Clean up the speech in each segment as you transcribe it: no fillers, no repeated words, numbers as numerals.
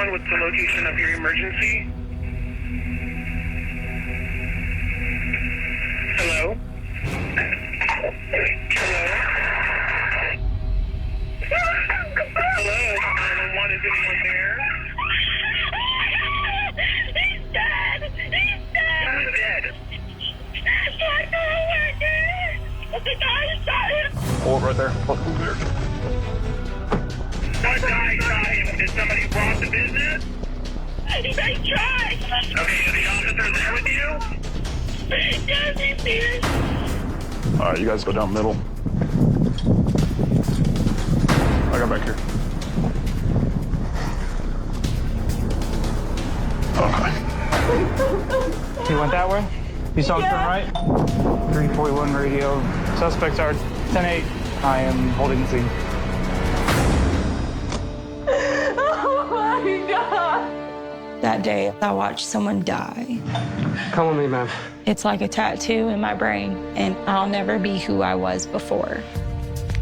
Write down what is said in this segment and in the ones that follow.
911, what's the location of your emergency? Hello? Hello? Hello? 911, is anyone there? He's dead! He's dead! Who's dead? My coworker! The guy shot him! Hold right there. What guy shot him? Did somebody rob the business? They tried! Okay, is the officer there with you? Yes, he's here! All right, you guys go down middle. I got back here. Okay. He went that way? You saw him turn right? 341 radio. Suspects are 10-8. I am holding the scene. Oh my God! That day, I watched someone die. Come with me, ma'am. It's like a tattoo in my brain, and I'll never be who I was before.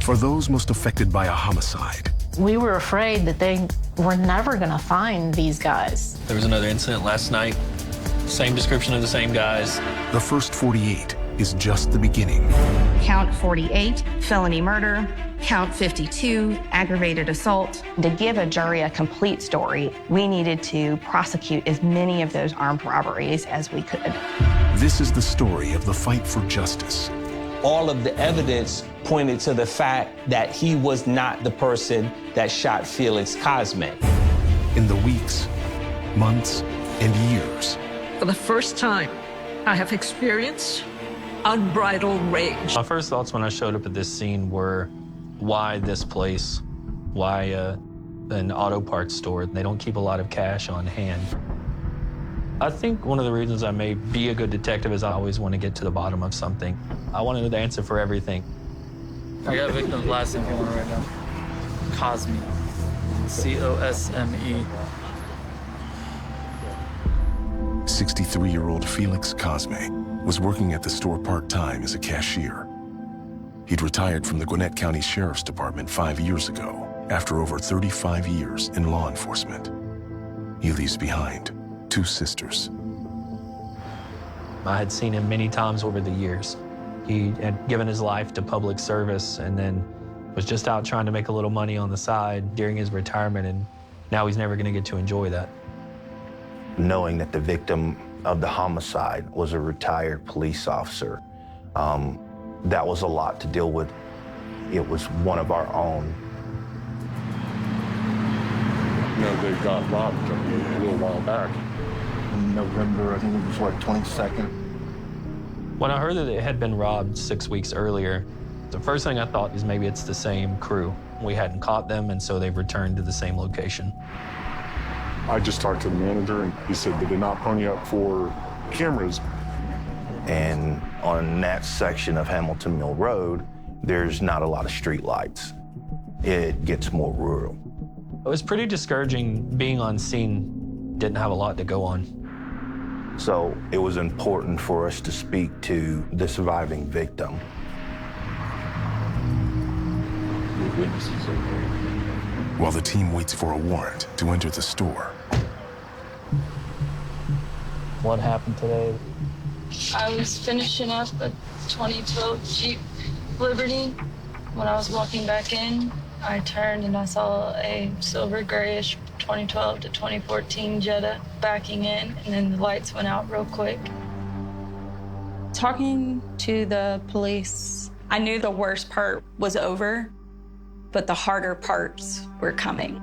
For those most affected by a homicide, We were afraid that they were never going to find these guys. There was another incident last night. Same description of the same guys. the first 48 is just the beginning. Count 48, felony murder. Count 52, aggravated assault. To give a jury a complete story, we needed to prosecute as many of those armed robberies as we could. This is the story of the fight for justice. All of the evidence pointed to the fact that he was not the person that shot Felix Cosme. In the weeks, months, and years, For the first time, I have experienced unbridled rage. My first thoughts when I showed up at this scene were, why this place? Why an auto parts store? They don't keep a lot of cash on hand. I think one of the reasons I may be a good detective is I always want to get to the bottom of something. I want to know the answer for everything. I got a victim's last name going right now. Cosme. C-O-S-M-E. 63-year-old Felix Cosme was working at the store part-time as a cashier. He'd retired from the Gwinnett County Sheriff's Department 5 years ago after over 35 years in law enforcement. He leaves behind 2 sisters. I had seen him many times over the years. He had given his life to public service and then was just out trying to make a little money on the side during his retirement, and now he's never going to get to enjoy that. Knowing that the victim of the homicide was a retired police officer, that was a lot to deal with. It was one of our own. You know, they got robbed a little while back. In November, I think it was like 22nd. When I heard that it had been robbed 6 weeks earlier, the first thing I thought is maybe it's the same crew. We hadn't caught them, and so they've returned to the same location. I just talked to the manager, and he said they did not pony up for cameras. And on that section of Hamilton Mill Road, there's not a lot of street lights. It gets more rural. It was pretty discouraging being on scene, didn't have a lot to go on. So it was important for us to speak to the surviving victim. While the team waits for a warrant to enter the store. What happened today? I was finishing up a 2012 Jeep Liberty. When I was walking back in, I turned and I saw a silver grayish 2012 to 2014 Jetta backing in, and then the lights went out real quick. Talking to the police, I knew the worst part was over, but the harder parts were coming.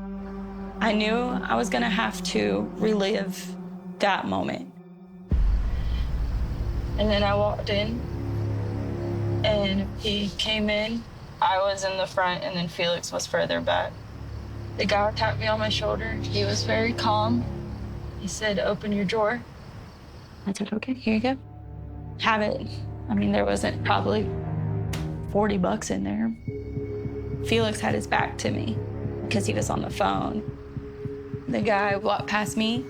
I knew I was gonna have to relive that moment. And then I walked in, and he came in. I was in the front, and then Felix was further back. The guy tapped me on my shoulder. He was very calm. He said, "Open your drawer." I said, "Okay, here you go." Have it. I mean, there wasn't probably $40 in there. Felix had his back to me because he was on the phone. The guy walked past me,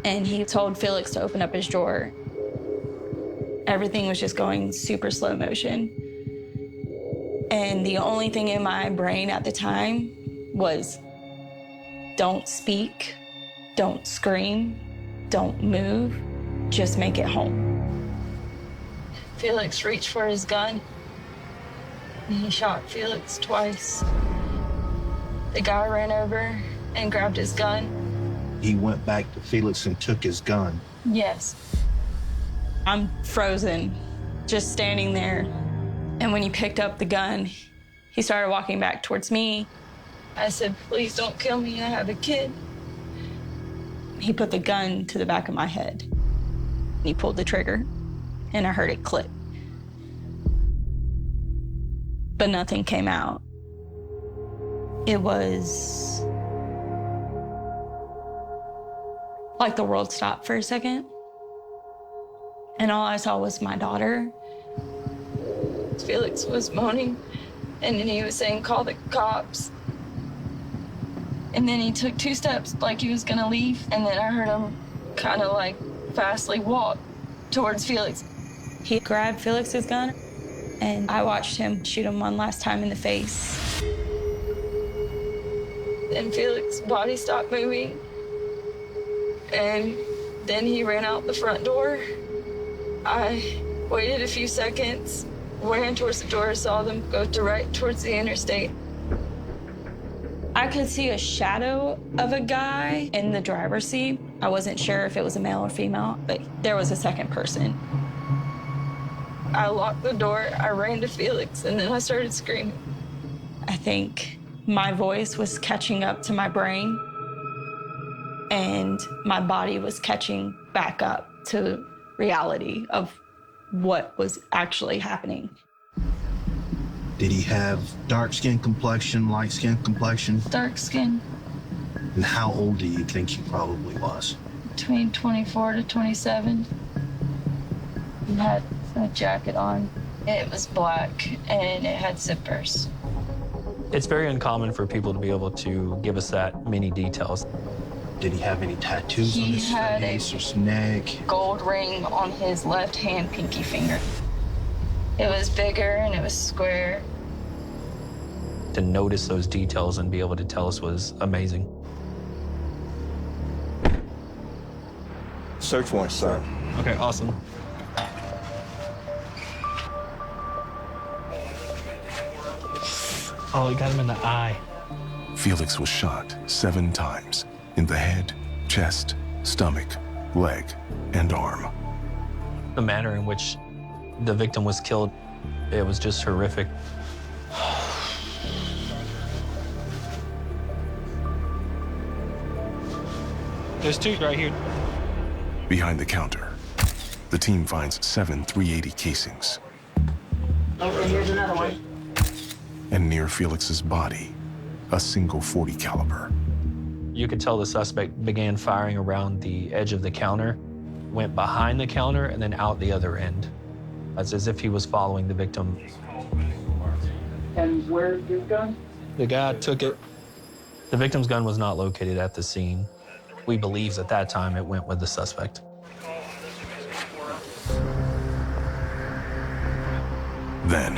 and he told Felix to open up his drawer. Everything was just going super slow motion. And the only thing in my brain at the time was, don't speak, Don't scream, don't move, just make it home. Felix reached for his gun, and he shot Felix twice. The guy ran over and grabbed his gun. He went back to Felix and took his gun. Yes. I'm frozen, just standing there. And when he picked up the gun, he started walking back towards me. I said, please don't kill me, I have a kid. He put the gun to the back of my head. He pulled the trigger, and I heard it click. But nothing came out. It was like the world stopped for a second. And all I saw was my daughter. Felix was moaning, and then he was saying, call the cops. And then he took 2 steps like he was gonna leave, and then I heard him kind of like fastly walk towards Felix. He grabbed Felix's gun, and I watched him shoot him one last time in the face. And Felix's body stopped moving, and then he ran out the front door. I waited a few seconds, ran towards the door, saw them go right towards the interstate. I could see a shadow of a guy in the driver's seat. I wasn't sure if it was a male or female, but there was a second person. I locked the door, I ran to Felix, and then I started screaming. I think my voice was catching up to my brain, and my body was catching back up to reality of what was actually happening. Did he have dark skin complexion, light skin complexion? Dark skin. And how old do you think he probably was? Between 24 to 27. He had a jacket on. It was black and it had zippers. It's very uncommon for people to be able to give us that many details. Did he have any tattoos on his face or his neck? Gold ring on his left hand pinky finger. It was bigger and it was square. To notice those details and be able to tell us was amazing. Search warrant, sir. Okay, awesome. Oh, he got him in the eye. Felix was shot 7 times in the head, chest, stomach, leg, and arm. The manner in which the victim was killed, it was just horrific. There's 2 right here. Behind the counter, the team finds 7 .380 casings. Okay, here's another one. And near Felix's body, a single .40 caliber. You could tell the suspect began firing around the edge of the counter, went behind the counter, and then out the other end. It's as if he was following the victim. And where's your gun? The guy took it. The victim's gun was not located at the scene. We believe at that time it went with the suspect. Then,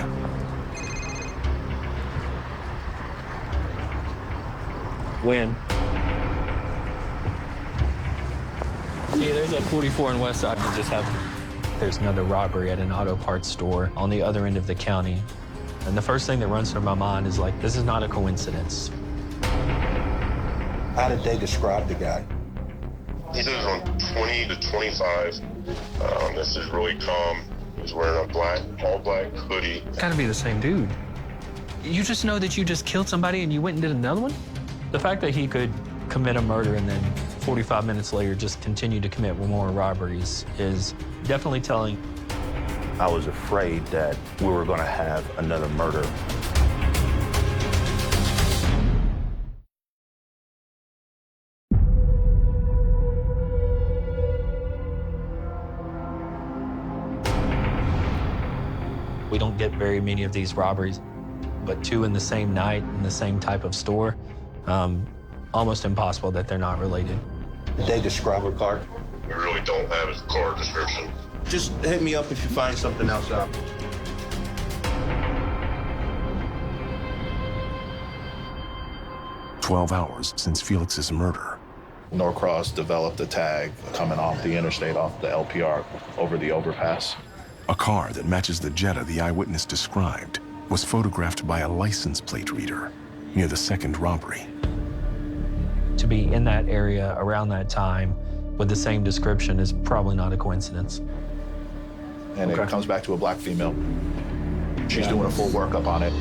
when? Yeah, there's a 44 in West Side. We just have. There's another robbery at an auto parts store on the other end of the county. And the first thing that runs through my mind is like, this is not a coincidence. How did they describe the guy? He says around 20 to 25. This is really calm. He's wearing a all black hoodie. It's gotta be the same dude. You just know that you just killed somebody and you went and did another one? The fact that he could commit a murder and then 45 minutes later just continue to commit more robberies is definitely telling. I was afraid that we were going to have another murder. We don't get very many of these robberies, but 2 in the same night in the same type of store, almost impossible that they're not related. Did they describe her car? We really don't have his car description. Just hit me up if you find something else out. "12 hours since Felix's murder, Norcross developed a tag coming off the interstate, off the LPR, over the overpass. A car that matches the Jetta the eyewitness described was photographed by a license plate reader near the second robbery. To be in that area around that time with the same description is probably not a coincidence. And it comes back to a black female. She's doing a full workup on it.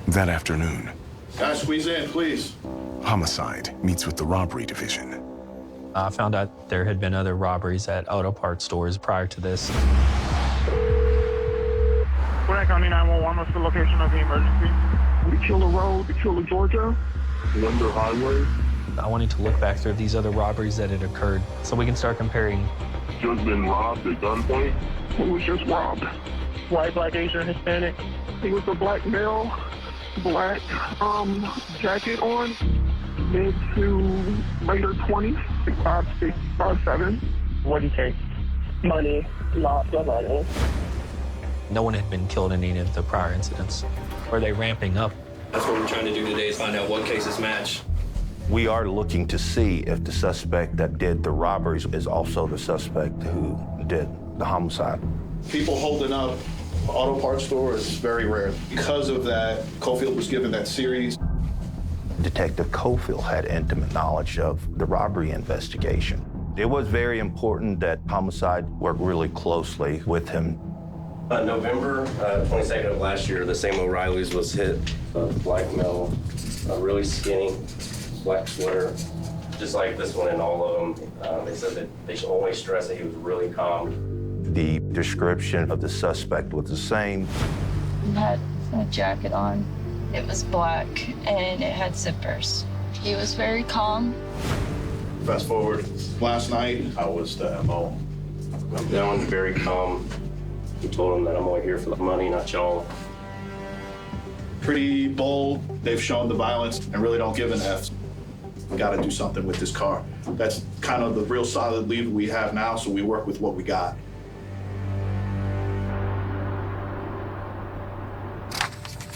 That afternoon, Guys, squeeze in, please. Homicide meets with the robbery division. I found out there had been other robberies at auto parts stores prior to this. Gwinnett County 911, what's the location of the emergency? Decatur Road, Decatur, Georgia. Wonder Highway. I wanted to look back through these other robberies that had occurred so we can start comparing. Just been robbed at gunpoint? Who was just robbed? White, black, Asian, Hispanic. He was a black male, black jacket on, mid to later 20s, 5'6", 5'7". What do you take? Money, not the money. No one had been killed in any of the prior incidents. Are they ramping up? That's what we're trying to do today, is find out what cases match. We are looking to see if the suspect that did the robberies is also the suspect who did the homicide. People holding up auto parts store is very rare. Because of that, Cofield was given that series. Detective Cofield had intimate knowledge of the robbery investigation. It was very important that homicide worked really closely with him. November 22nd of last year, the same O'Reilly's was hit. A black male, really skinny, black sweater, just like this one and all of them. They said that they should always stress that he was really calm. The description of the suspect was the same. He had a jacket on. It was black and it had zippers. He was very calm. Fast forward, last night, I was the MO. That one's very calm. He told him that I'm only here for the money, not y'all. Pretty bold. They've shown the violence and really don't give an F. We got to do something with this car. That's kind of the real solid lead we have now, so we work with what we got.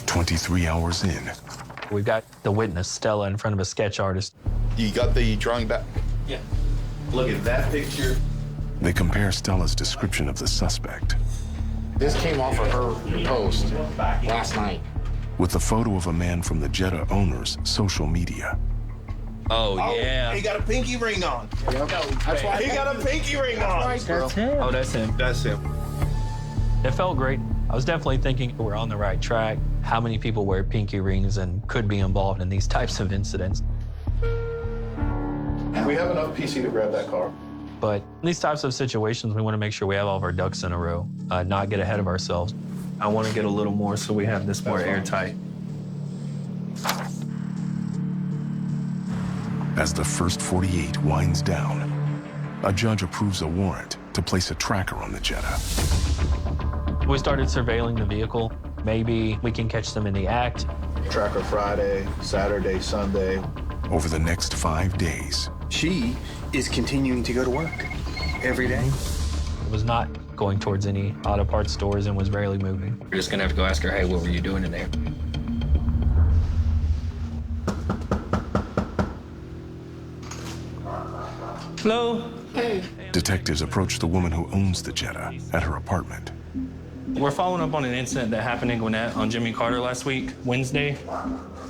"23 hours in." We've got the witness, Stella, in front of a sketch artist. You got the drawing back? Yeah. Look at that picture. They compare Stella's description of the suspect This came off of her post last night with the photo of a man from the Jetta owner's social media. Oh, yeah. He got a pinky ring on. Yep. That's why he got a pinky ring on. That's him. Oh, that's him. That's him. It felt great. I was definitely thinking we're on the right track. How many people wear pinky rings and could be involved in these types of incidents? We have enough PC to grab that car. But in these types of situations, we want to make sure we have all of our ducks in a row, not get ahead of ourselves. I want to get a little more so we have this more airtight. As the first 48 winds down, a judge approves a warrant to place a tracker on the Jetta. We started surveilling the vehicle. Maybe we can catch them in the act. Tracker Friday, Saturday, Sunday. Over the next 5 days, She is continuing to go to work every day. It was not going towards any auto parts stores and was barely moving. We're just gonna have to go ask her, hey, what were you doing in there? Hello? Hey. detectives approach the woman who owns the Jetta at her apartment. We're following up on an incident that happened in Gwinnett on Jimmy Carter last week, Wednesday.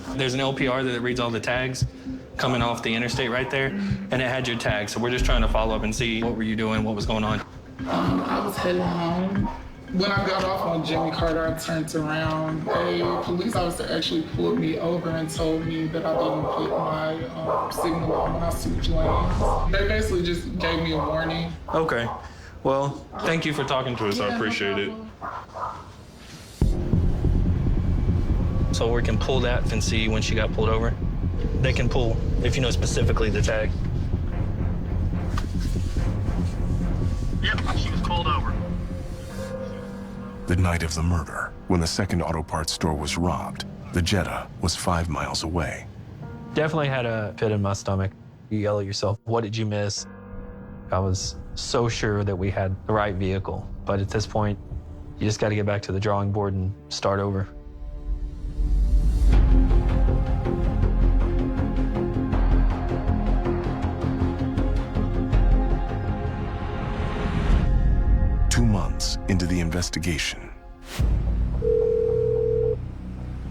There's an LPR that reads all the tags coming off the interstate right there, and it had your tag. So we're just trying to follow up and see what were you doing, what was going on. I was heading home. When I got off on Jimmy Carter, I turned around. A police officer actually pulled me over and told me that I didn't put my signal on when I switched lanes. They basically just gave me a warning. Okay. Well, thank you for talking to us. I appreciate it. So we can pull that and see when she got pulled over? They can pull, if you know specifically the tag. Yep, she was pulled over. The night of the murder, when the second auto parts store was robbed, the Jetta was 5 miles away. Definitely had a pit in my stomach. You yell at yourself, what did you miss? I was so sure that we had the right vehicle. But at this point, you just got to get back to the drawing board and start over. into the investigation.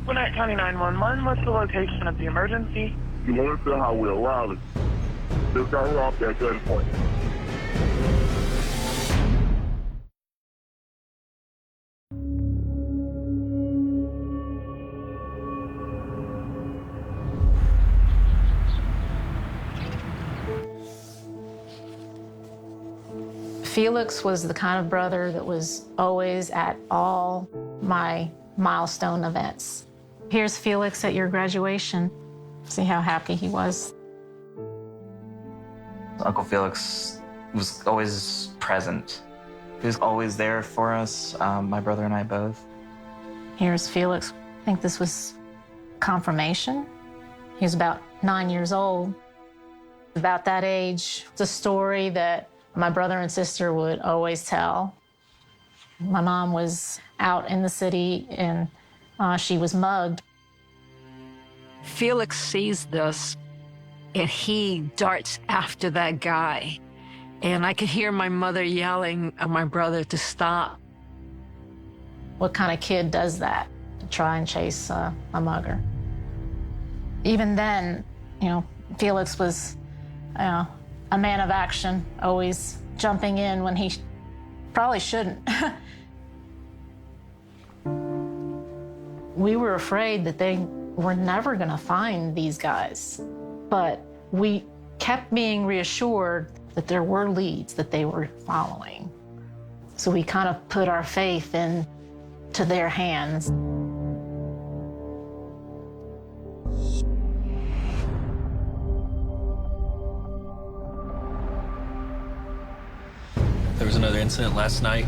Gwinnett County 911, what's the location of the emergency? You want to know how we arrived? This guy robbed at gunpoint. Felix was the kind of brother that was always at all my milestone events. Here's Felix at your graduation. See how happy he was. Uncle Felix was always present. He was always there for us, my brother and I both. Here's Felix. I think this was confirmation. He was about 9 years old. About that age, it's a story that my brother and sister would always tell. My mom was out in the city and she was mugged. Felix sees this and he darts after that guy. And I could hear my mother yelling at my brother to stop. What kind of kid does that, to try and chase a mugger? Even then, Felix was, a man of action, always jumping in when he probably shouldn't. We were afraid that they were never gonna find these guys, but we kept being reassured that there were leads that they were following. So we kind of put our faith into their hands. There was another incident last night.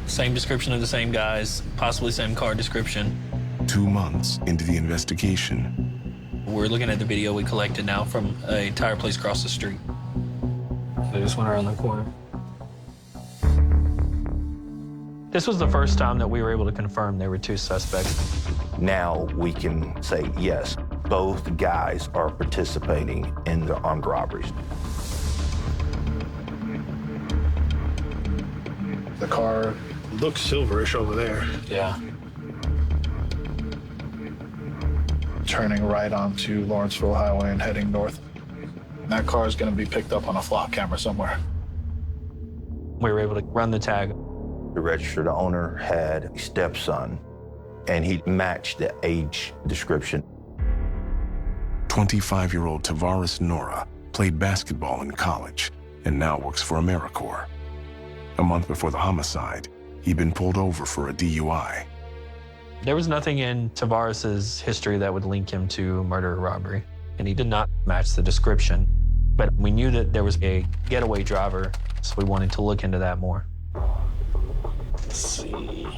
Same description of the same guys, possibly same car description. 2 months into the investigation. We're looking at the video we collected now from a tire place across the street. They just went around the corner. This was the first time that we were able to confirm there were 2 suspects. Now we can say, yes, both guys are participating in the armed robberies. The car looks silverish over there. Yeah. Turning right onto Lawrenceville Highway and heading north. That car is going to be picked up on a flock camera somewhere. We were able to run the tag. The registered owner had a stepson, and he matched the age description. 25-year-old Tavares Nora played basketball in college and now works for AmeriCorps. A month before the homicide, he'd been pulled over for a DUI. There was nothing in Tavares's history that would link him to murder or robbery, and he did not match the description. But we knew that there was a getaway driver, so we wanted to look into that more. Let's see.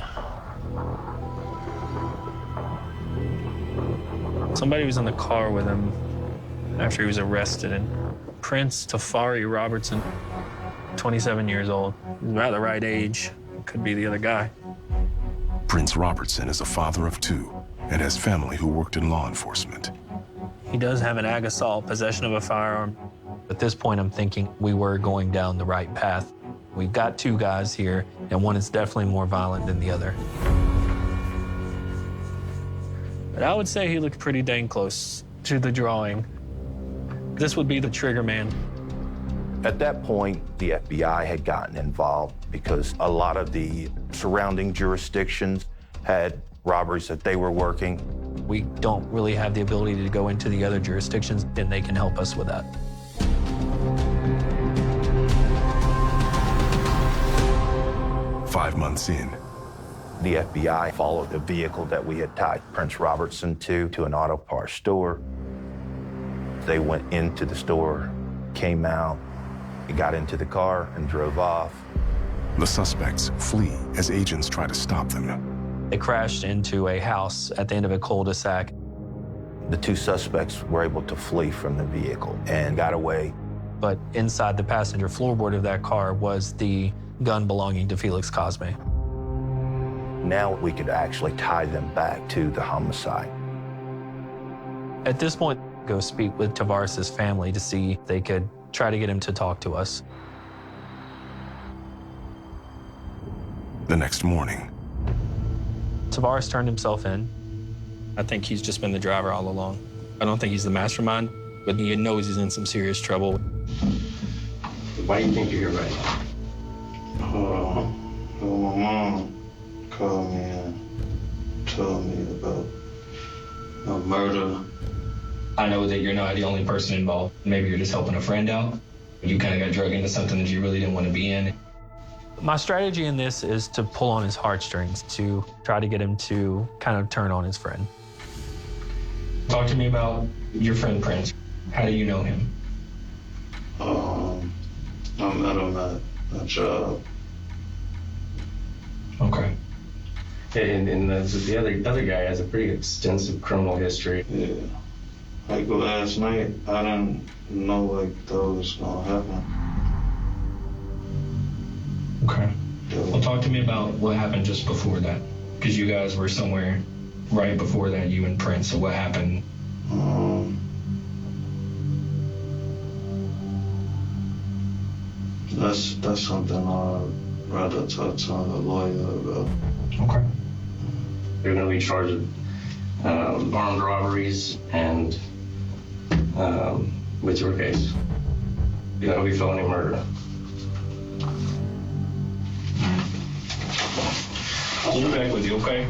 Somebody was in the car with him after he was arrested, and Prince Tafari Robertson, 27 years old. He's about the right age. Could be the other guy. Prince Robertson is a father of 2 and has family who worked in law enforcement. He does have an ag assault, possession of a firearm. At this point, I'm thinking we were going down the right path. We've got 2 guys here, and one is definitely more violent than the other. But I would say he looked pretty dang close to the drawing. This would be the trigger man. At that point, the FBI had gotten involved because a lot of the surrounding jurisdictions had robberies that they were working. We don't really have the ability to go into the other jurisdictions, and they can help us with that. Five months in, the FBI followed the vehicle that we had tied Prince Robertson to an auto parts store. They went into the store, came out, got into the car, and drove off. The suspects flee as agents try to stop them. They crashed into a house at the end of a cul-de-sac. The 2 suspects were able to flee from the vehicle and got away. But inside the passenger floorboard of that car was the gun belonging to Felix Cosme. Now we could actually tie them back to the homicide. At this point, go speak with Tavares' family to see if they could try to get him to talk to us. The next morning, Tavares turned himself in. I think he's just been the driver all along. I don't think he's the mastermind, but he knows he's in some serious trouble. Why do you think you're here right now? My mom called me and told me about a murder. I know that you're not the only person involved. Maybe you're just helping a friend out. You kind of got drugged into something that you really didn't want to be in. My strategy in this is to pull on his heartstrings, to try to get him to kind of turn on his friend. Talk to me about your friend Prince. How do you know him? I met him at a job. Okay. And the other guy has a pretty extensive criminal history. Yeah. Like last night, I didn't know like that was gonna happen. Okay. Well, talk to me about what happened just before that. Because you guys were somewhere right before that, you and Prince. So what happened? That's something I'd rather talk to a lawyer about. Okay. You're going to be charged with armed robberies and with your case. That'll be felony murder. I'll be back with you, okay?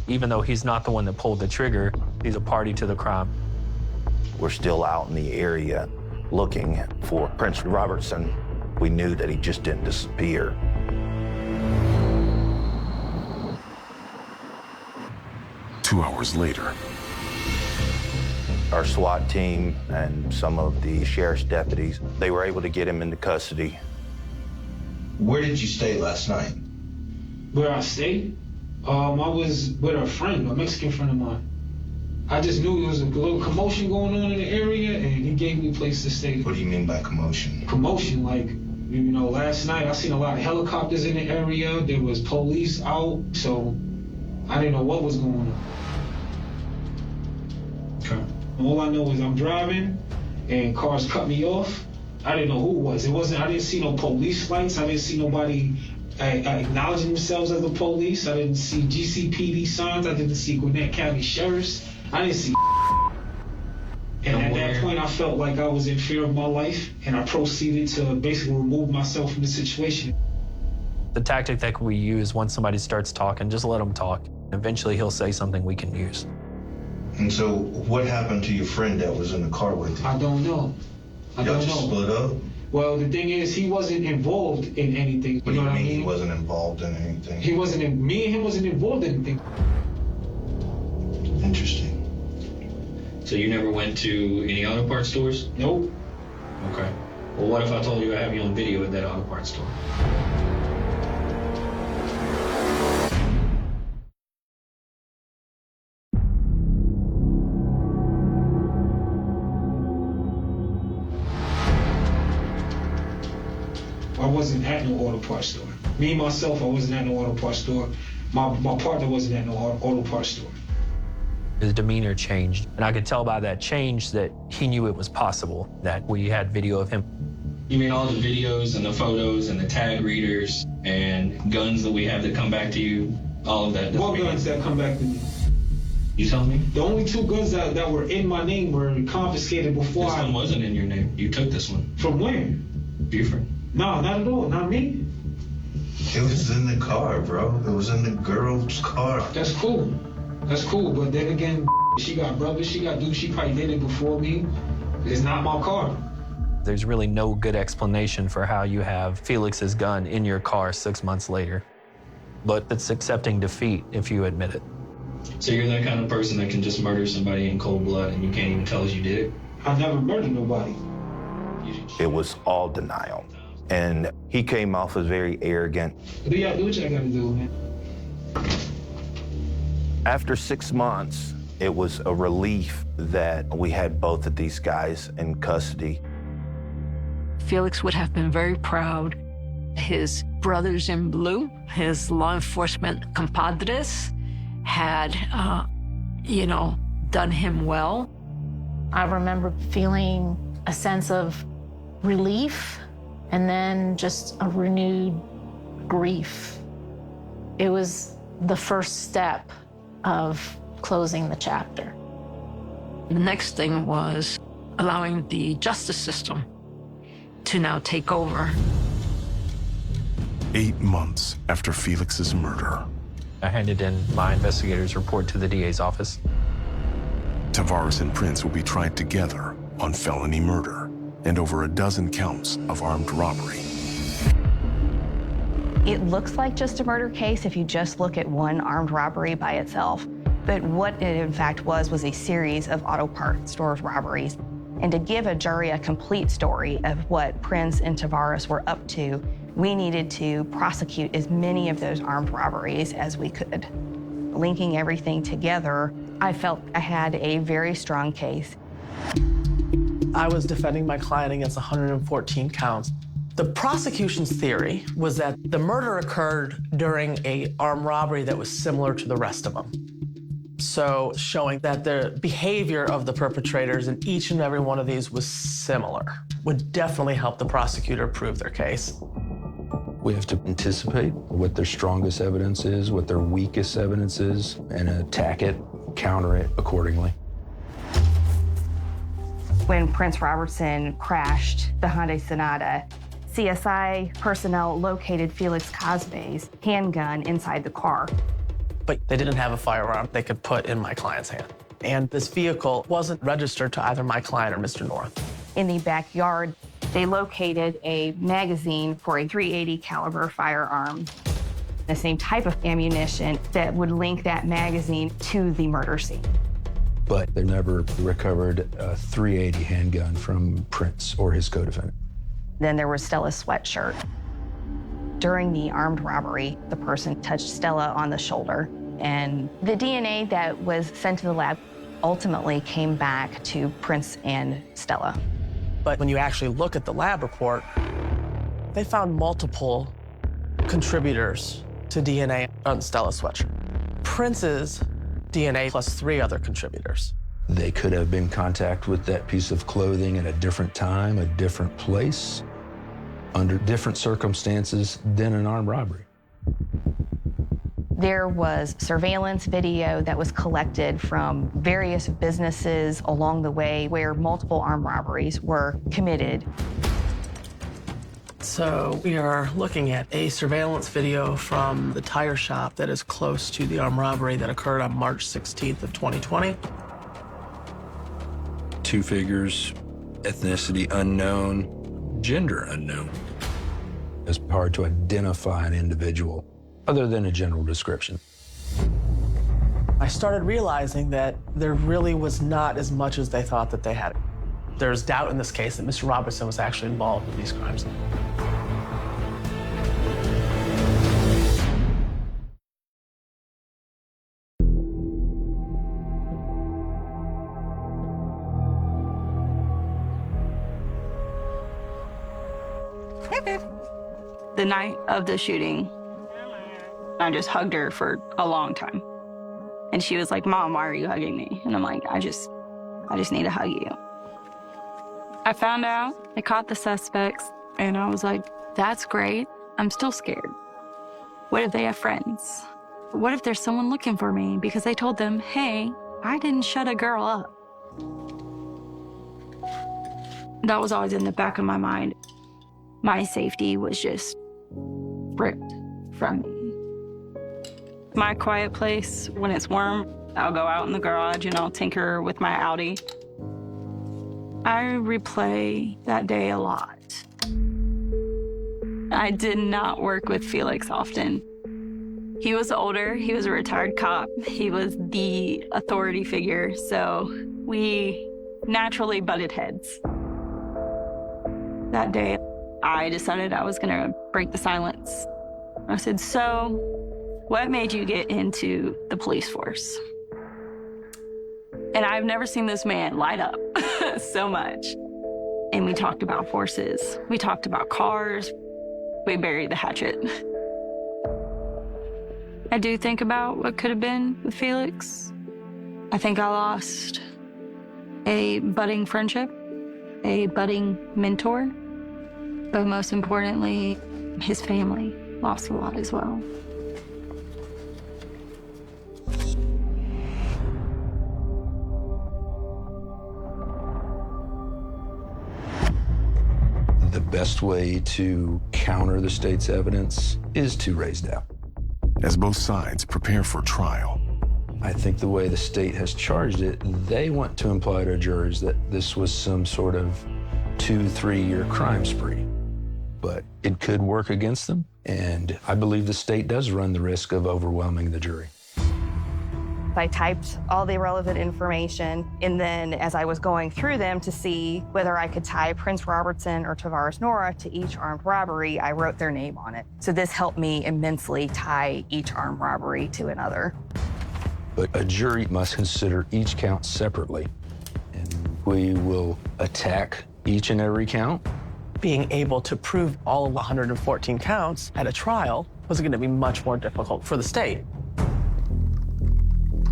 Even though he's not the one that pulled the trigger, he's a party to the crime. We're still out in the area looking for Prince Robertson. We knew that he just didn't disappear. Two hours later, our SWAT team and some of the sheriff's deputies, they were able to get him into custody. Where did you stay last night? Where I stayed? I was with a friend, a Mexican friend of mine. I just knew there was a little commotion going on in the area, and he gave me a place to stay. What do you mean by commotion? Commotion, like, you know, last night I seen a lot of helicopters in the area. There was police out, so I didn't know what was going on. Okay. All I know is I'm driving, and cars cut me off. I didn't know who it was. I didn't see no police lights. I didn't see nobody acknowledging themselves as the police. I didn't see GCPD signs. I didn't see Gwinnett County Sheriffs. I didn't see. And at that point, I felt like I was in fear of my life, and I proceeded to basically remove myself from the situation. The tactic that we use once somebody starts talking, just let them talk. Eventually, he'll say something we can use. And so, what happened to your friend that was in the car with you? I don't know. I don't know. Y'all just split up? Well, the thing is, he wasn't involved in anything. What do you mean he wasn't involved in anything? He wasn't. Me and him wasn't involved in anything. Interesting. So you never went to any auto parts stores? Nope. Okay. Well, what if I told you I have you on video at that auto parts store? I wasn't at no auto parts store. Me, myself, I wasn't at no auto parts store. My partner wasn't at no auto parts store. His demeanor changed, and I could tell by that change that he knew it was possible, that we had video of him. You mean all the videos and the photos and the tag readers and guns that we have that come back to you, all of that? What guns that come back to me? You tell me? The only two guns that were in my name were confiscated before. This one wasn't in your name. You took this one. From where? Buford. No, not at all. Not me. It was in the car, bro. It was in the girl's car. That's cool. That's cool. But then again, she got brothers, she got dudes, she probably did it before me. It's not my car. There's really no good explanation for how you have Felix's gun in your car 6 months later. But it's accepting defeat if you admit it. So you're that kind of person that can just murder somebody in cold blood and you can't even tell us you did it? I never murdered nobody. It was all denial. And he came off as very arrogant. Do what y'all gotta do, man. After 6 months, it was a relief that we had both of these guys in custody. Felix would have been very proud. His brothers in blue, his law enforcement compadres, had, done him well. I remember feeling a sense of relief and then just a renewed grief. It was the first step of closing the chapter. The next thing was allowing the justice system to now take over. 8 months after Felix's murder, I handed in my investigator's report to the DA's office. Tavares and Prince will be tried together on felony murder and over a dozen counts of armed robbery. It looks like just a murder case if you just look at one armed robbery by itself. But what it in fact was a series of auto parts store robberies. And to give a jury a complete story of what Prince and Tavares were up to, we needed to prosecute as many of those armed robberies as we could. Linking everything together, I felt I had a very strong case. I was defending my client against 114 counts. The prosecution's theory was that the murder occurred during an armed robbery that was similar to the rest of them. So showing that the behavior of the perpetrators in each and every one of these was similar would definitely help the prosecutor prove their case. We have to anticipate what their strongest evidence is, what their weakest evidence is, and attack it, counter it accordingly. When Prince Robertson crashed the Hyundai Sonata, CSI personnel located Felix Cosbe's handgun inside the car. But they didn't have a firearm they could put in my client's hand. And this vehicle wasn't registered to either my client or Mr. North. In the backyard, they located a magazine for a .380 caliber firearm, the same type of ammunition that would link that magazine to the murder scene. But they never recovered a .380 handgun from Prince or his co-defendant. Then there was Stella's sweatshirt. During the armed robbery, the person touched Stella on the shoulder, and the DNA that was sent to the lab ultimately came back to Prince and Stella. But when you actually look at the lab report, they found multiple contributors to DNA on Stella's sweatshirt. Prince's DNA plus 3 other contributors. They could have been in contact with that piece of clothing at a different time, a different place, under different circumstances than an armed robbery. There was surveillance video that was collected from various businesses along the way where multiple armed robberies were committed. So we are looking at a surveillance video from the tire shop that is close to the armed robbery that occurred on March 16th of 2020. 2 figures, ethnicity unknown, gender unknown. It's hard to identify an individual other than a general description. I started realizing that there really was not as much as they thought that they had. There's doubt in this case that Mr. Robertson was actually involved in these crimes. The night of the shooting, I just hugged her for a long time. And she was like, "Mom, why are you hugging me?" And I'm like, I just need to hug you. I found out they caught the suspects, and I was like, that's great. I'm still scared. What if they have friends? What if there's someone looking for me because they told them, hey, I didn't shut a girl up? That was always in the back of my mind. My safety was just ripped from me. My quiet place, when it's warm, I'll go out in the garage and I'll tinker with my Audi. I replay that day a lot. I did not work with Felix often. He was older, he was a retired cop, he was the authority figure, so we naturally butted heads. That day, I decided I was gonna break the silence. I said, so, what made you get into the police force? And I've never seen this man light up so much. And we talked about horses, we talked about cars, we buried the hatchet. I do think about what could have been with Felix. I think I lost a budding friendship, a budding mentor, But most importantly, his family lost a lot as well. The best way to counter the state's evidence is to raise doubt. As both sides prepare for trial, I think the way the state has charged it, they want to imply to jurors that this was some sort of 2-3 year crime spree. But it could work against them, and I believe the state does run the risk of overwhelming the jury. I typed all the relevant information, and then as I was going through them to see whether I could tie Prince Robertson or Tavares Nora to each armed robbery, I wrote their name on it. So this helped me immensely tie each armed robbery to another. But a jury must consider each count separately, and we will attack each and every count. Being able to prove all of 114 counts at a trial was going to be much more difficult for the state.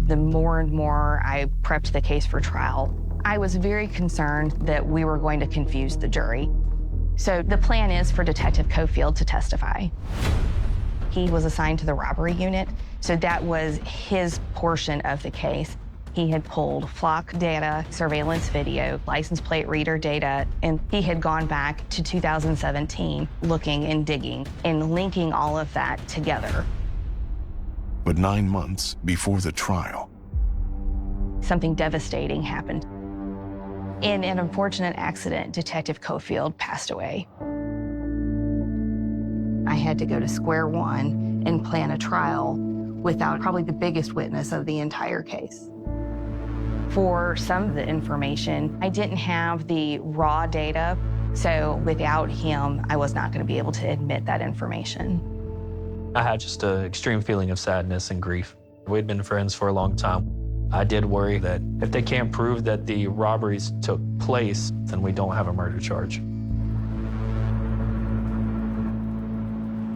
The more and more I prepped the case for trial, I was very concerned that we were going to confuse the jury. So the plan is for Detective Cofield to testify. He was assigned to the robbery unit, so that was his portion of the case. He had pulled flock data, surveillance video, license plate reader data, and he had gone back to 2017 looking and digging and linking all of that together. But 9 months before the trial, something devastating happened. In an unfortunate accident, Detective Cofield passed away. I had to go to square one and plan a trial without probably the biggest witness of the entire case. For some of the information, I didn't have the raw data, so without him, I was not going to be able to admit that information. I had just an extreme feeling of sadness and grief. We'd been friends for a long time. I did worry that if they can't prove that the robberies took place, then we don't have a murder charge.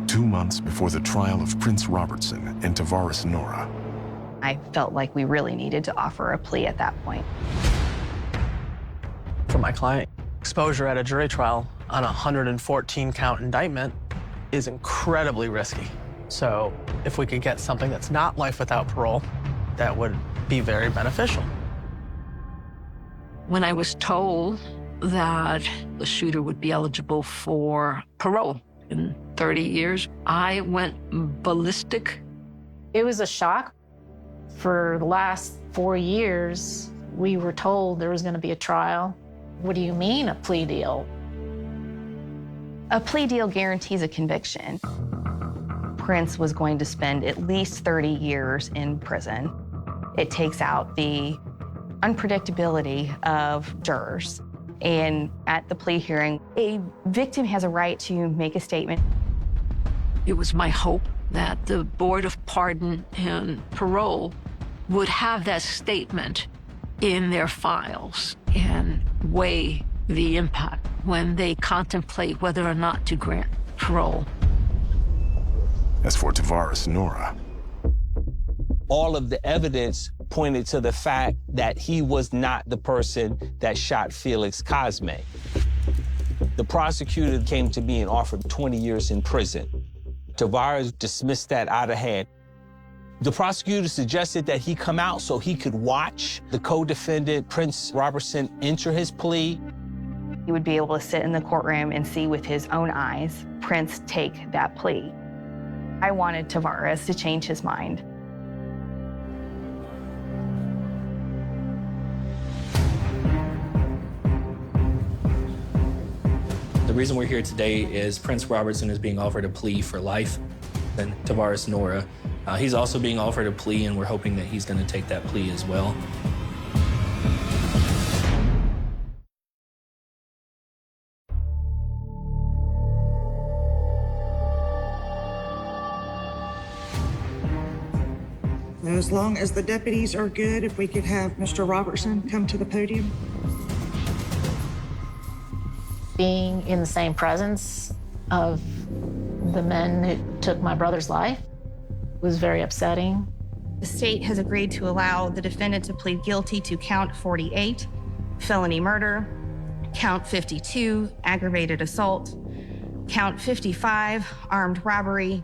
2 months before the trial of Prince Robertson and Tavares Nora, I felt like we really needed to offer a plea at that point. For my client, exposure at a jury trial on a 114-count indictment is incredibly risky. So if we could get something that's not life without parole, that would be very beneficial. When I was told that the shooter would be eligible for parole in 30 years, I went ballistic. It was a shock. For the last 4 years, we were told there was going to be a trial. What do you mean, a plea deal? A plea deal guarantees a conviction. Prince was going to spend at least 30 years in prison. It takes out the unpredictability of jurors. And at the plea hearing, a victim has a right to make a statement. It was my hope that the Board of Pardon and Parole would have that statement in their files and weigh the impact when they contemplate whether or not to grant parole. As for Tavares Nora, all of the evidence pointed to the fact that he was not the person that shot Felix Cosme. The prosecutor came to me and offered 20 years in prison. Tavares dismissed that out of hand. The prosecutor suggested that he come out so he could watch the co-defendant, Prince Robertson, enter his plea. He would be able to sit in the courtroom and see with his own eyes Prince take that plea. I wanted Tavares to change his mind. The reason we're here today is Prince Robertson is being offered a plea for life, and Tavares Nora. He's also being offered a plea, and we're hoping that he's going to take that plea as well. As long as the deputies are good, if we could have Mr. Robertson come to the podium. Being in the same presence of the men who took my brother's life was very upsetting. The state has agreed to allow the defendant to plead guilty to count 48, felony murder, count 52, aggravated assault, Count 55, armed robbery.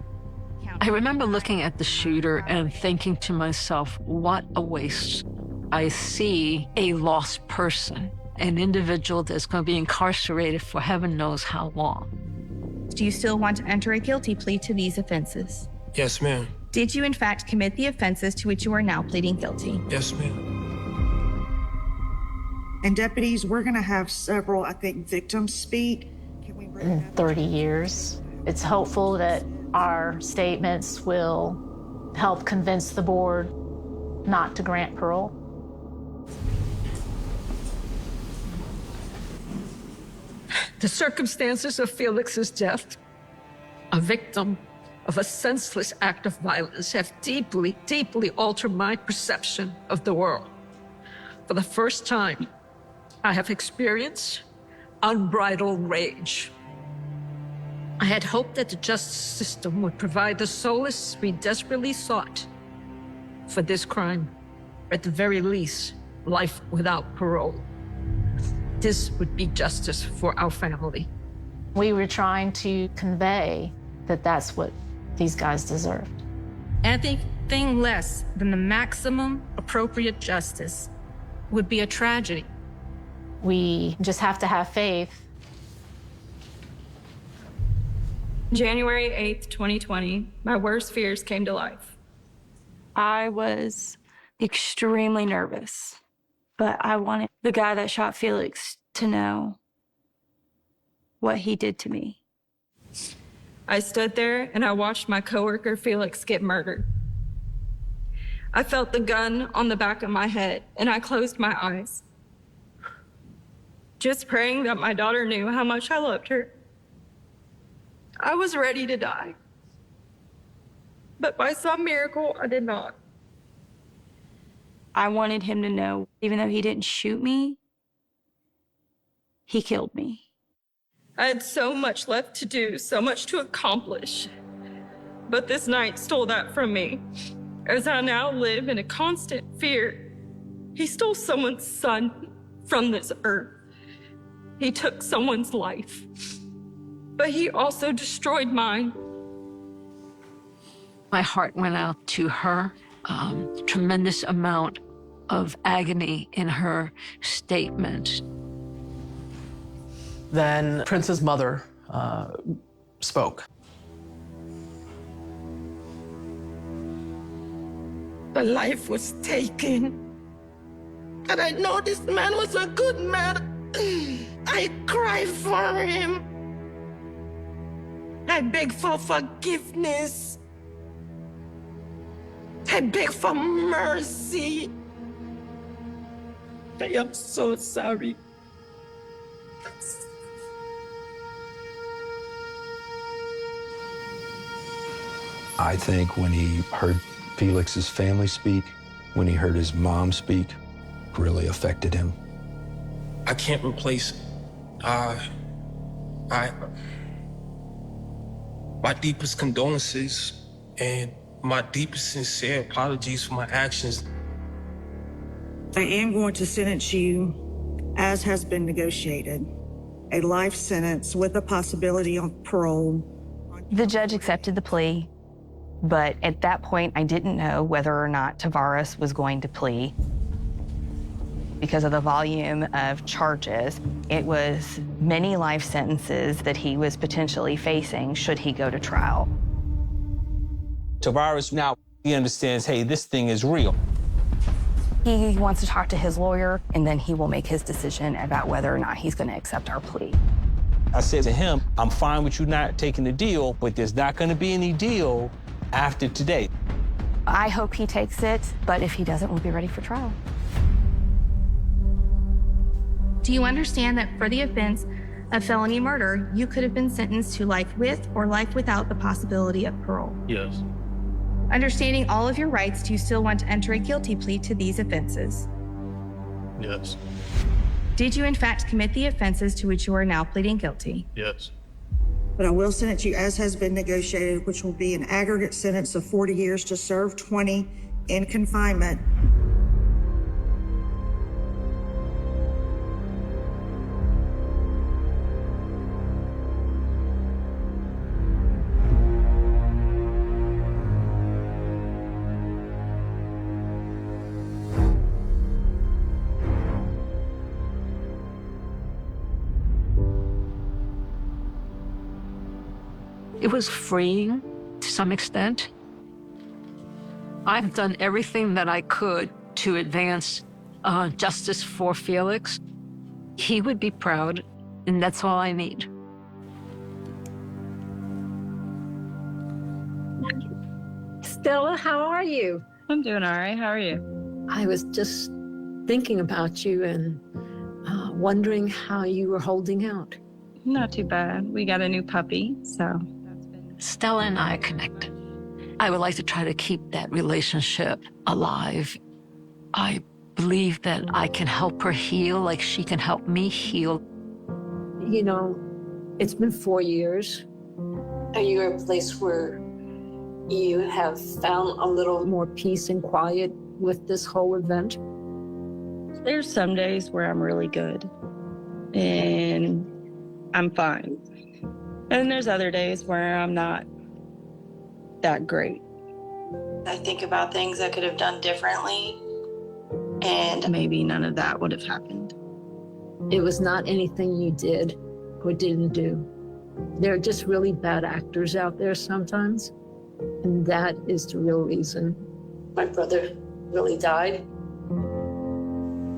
I remember looking at the shooter and thinking to myself, what a waste. I see a lost person, an individual that's going to be incarcerated for heaven knows how long. Do you still want to enter a guilty plea to these offenses? Yes, ma'am. Did you in fact commit the offenses to which you are now pleading guilty? Yes, ma'am. And deputies, we're going to have several, I think, victims speak. Can we bring that? 30 years. It's hopeful that our statements will help convince the board not to grant parole. The circumstances of Felix's death, a victim of a senseless act of violence, have deeply, deeply altered my perception of the world. For the first time, I have experienced unbridled rage. I had hoped that the justice system would provide the solace we desperately sought for this crime, or at the very least, life without parole. This would be justice for our family. We were trying to convey that that's what these guys deserved. Anything less than the maximum appropriate justice would be a tragedy. We just have to have faith. January 8th, 2020, my worst fears came to life. I was extremely nervous, but I wanted the guy that shot Felix to know what he did to me. I stood there and I watched my coworker Felix get murdered. I felt the gun on the back of my head and I closed my eyes, just praying that my daughter knew how much I loved her. I was ready to die, but by some miracle, I did not. I wanted him to know, even though he didn't shoot me, he killed me. I had so much left to do, so much to accomplish, but this night stole that from me, as I now live in a constant fear. He stole someone's son from this earth. He took someone's life, but he also destroyed mine. My heart went out to her. Tremendous amount of agony in her statement. Then Prince's mother spoke. The life was taken, and I know this man was a good man. I cry for him. I beg for forgiveness. I beg for mercy. I am so sorry. I think when he heard Felix's family speak, when he heard his mom speak, really affected him. I can't replace my deepest condolences and my deepest sincere apologies for my actions. I am going to sentence you, as has been negotiated, a life sentence with a possibility of parole. The judge accepted the plea, but at that point, I didn't know whether or not Tavares was going to plea. Because of the volume of charges, it was many life sentences that he was potentially facing should he go to trial. Tavares now, he understands, hey, this thing is real. He wants to talk to his lawyer, and then he will make his decision about whether or not he's going to accept our plea. I said to him, I'm fine with you not taking the deal, but there's not going to be any deal after today. I hope he takes it, but if he doesn't, we'll be ready for trial. Do you understand that for the offense of felony murder, you could have been sentenced to life with or life without the possibility of parole? Yes. Understanding all of your rights, do you still want to enter a guilty plea to these offenses? Yes. Did you in fact commit the offenses to which you are now pleading guilty? Yes. But I will sentence you as has been negotiated, which will be an aggregate sentence of 40 years to serve 20 in confinement. It was freeing to some extent. I've done everything that I could to advance justice for Felix. He would be proud, and that's all I need. Stella, how are you? I'm doing all right. How are you? I was just thinking about you and wondering how you were holding out. Not too bad. We got a new puppy, so. Stella and I are connected. I would like to try to keep that relationship alive. I believe that I can help her heal like she can help me heal. You know, it's been 4 years. Are you at a place where you have found a little more peace and quiet with this whole event? There's some days where I'm really good and I'm fine. And there's other days where I'm not that great. I think about things I could have done differently, and maybe none of that would have happened. It was not anything you did or didn't do. There are just really bad actors out there sometimes, and that is the real reason my brother really died.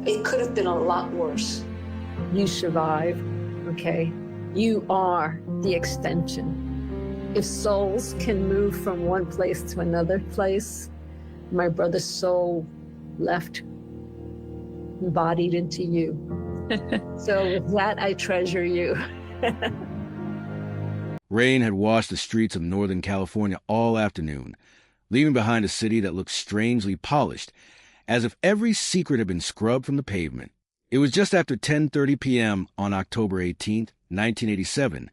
It could have been a lot worse. You survived, okay? You are the extension. If souls can move from one place to another place, my brother's soul left, embodied into you. So with that, I treasure you. Rain had washed the streets of Northern California all afternoon, leaving behind a city that looked strangely polished, as if every secret had been scrubbed from the pavement. It was just after 10:30 p.m. on October 18th, 1987,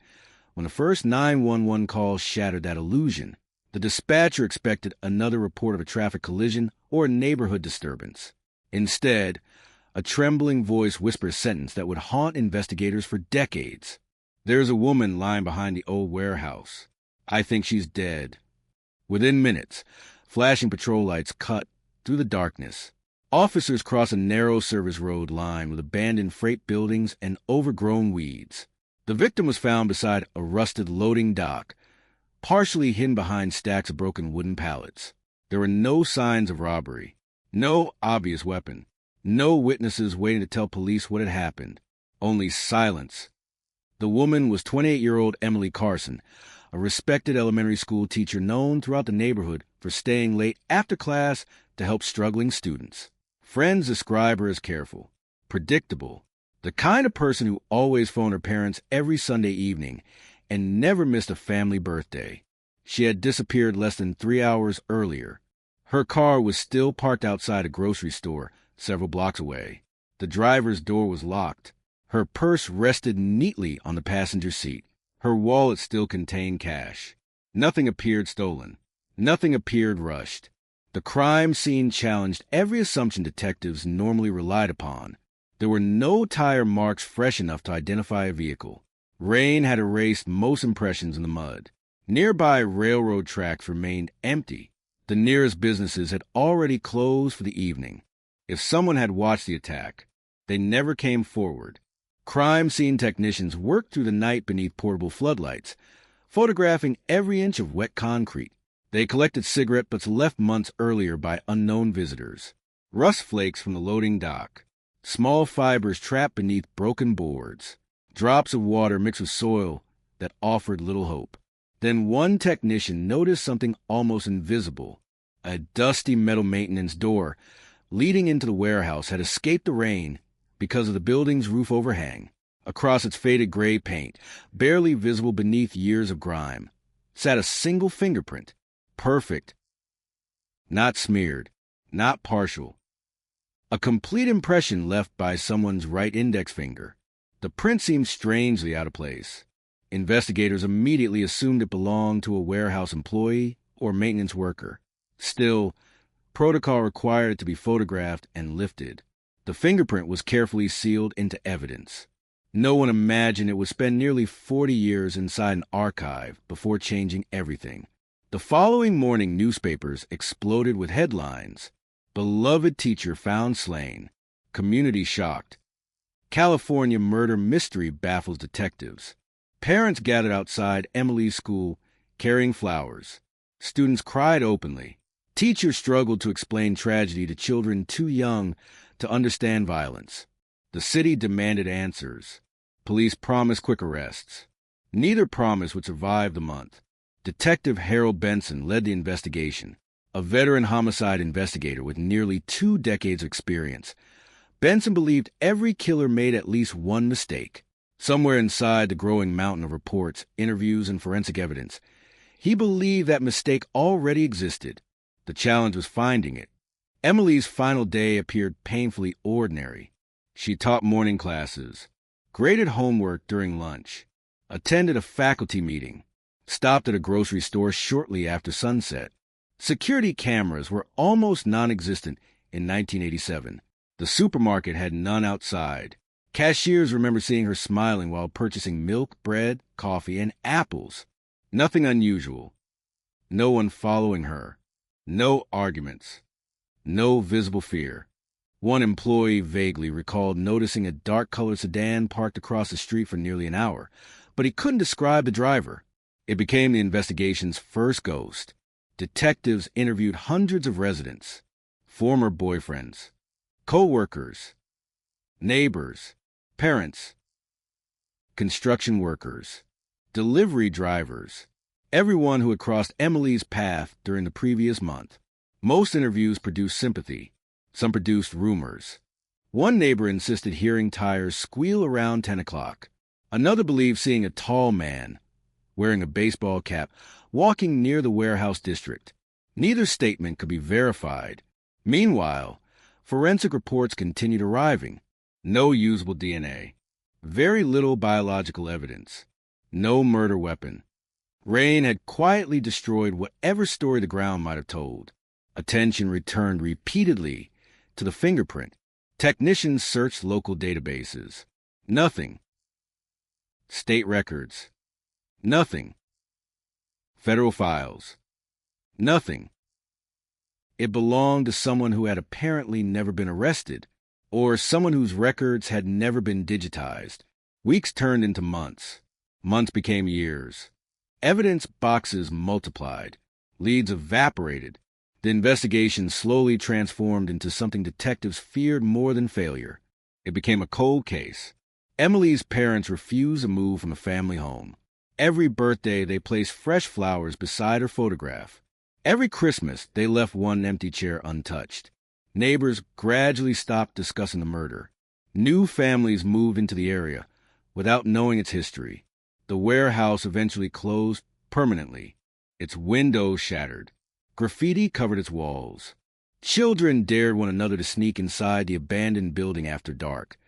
when the first 911 call shattered that illusion. The dispatcher expected another report of a traffic collision or a neighborhood disturbance. Instead, a trembling voice whispered a sentence that would haunt investigators for decades. "There's a woman lying behind the old warehouse. I think she's dead." Within minutes, flashing patrol lights cut through the darkness. Officers crossed a narrow service road lined with abandoned freight buildings and overgrown weeds. The victim was found beside a rusted loading dock, partially hidden behind stacks of broken wooden pallets. There were no signs of robbery, no obvious weapon, no witnesses waiting to tell police what had happened, only silence. The woman was 28-year-old Emily Carson, a respected elementary school teacher known throughout the neighborhood for staying late after class to help struggling students. Friends describe her as careful, predictable, the kind of person who always phoned her parents every Sunday evening and never missed a family birthday. She had disappeared less than 3 hours earlier. Her car was still parked outside a grocery store several blocks away. The driver's door was locked. Her purse rested neatly on the passenger seat. Her wallet still contained cash. Nothing appeared stolen. Nothing appeared rushed. The crime scene challenged every assumption detectives normally relied upon. There were no tire marks fresh enough to identify a vehicle. Rain had erased most impressions in the mud. Nearby railroad tracks remained empty. The nearest businesses had already closed for the evening. If someone had watched the attack, they never came forward. Crime scene technicians worked through the night beneath portable floodlights, photographing every inch of wet concrete. They collected cigarette butts left months earlier by unknown visitors, rust flakes from the loading dock, small fibers trapped beneath broken boards, drops of water mixed with soil that offered little hope. Then one technician noticed something almost invisible. A dusty metal maintenance door leading into the warehouse had escaped the rain because of the building's roof overhang. Across its faded gray paint, barely visible beneath years of grime, sat a single fingerprint. Perfect. Not smeared. Not partial. A complete impression left by someone's right index finger. The print seemed strangely out of place. Investigators immediately assumed it belonged to a warehouse employee or maintenance worker. Still, protocol required it to be photographed and lifted. The fingerprint was carefully sealed into evidence. No one imagined it would spend nearly 40 years inside an archive before changing everything. The following morning, newspapers exploded with headlines. Beloved teacher found slain. Community shocked. California murder mystery baffles detectives. Parents gathered outside Emily's school carrying flowers. Students cried openly. Teachers struggled to explain tragedy to children too young to understand violence. The city demanded answers. Police promised quick arrests. Neither promise would survive the month. Detective Harold Benson led the investigation, a veteran homicide investigator with nearly 2 decades of experience. Benson believed every killer made at least one mistake. Somewhere inside the growing mountain of reports, interviews, and forensic evidence, he believed that mistake already existed. The challenge was finding it. Emily's final day appeared painfully ordinary. She taught morning classes, graded homework during lunch, attended a faculty meeting, stopped at a grocery store shortly after sunset. Security cameras were almost non-existent in 1987. The supermarket had none outside. Cashiers remember seeing her smiling while purchasing milk, bread, coffee, and apples. Nothing unusual. No one following her. No arguments. No visible fear. One employee vaguely recalled noticing a dark-colored sedan parked across the street for nearly an hour, but he couldn't describe the driver. It became the investigation's first ghost. Detectives interviewed hundreds of residents, former boyfriends, co-workers, neighbors, parents, construction workers, delivery drivers, everyone who had crossed Emily's path during the previous month. Most interviews produced sympathy. Some produced rumors. One neighbor insisted hearing tires squeal around 10 o'clock. Another believed seeing a tall man, wearing a baseball cap, walking near the warehouse district. Neither statement could be verified. Meanwhile, forensic reports continued arriving. No usable DNA. Very little biological evidence. No murder weapon. Rain had quietly destroyed whatever story the ground might have told. Attention returned repeatedly to the fingerprint. Technicians searched local databases. Nothing. State records. Nothing. Federal files. Nothing. It belonged to someone who had apparently never been arrested, or someone whose records had never been digitized. Weeks turned into months. Months became years. Evidence boxes multiplied. Leads evaporated. The investigation slowly transformed into something detectives feared more than failure. It became a cold case. Emily's parents refused to move from the family home. Every birthday, they placed fresh flowers beside her photograph. Every Christmas, they left one empty chair untouched. Neighbors gradually stopped discussing the murder. New families moved into the area without knowing its history. The warehouse eventually closed permanently. Its windows shattered. Graffiti covered its walls. Children dared one another to sneak inside the abandoned building after dark,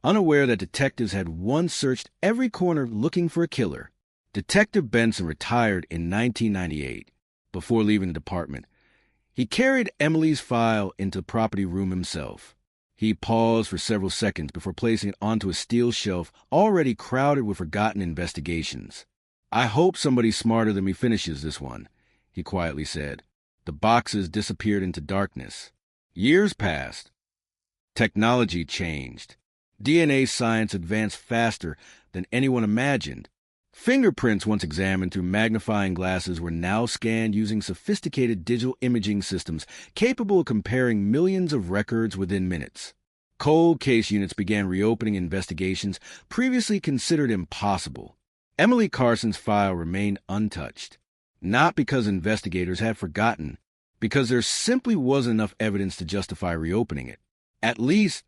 unaware that detectives had once searched every corner looking for a killer. Detective Benson retired in 1998. Before leaving the department, he carried Emily's file into the property room himself. He paused for several seconds before placing it onto a steel shelf already crowded with forgotten investigations. "I hope somebody smarter than me finishes this one," he quietly said. The boxes disappeared into darkness. Years passed. Technology changed. DNA science advanced faster than anyone imagined. Fingerprints once examined through magnifying glasses were now scanned using sophisticated digital imaging systems capable of comparing millions of records within minutes. Cold case units began reopening investigations previously considered impossible. Emily Carson's file remained untouched. Not because investigators had forgotten, because there simply wasn't enough evidence to justify reopening it. At least,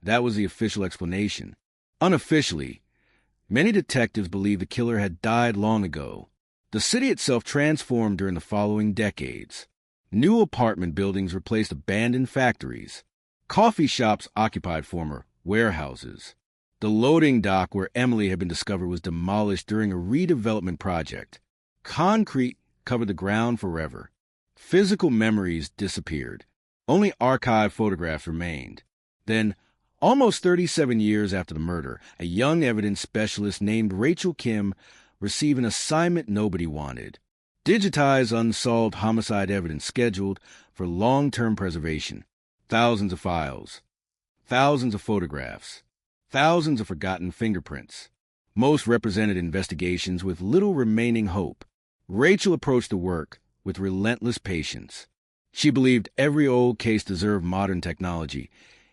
that was the official explanation. Unofficially, many detectives believed the killer had died long ago. The city itself transformed during the following decades. New apartment buildings replaced abandoned factories. Coffee shops occupied former warehouses. The loading dock where Emily had been discovered was demolished during a redevelopment project. Concrete covered the ground forever. Physical memories disappeared. Only archived photographs remained. Then, almost 37 years after the murder, a young evidence specialist named Rachel Kim received an assignment nobody wanted. Digitize unsolved homicide evidence scheduled for long-term preservation. Thousands of files. Thousands of photographs. Thousands of forgotten fingerprints. Most represented investigations with little remaining hope. Rachel approached the work with relentless patience. She believed every old case deserved modern technology,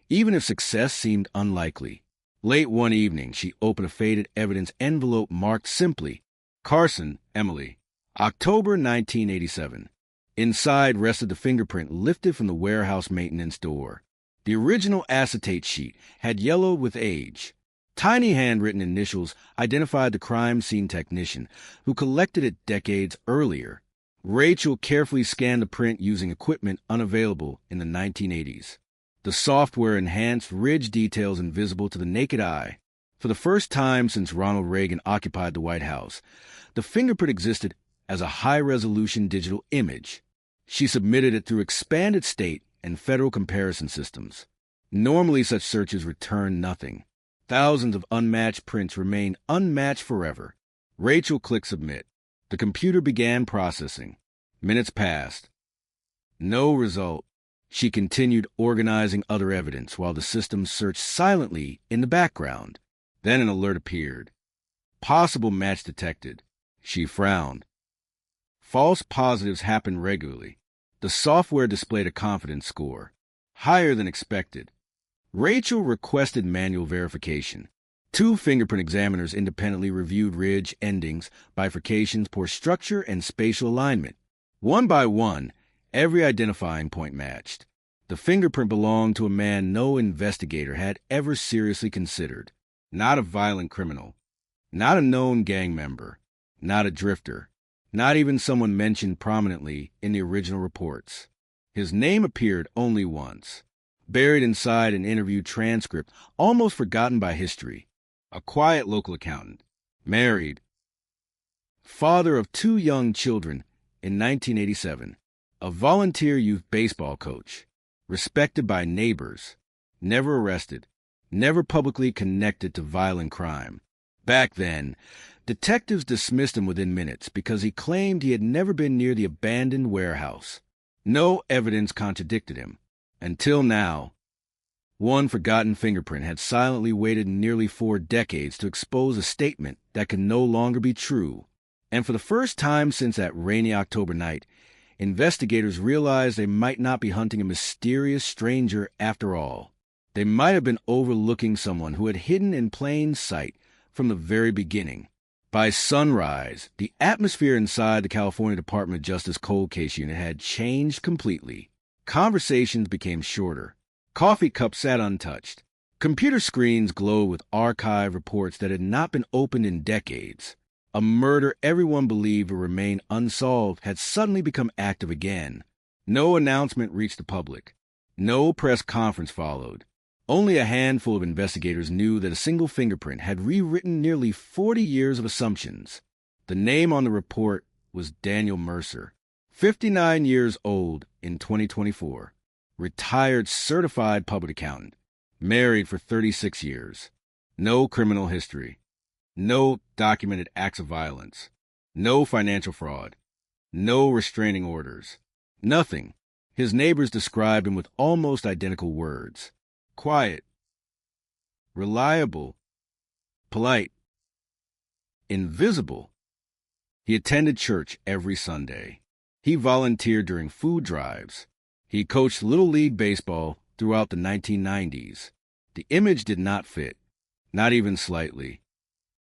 even if success seemed unlikely. Late one evening, she opened a faded evidence envelope marked simply, Carson, Emily, October 1987. Inside rested the fingerprint lifted from the warehouse maintenance door. The original acetate sheet had yellowed with age. Tiny handwritten initials identified the crime scene technician who collected it decades earlier. Rachel carefully scanned the print using equipment unavailable in the 1980s. The software enhanced ridge details invisible to the naked eye. For the first time since Ronald Reagan occupied the White House, the fingerprint existed as a high-resolution digital image. She submitted it through expanded state and federal comparison systems. Normally, such searches return nothing. Thousands of unmatched prints remain unmatched forever. Rachel clicked submit. The computer began processing. Minutes passed. No result. She continued organizing other evidence while the system searched silently in the background. Then an alert appeared. Possible match detected. She frowned. False positives happen regularly. The software displayed a confidence score, higher than expected. Rachel requested manual verification. 2 fingerprint examiners independently reviewed ridge endings, bifurcations, pore structure, and spatial alignment. One by one, every identifying point matched. The fingerprint belonged to a man no investigator had ever seriously considered. Not a violent criminal. Not a known gang member. Not a drifter. Not even someone mentioned prominently in the original reports. His name appeared only once, buried inside an interview transcript almost forgotten by history. A quiet local accountant, married, father of 2 young children in 1987, a volunteer youth baseball coach, respected by neighbors, never arrested, never publicly connected to violent crime. Back then, detectives dismissed him within minutes because he claimed he had never been near the abandoned warehouse. No evidence contradicted him. Until now. One forgotten fingerprint had silently waited nearly 4 decades to expose a statement that could no longer be true. And for the first time since that rainy October night, investigators realized they might not be hunting a mysterious stranger after all. They might have been overlooking someone who had hidden in plain sight from the very beginning. By sunrise, the atmosphere inside the California Department of Justice Cold Case Unit had changed completely. Conversations became shorter. Coffee cups sat untouched. Computer screens glowed with archive reports that had not been opened in decades. A murder everyone believed would remain unsolved had suddenly become active again. No announcement reached the public. No press conference followed. Only a handful of investigators knew that a single fingerprint had rewritten nearly 40 years of assumptions. The name on the report was Daniel Mercer, 59 years old in 2024. Retired certified public accountant, married for 36 years, no criminal history, no documented acts of violence, no financial fraud, no restraining orders, nothing. His neighbors described him with almost identical words. Quiet, reliable, polite, invisible. He attended church every Sunday. He volunteered during food drives. He coached Little League Baseball throughout the 1990s. The image did not fit, not even slightly.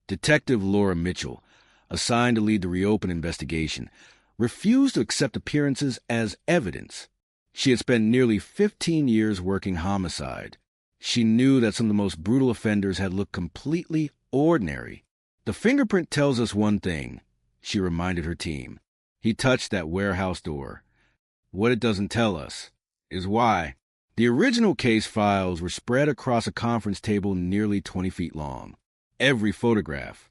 Detective Laura Mitchell, assigned to lead the reopened investigation, refused to accept appearances as evidence. She had spent nearly 15 years working homicide. She knew that some of the most brutal offenders had looked completely ordinary. The fingerprint tells us one thing, she reminded her team. He touched that warehouse door. What it doesn't tell us is why. The original case files were spread across a conference table nearly 20 feet long. Every photograph,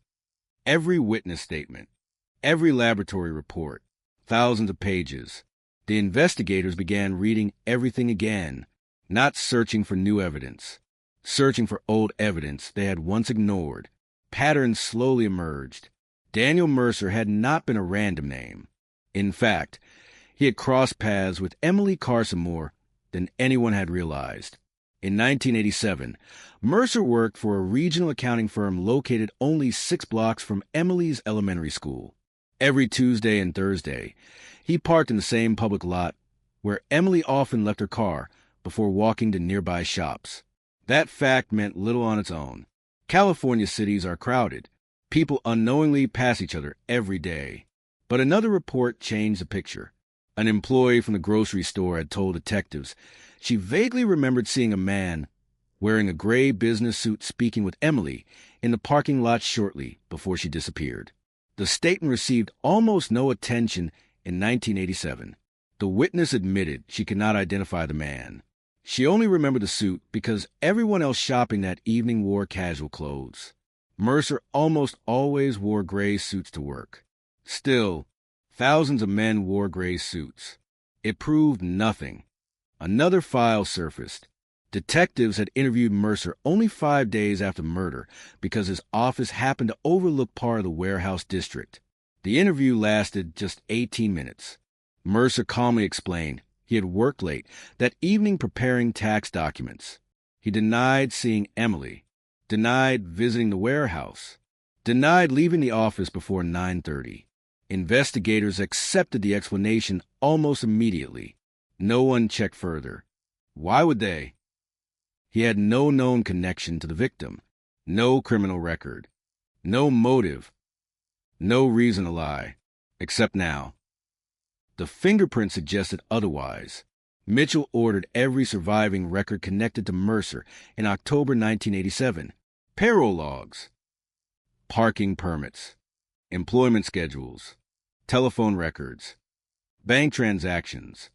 every witness statement, every laboratory report, thousands of pages. The investigators began reading everything again, not searching for new evidence, searching for old evidence they had once ignored. Patterns slowly emerged. Daniel Mercer had not been a random name. In fact, he had crossed paths with Emily Carson more than anyone had realized. In 1987, Mercer worked for a regional accounting firm located only 6 blocks from Emily's elementary school. Every Tuesday and Thursday, he parked in the same public lot where Emily often left her car before walking to nearby shops. That fact meant little on its own. California cities are crowded. People unknowingly pass each other every day. But another report changed the picture. An employee from the grocery store had told detectives she vaguely remembered seeing a man wearing a gray business suit speaking with Emily in the parking lot shortly before she disappeared. The statement received almost no attention in 1987. The witness admitted she could not identify the man. She only remembered the suit because everyone else shopping that evening wore casual clothes. Mercer almost always wore gray suits to work. Still, thousands of men wore gray suits. It proved nothing. Another file surfaced. Detectives had interviewed Mercer only 5 days after murder because his office happened to overlook part of the warehouse district. The interview lasted just 18 minutes. Mercer calmly explained he had worked late that evening preparing tax documents. He denied seeing Emily, denied visiting the warehouse, denied leaving the office before 9:30. Investigators accepted the explanation almost immediately. No one checked further. Why would they? He had no known connection to the victim, no criminal record, no motive, no reason to lie, except now. The fingerprint suggested otherwise. Mitchell ordered every surviving record connected to Mercer in October 1987. Payroll logs, parking permits, employment schedules, telephone records, bank transactions.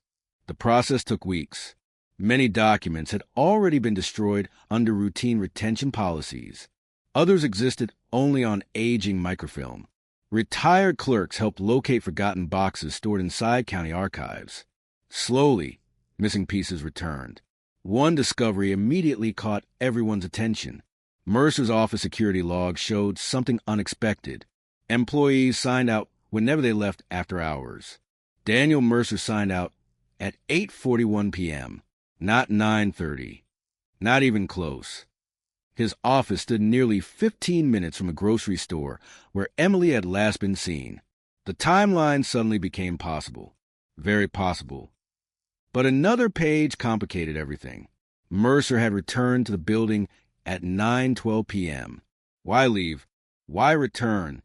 The process took weeks. Many documents had already been destroyed under routine retention policies. Others existed only on aging microfilm. Retired clerks helped locate forgotten boxes stored inside county archives. Slowly, missing pieces returned. One discovery immediately caught everyone's attention. Mercer's office security log showed something unexpected. Employees signed out whenever they left after hours. Daniel Mercer signed out at 8:41 p.m., not 9:30. Not even close. His office stood nearly 15 minutes from a grocery store where Emily had last been seen. The timeline suddenly became possible. Very possible. But another page complicated everything. Mercer had returned to the building at 9:12 p.m. Why leave? Why return?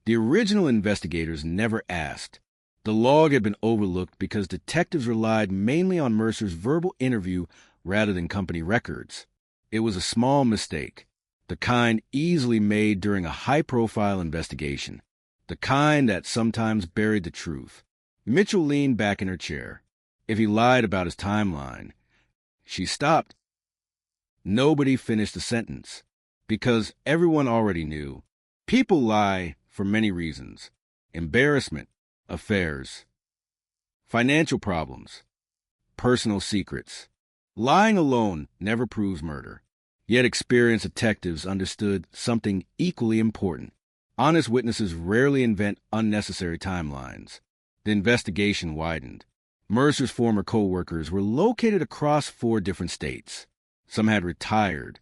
The original investigators never asked. The log had been overlooked because detectives relied mainly on Mercer's verbal interview rather than company records. It was a small mistake, the kind easily made during a high-profile investigation, the kind that sometimes buried the truth. Mitchell leaned back in her chair. If he lied about his timeline, she stopped. Nobody finished the sentence, because everyone already knew. People lie for many reasons: embarrassment, affairs, financial problems, personal secrets. Lying alone never proves murder. Yet experienced detectives understood something equally important. Honest witnesses rarely invent unnecessary timelines. The investigation widened. Mercer's former co-workers were located across 4 different states. Some had retired.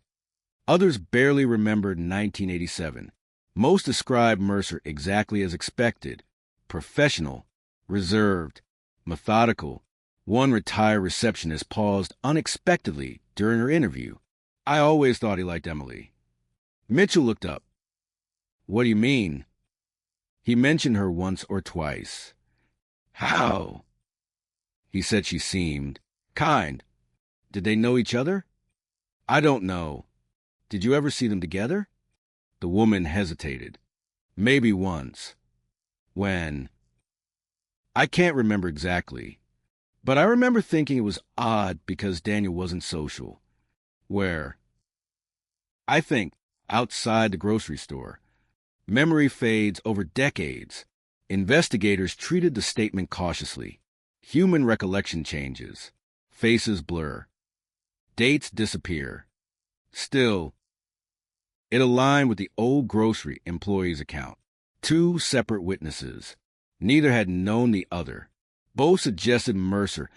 Others barely remembered 1987. Most described Mercer exactly as expected: professional, reserved, methodical. One retired receptionist paused unexpectedly during her interview. I always thought he liked Emily. Mitchell looked up. What do you mean? He mentioned her once or twice. How? He said she seemed kind. Did they know each other? I don't know. Did you ever see them together? The woman hesitated. Maybe once. When? I can't remember exactly. But I remember thinking it was odd because Daniel wasn't social. Where? I think outside the grocery store. Memory fades over decades. Investigators treated the statement cautiously. Human recollection changes. Faces blur. Dates disappear. Still, it aligned with the old grocery employee's account. 2 separate witnesses. Neither had known the other. Both suggested Mercer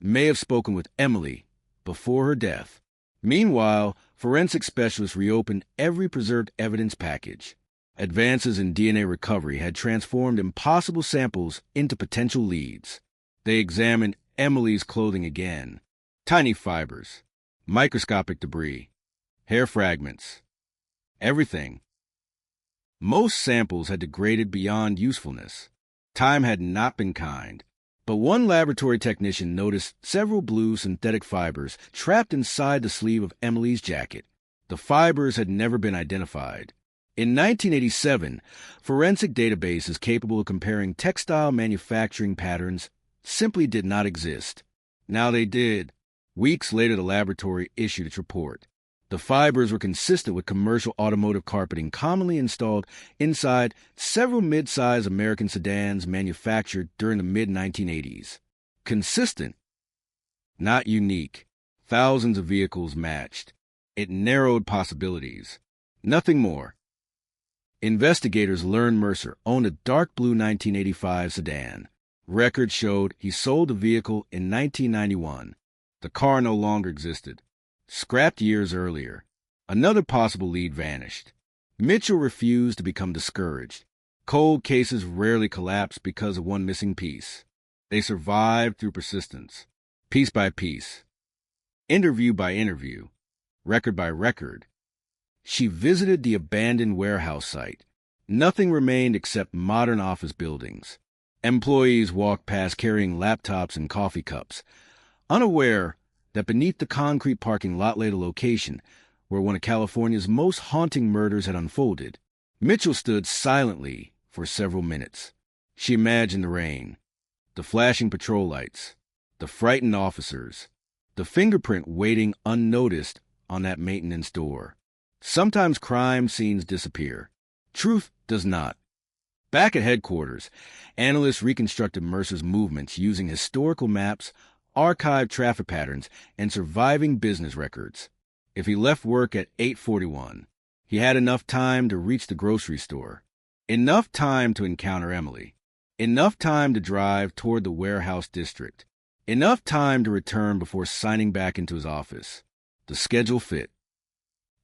may have spoken with Emily before her death. Meanwhile, forensic specialists reopened every preserved evidence package. Advances in DNA recovery had transformed impossible samples into potential leads. They examined Emily's clothing again. Tiny fibers, microscopic debris, hair fragments, everything. Most samples had degraded beyond usefulness. Time had not been kind. But one laboratory technician noticed several blue synthetic fibers trapped inside the sleeve of Emily's jacket. The fibers had never been identified. In 1987, forensic databases capable of comparing textile manufacturing patterns simply did not exist. Now they did. Weeks later, the laboratory issued its report. The fibers were consistent with commercial automotive carpeting commonly installed inside several mid-size American sedans manufactured during the mid-1980s. Consistent, not unique. Thousands of vehicles matched. It narrowed possibilities. Nothing more. Investigators learned Mercer owned a dark blue 1985 sedan. Records showed he sold the vehicle in 1991. The car no longer existed. Scrapped years earlier. Another possible lead vanished. Mitchell refused to become discouraged. Cold cases rarely collapse because of one missing piece. They survived through persistence, piece by piece, interview by interview, record by record. She visited the abandoned warehouse site. Nothing remained except modern office buildings. Employees walked past carrying laptops and coffee cups, unaware that beneath the concrete parking lot lay the location where one of California's most haunting murders had unfolded. Mitchell stood silently for several minutes. She imagined the rain, the flashing patrol lights, the frightened officers, the fingerprint waiting unnoticed on that maintenance door. Sometimes crime scenes disappear. Truth does not. Back at headquarters, analysts reconstructed Mercer's movements using historical maps, archived traffic patterns, and surviving business records. If he left work at 8:41, he had enough time to reach the grocery store, enough time to encounter Emily, enough time to drive toward the warehouse district, enough time to return before signing back into his office. The schedule fit.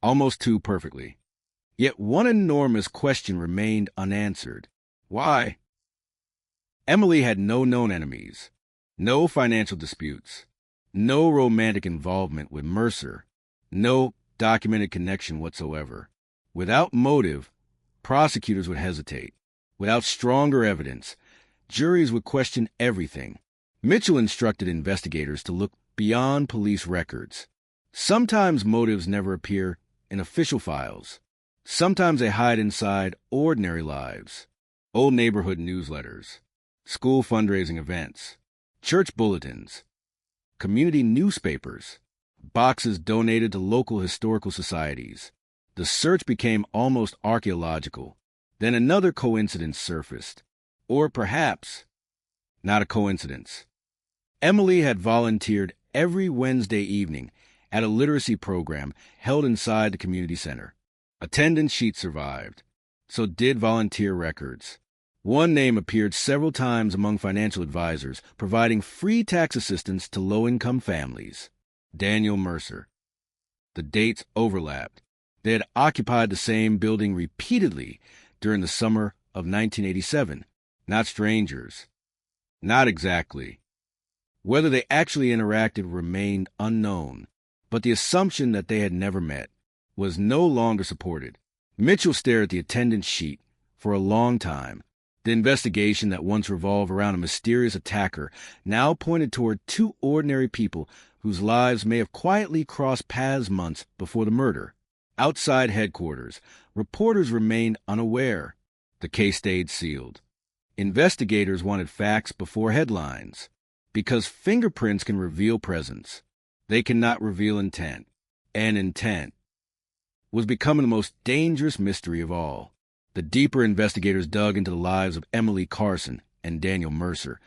Almost too perfectly. Yet one enormous question remained unanswered. Why? Emily had no known enemies, no financial disputes, no romantic involvement with Mercer, no documented connection whatsoever. Without motive, prosecutors would hesitate. Without stronger evidence, juries would question everything. Mitchell instructed investigators to look beyond police records. Sometimes motives never appear in official files. Sometimes they hide inside ordinary lives. Old neighborhood newsletters, school fundraising events, church bulletins, community newspapers, boxes donated to local historical societies. The search became almost archaeological. Then another coincidence surfaced. Or perhaps not a coincidence. Emily had volunteered every Wednesday evening at a literacy program held inside the community center. Attendance sheets survived. So did volunteer records. One name appeared several times among financial advisors, providing free tax assistance to low-income families. Daniel Mercer. The dates overlapped. They had occupied the same building repeatedly during the summer of 1987. Not strangers. Not exactly. Whether they actually interacted remained unknown, but the assumption that they had never met was no longer supported. Mitchell stared at the attendance sheet for a long time. The investigation that once revolved around a mysterious attacker now pointed toward two ordinary people whose lives may have quietly crossed paths months before the murder. Outside headquarters, reporters remained unaware. The case stayed sealed. Investigators wanted facts before headlines. Because fingerprints can reveal presence, they cannot reveal intent. And intent was becoming the most dangerous mystery of all. The deeper investigators dug into the lives of Emily Carson and Daniel Mercer,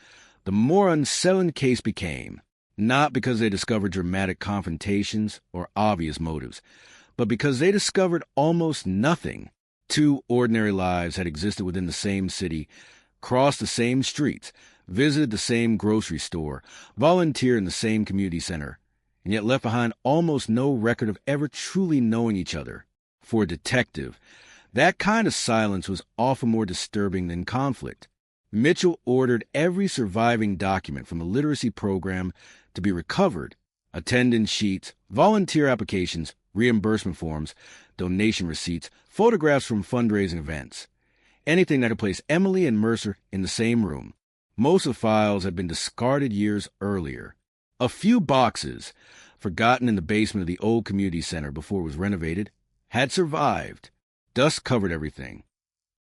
the more unsettling the case became, not because they discovered dramatic confrontations or obvious motives, but because they discovered almost nothing. Two ordinary lives had existed within the same city, crossed the same streets, visited the same grocery store, volunteered in the same community center, and yet left behind almost no record of ever truly knowing each other. For a detective, That kind of silence was often more disturbing than conflict. Mitchell ordered every surviving document from the literacy program to be recovered: attendance sheets, volunteer applications, reimbursement forms, donation receipts, photographs from fundraising events. Anything that could place Emily and Mercer in the same room. Most of the files had been discarded years earlier. A few boxes, forgotten in the basement of the old community center before it was renovated, had survived. Dust covered everything.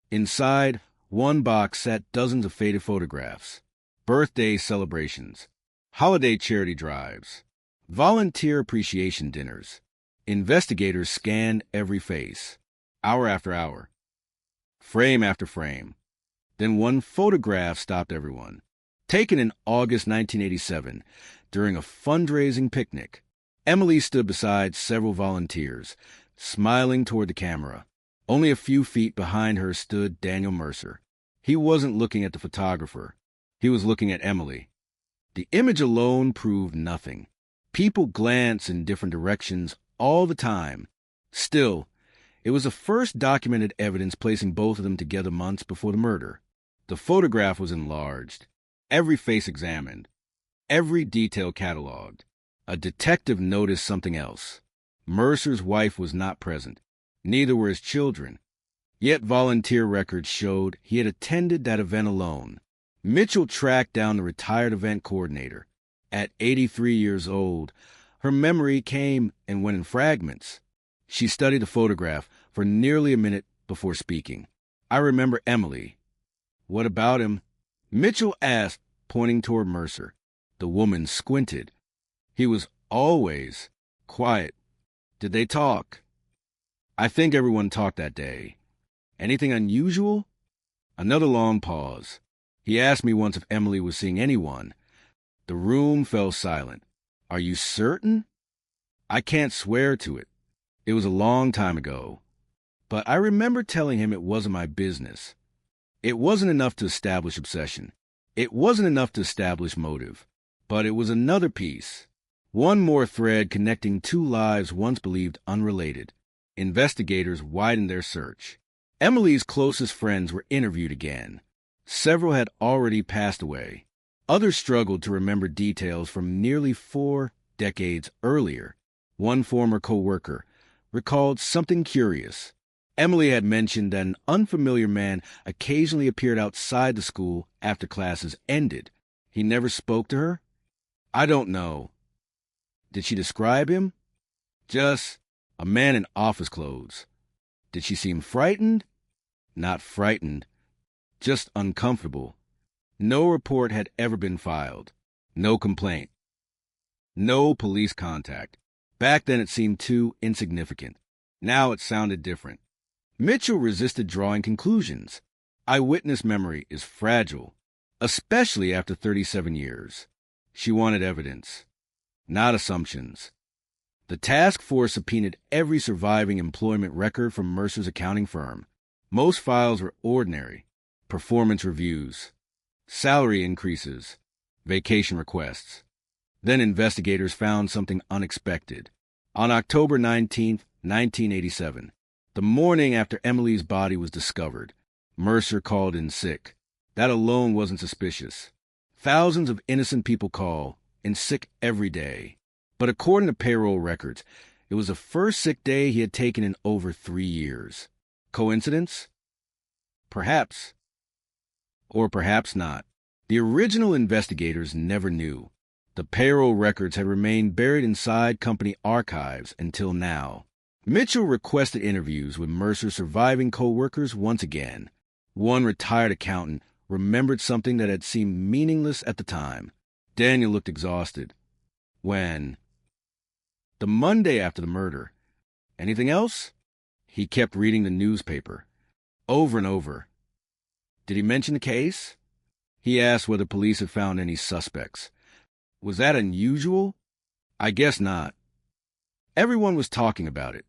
Inside, one box sat dozens of faded photographs, birthday celebrations, holiday charity drives, volunteer appreciation dinners. Investigators scanned every face, hour after hour, frame after frame. Then one photograph stopped everyone. Taken in August 1987, during a fundraising picnic, Emily stood beside several volunteers, smiling toward the camera. Only a few feet behind her stood Daniel Mercer. He wasn't looking at the photographer. He was looking at Emily. The image alone proved nothing. People glance in different directions all the time. Still, it was the first documented evidence placing both of them together months before the murder. The photograph was enlarged, every face examined, every detail cataloged. A detective noticed something else. Mercer's wife was not present. Neither were his children. Yet volunteer records showed he had attended that event alone. Mitchell tracked down the retired event coordinator. At 83 years old, her memory came and went in fragments. She studied the photograph for nearly a minute before speaking. "I remember Emily." "What about him?" Mitchell asked, pointing toward Mercer. The woman squinted. "He was always quiet." "Did they talk?" "I think everyone talked that day." "Anything unusual?" Another long pause. "He asked me once if Emily was seeing anyone." The room fell silent. "Are you certain?" "I can't swear to it. It was a long time ago. But I remember telling him it wasn't my business." It wasn't enough to establish obsession. It wasn't enough to establish motive. But it was another piece. One more thread connecting two lives once believed unrelated. Investigators widened their search. Emily's closest friends were interviewed again. Several had already passed away. Others struggled to remember details from nearly 4 decades earlier. One former co-worker recalled something curious. Emily had mentioned that an unfamiliar man occasionally appeared outside the school after classes ended. He never spoke to her? "I don't know." "Did she describe him?" "Just a man in office clothes." "Did she seem frightened?" "Not frightened, just uncomfortable." No report had ever been filed. No complaint. No police contact. Back then it seemed too insignificant. Now it sounded different. Mitchell resisted drawing conclusions. Eyewitness memory is fragile, especially after 37 years. She wanted evidence, not assumptions. The task force subpoenaed every surviving employment record from Mercer's accounting firm. Most files were ordinary: performance reviews, salary increases, vacation requests. Then investigators found something unexpected. On October 19, 1987, the morning after Emily's body was discovered, Mercer called in sick. That alone wasn't suspicious. Thousands of innocent people call in sick every day. But according to payroll records, it was the first sick day he had taken in over 3 years. Coincidence? Perhaps. Or perhaps not. The original investigators never knew. The payroll records had remained buried inside company archives until now. Mitchell requested interviews with Mercer's surviving co-workers once again. One retired accountant remembered something that had seemed meaningless at the time. Daniel looked exhausted. "When?" "The Monday after the murder." "Anything else?" He kept reading the newspaper, over and over. "Did he mention the case?" He asked whether police had found any suspects. "Was that unusual?" "I guess not." Everyone was talking about it.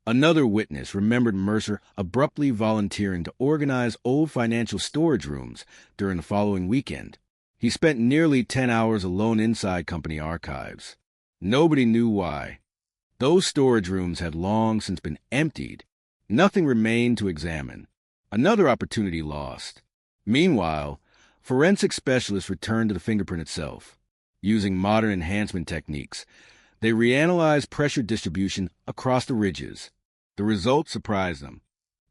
Another witness remembered Mercer abruptly volunteering to organize old financial storage rooms during the following weekend. He spent nearly 10 hours alone inside company archives. Nobody knew why. Those storage rooms had long since been emptied. Nothing remained to examine. Another opportunity lost. Meanwhile, forensic specialists returned to the fingerprint itself. Using modern enhancement techniques, they reanalyzed pressure distribution across the ridges. The results surprised them.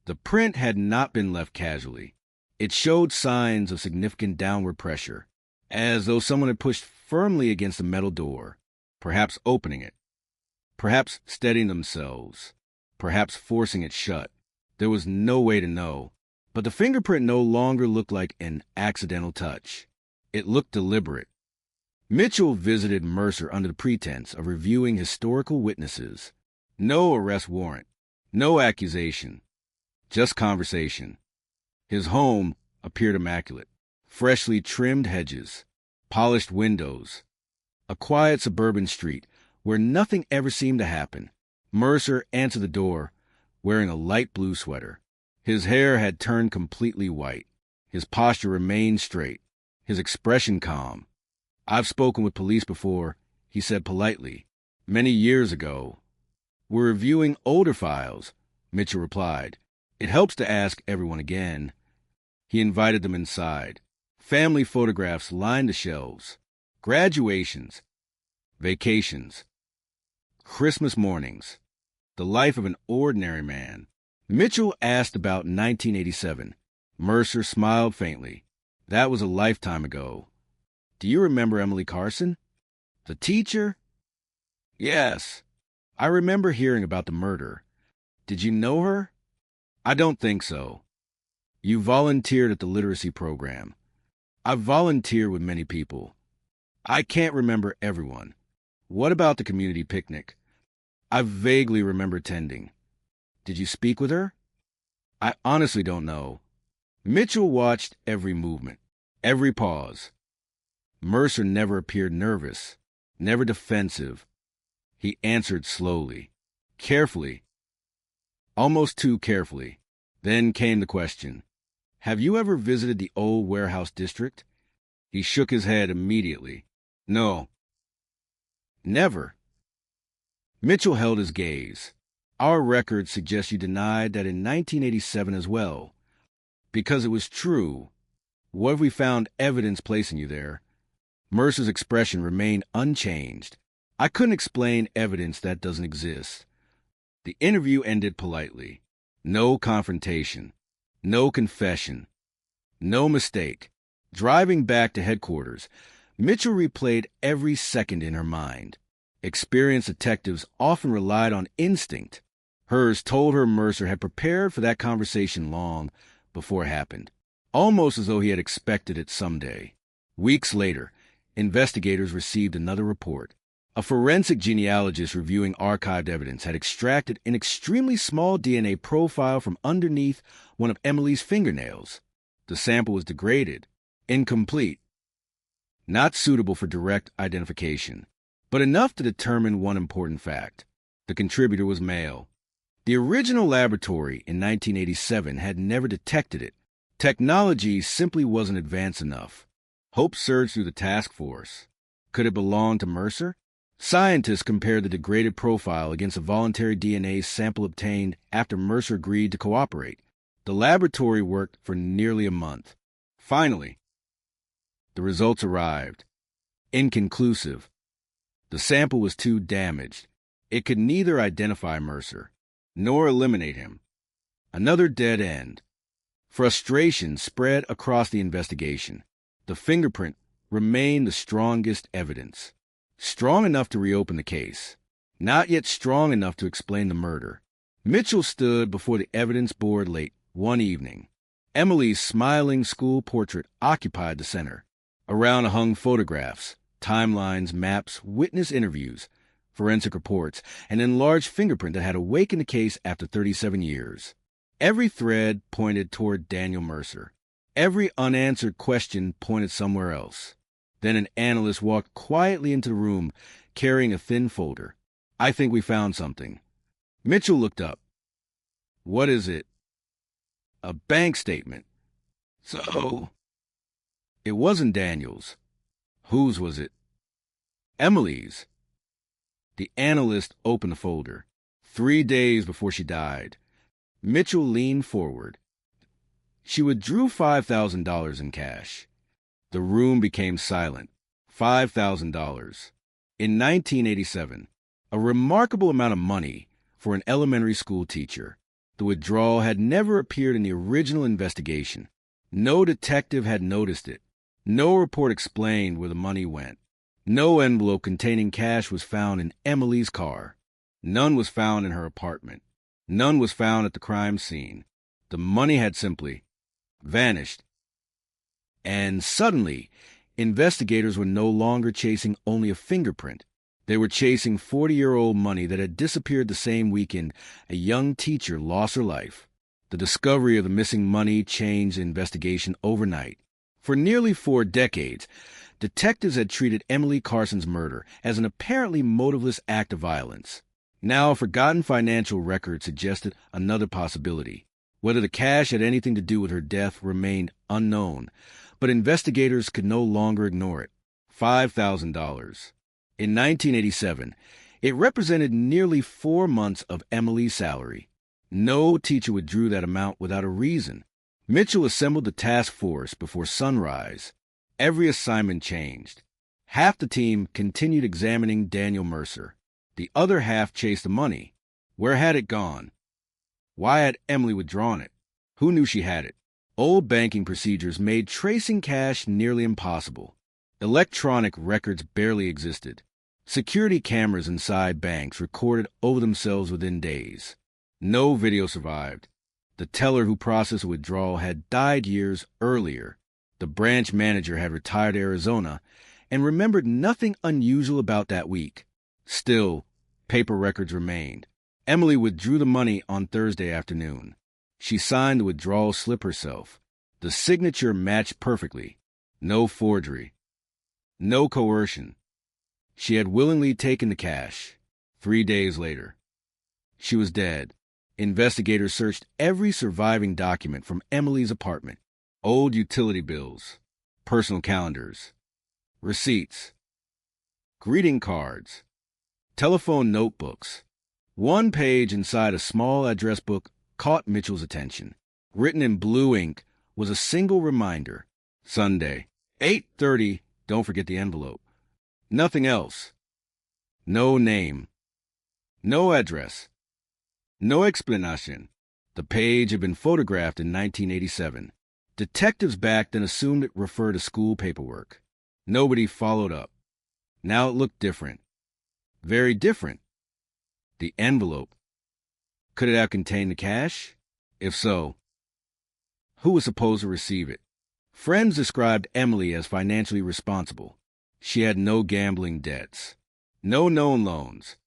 The print had not been left casually. It showed signs of significant downward pressure, as though someone had pushed firmly against a metal door, perhaps opening it, perhaps steadying themselves, perhaps forcing it shut. There was no way to know, but the fingerprint no longer looked like an accidental touch. It looked deliberate. Mitchell visited Mercer under the pretense of reviewing historical witnesses. No arrest warrant, no accusation, just conversation. His home appeared immaculate. Freshly trimmed hedges, polished windows, a quiet suburban street where nothing ever seemed to happen. Mercer answered the door, wearing a light blue sweater. His hair had turned completely white. His posture remained straight, his expression calm. "I've spoken with police before," he said politely. "Many years ago." "We're reviewing older files," Mitchell replied. "It helps to ask everyone again." He invited them inside. Family photographs lined the shelves. Graduations, vacations, Christmas mornings, the life of an ordinary man. Mitchell asked about 1987. Mercer smiled faintly. "That was a lifetime ago." "Do you remember Emily Carson? The teacher?" "Yes. I remember hearing about the murder." "Did you know her?" "I don't think so." "You volunteered at the literacy program." "I've volunteered with many people." "I can't remember everyone." "What about the community picnic?" "I vaguely remember attending." "Did you speak with her?" "I honestly don't know." Mitchell watched every movement, every pause. Mercer never appeared nervous, never defensive. He answered slowly, carefully, almost too carefully. Then came the question, "Have you ever visited the old warehouse district?" He shook his head immediately. "No." "Never?" Mitchell held his gaze. "Our records suggest you denied that in 1987 as well. Because it was true. What if we found evidence placing you there?" Mercer's expression remained unchanged. "I couldn't explain evidence that doesn't exist." The interview ended politely. No confrontation. No confession. No mistake. Driving back to headquarters, Mitchell replayed every second in her mind. Experienced detectives often relied on instinct. Hers told her Mercer had prepared for that conversation long before it happened, almost as though he had expected it someday. Weeks later, investigators received another report. A forensic genealogist reviewing archived evidence had extracted an extremely small DNA profile from underneath one of Emily's fingernails. The sample was degraded, incomplete, not suitable for direct identification, but enough to determine one important fact. The contributor was male. The original laboratory in 1987 had never detected it. Technology simply wasn't advanced enough. Hope surged through the task force. Could it belong to Mercer? Scientists compared the degraded profile against a voluntary DNA sample obtained after Mercer agreed to cooperate. The laboratory worked for nearly a month. Finally, the results arrived. Inconclusive. The sample was too damaged. It could neither identify Mercer nor eliminate him. Another dead end. Frustration spread across the investigation. The fingerprint remained the strongest evidence. Strong enough to reopen the case, not yet strong enough to explain the murder. Mitchell stood before the evidence board late one evening. Emily's smiling school portrait occupied the center. Around hung photographs, timelines, maps, witness interviews, forensic reports, an enlarged fingerprint that had awakened the case after 37 years. Every thread pointed toward Daniel Mercer. Every unanswered question pointed somewhere else. Then an analyst walked quietly into the room, carrying a thin folder. "I think we found something." Mitchell looked up. "What is it?" "A bank statement." "So?" "It wasn't Daniel's." "Whose was it?" "Emily's." The analyst opened the folder. 3 days before she died. Mitchell leaned forward. She withdrew $5,000 in cash. The room became silent. $5,000. In 1987, a remarkable amount of money for an elementary school teacher. The withdrawal had never appeared in the original investigation. No detective had noticed it. No report explained where the money went. No envelope containing cash was found in Emily's car. None was found in her apartment. None was found at the crime scene. The money had simply vanished. And suddenly, investigators were no longer chasing only a fingerprint. They were chasing 40-year-old money that had disappeared the same weekend a young teacher lost her life. The discovery of the missing money changed the investigation overnight. For nearly 4 decades, detectives had treated Emily Carson's murder as an apparently motiveless act of violence. Now, forgotten financial records suggested another possibility. Whether the cash had anything to do with her death remained unknown, but investigators could no longer ignore it. $5,000. In 1987, it represented nearly 4 months of Emily's salary. No teacher withdrew that amount without a reason. Mitchell assembled the task force before sunrise. Every assignment changed. Half the team continued examining Daniel Mercer. The other half chased the money. Where had it gone? Why had Emily withdrawn it? Who knew she had it? Old banking procedures made tracing cash nearly impossible. Electronic records barely existed. Security cameras inside banks recorded over themselves within days. No video survived. The teller who processed a withdrawal had died years earlier. The branch manager had retired to Arizona and remembered nothing unusual about that week. Still, paper records remained. Emily withdrew the money on Thursday afternoon. She signed the withdrawal slip herself. The signature matched perfectly. No forgery. No coercion. She had willingly taken the cash. 3 days later, she was dead. Investigators searched every surviving document from Emily's apartment. Old utility bills, personal calendars, receipts, greeting cards, telephone notebooks. One page inside a small address book caught Mitchell's attention. Written in blue ink was a single reminder. Sunday, 8:30, don't forget the envelope. Nothing else. No name. No address. No explanation. The page had been photographed in 1987. Detectives back then assumed it referred to school paperwork. Nobody followed up. Now it looked different. Very different. The envelope. Could it have contained the cash? If so, who was supposed to receive it? Friends described Emily as financially responsible. She had no gambling debts, no known loans,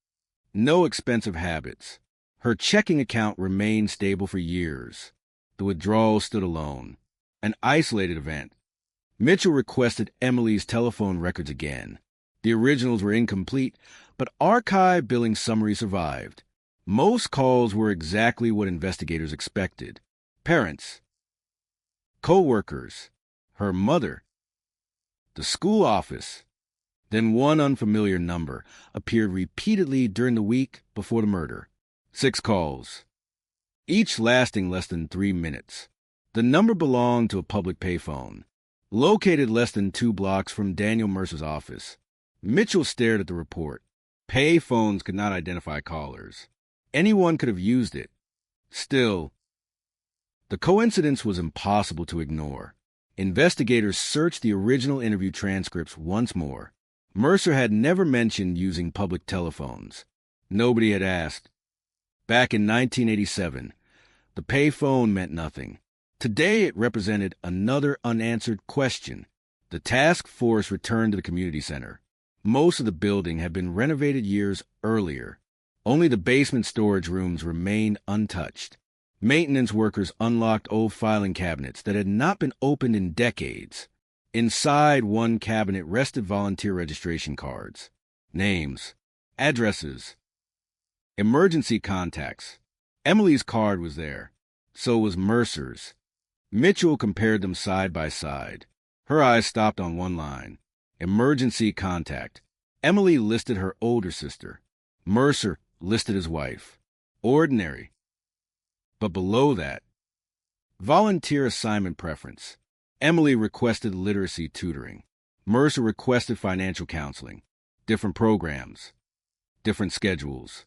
no expensive habits. Her checking account remained stable for years. The withdrawal stood alone, an isolated event. Mitchell requested Emily's telephone records again. The originals were incomplete, but archive billing summary survived. Most calls were exactly what investigators expected. Parents, co-workers, her mother, the school office. Then one unfamiliar number appeared repeatedly during the week before the murder. 6 calls, each lasting less than 3 minutes. The number belonged to a public payphone, located less than 2 blocks from Daniel Mercer's office. Mitchell stared at the report. Payphones could not identify callers. Anyone could have used it. Still, the coincidence was impossible to ignore. Investigators searched the original interview transcripts once more. Mercer had never mentioned using public telephones. Nobody had asked. Back in 1987, the payphone meant nothing. Today it represented another unanswered question. The task force returned to the community center. Most of the building had been renovated years earlier. Only the basement storage rooms remained untouched. Maintenance workers unlocked old filing cabinets that had not been opened in decades. Inside one cabinet rested volunteer registration cards, names, addresses, emergency contacts. Emily's card was there. So was Mercer's. Mitchell compared them side by side. Her eyes stopped on one line. Emergency contact. Emily listed her older sister. Mercer listed his wife. Ordinary. But below that, volunteer assignment preference. Emily requested literacy tutoring. Mercer requested financial counseling. Different programs, different schedules.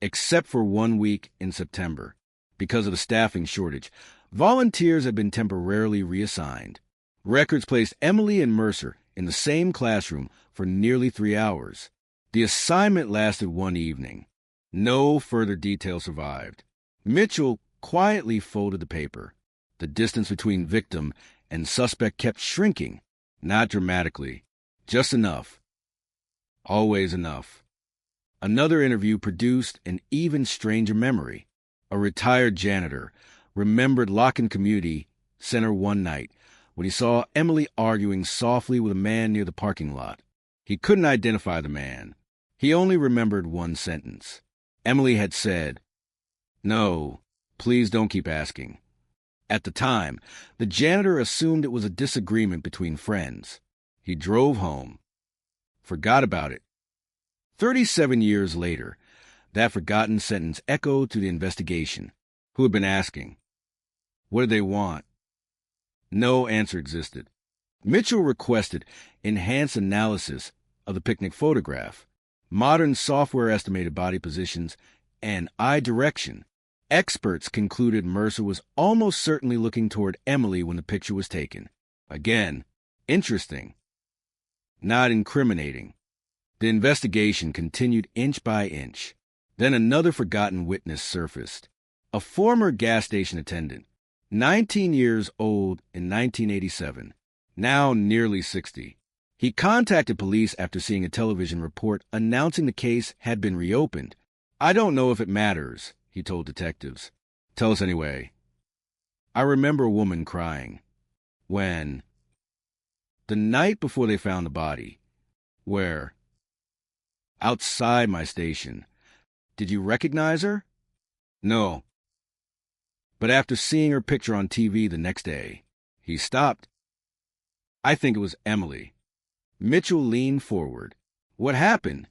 Except for 1 week in September. Because of a staffing shortage, volunteers have been temporarily reassigned. Records placed Emily and Mercer in the same classroom for nearly 3 hours. The assignment lasted 1 evening. No further detail survived. Mitchell quietly folded the paper. The distance between victim and suspect kept shrinking, not dramatically, just enough. Always enough. Another interview produced an even stranger memory. A retired janitor remembered Locken Community Center one night when he saw Emily arguing softly with a man near the parking lot. He couldn't identify the man. He only remembered one sentence. Emily had said, "No, please don't keep asking." At the time, the janitor assumed it was a disagreement between friends. He drove home, forgot about it. 37 years later, that forgotten sentence echoed through the investigation. Who had been asking? What did they want? No answer existed. Mitchell requested enhanced analysis of the picnic photograph, modern software estimated body positions, and eye direction. Experts concluded Mercer was almost certainly looking toward Emily when the picture was taken. Again, interesting. Not incriminating. The investigation continued inch by inch. Then another forgotten witness surfaced. A former gas station attendant, 19 years old in 1987, now nearly 60. He contacted police after seeing a television report announcing the case had been reopened. "I don't know if it matters," he told detectives. "Tell us anyway." "I remember a woman crying." "When?" "The night before they found the body." "Where?" "Outside my station." "Did you recognize her?" "No." "But after seeing her picture on TV the next day." He stopped. "I think it was Emily." Mitchell leaned forward. "What happened?"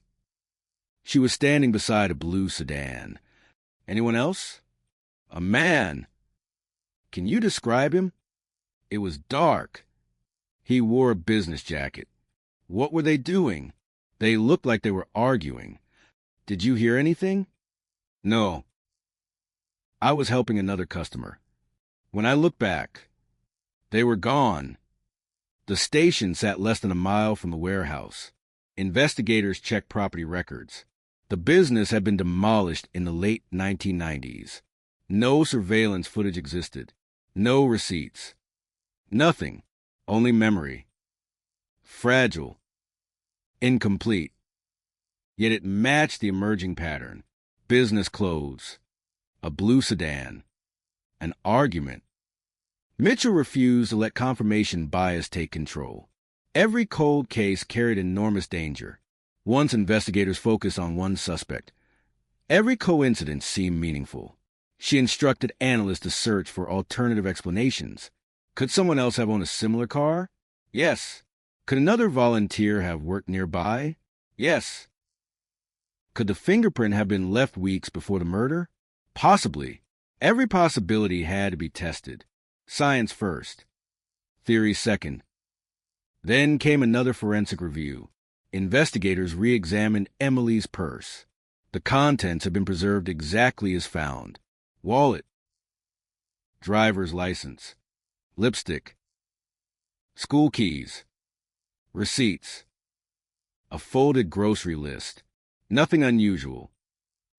"She was standing beside a blue sedan." "Anyone else?" "A man." "Can you describe him?" "It was dark. He wore a business jacket." "What were they doing?" "They looked like they were arguing." "Did you hear anything?" "No. I was helping another customer. When I looked back, they were gone." The station sat less than a mile from the warehouse. Investigators checked property records. The business had been demolished in the late 1990s. No surveillance footage existed. No receipts. Nothing. Only memory. Fragile. Incomplete. Yet it matched the emerging pattern. Business clothes. A blue sedan. An argument. Mitchell refused to let confirmation bias take control. Every cold case carried enormous danger. Once investigators focused on one suspect, every coincidence seemed meaningful. She instructed analysts to search for alternative explanations. Could someone else have owned a similar car? Yes. Could another volunteer have worked nearby? Yes. Could the fingerprint have been left weeks before the murder? Possibly. Every possibility had to be tested. Science first. Theory second. Then came another forensic review. Investigators re-examined Emily's purse. The contents had been preserved exactly as found. Wallet. Driver's license. Lipstick. School keys. Receipts. A folded grocery list. Nothing unusual.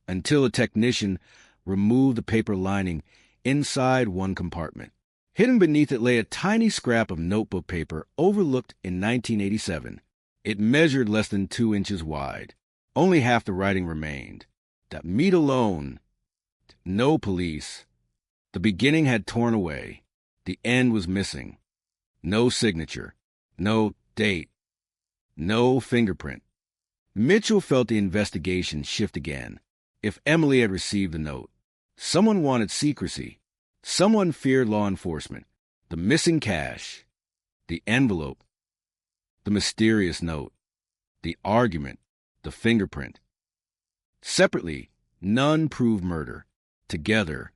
Until a technician removed the paper lining inside one compartment. Hidden beneath it lay a tiny scrap of notebook paper overlooked in 1987. It measured less than 2 inches wide. Only half the writing remained. That meat alone. No police. The beginning had torn away. The end was missing. No signature. No date. No fingerprint. Mitchell felt the investigation shift again. If Emily had received the note, someone wanted secrecy. Someone feared law enforcement. The missing cash. The envelope. The mysterious note. The argument. The fingerprint. Separately, none proved murder. Together,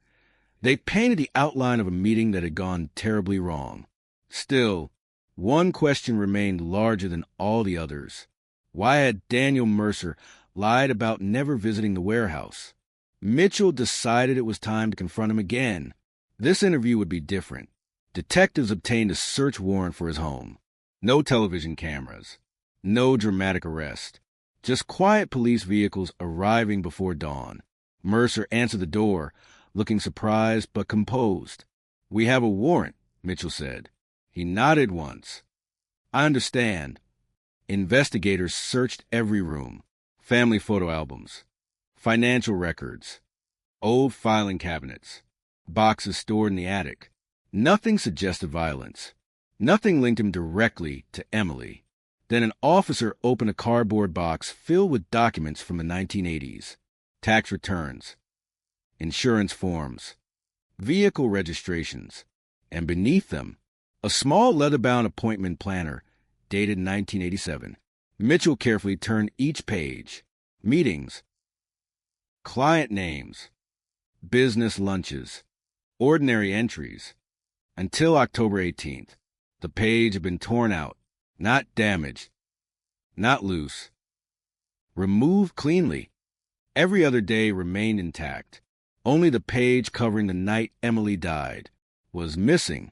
They painted the outline of a meeting that had gone terribly wrong. Still, one question remained larger than all the others. Why had Daniel Mercer lied about never visiting the warehouse? Mitchell decided it was time to confront him again. This interview would be different. Detectives obtained a search warrant for his home. No television cameras. No dramatic arrest. Just quiet police vehicles arriving before dawn. Mercer answered the door, looking surprised but composed. "We have a warrant," Mitchell said. He nodded once. "I understand." Investigators searched every room. Family photo albums, financial records, old filing cabinets, boxes stored in the attic. Nothing suggested violence. Nothing linked him directly to Emily. Then an officer opened a cardboard box filled with documents from the 1980s. Tax returns, insurance forms, vehicle registrations, and beneath them, a small leather-bound appointment planner dated 1987. Mitchell carefully turned each page. Meetings, client names, business lunches, ordinary entries. Until October 18th, the page had been torn out, not damaged, not loose, removed cleanly. Every other day remained intact. Only the page covering the night Emily died was missing.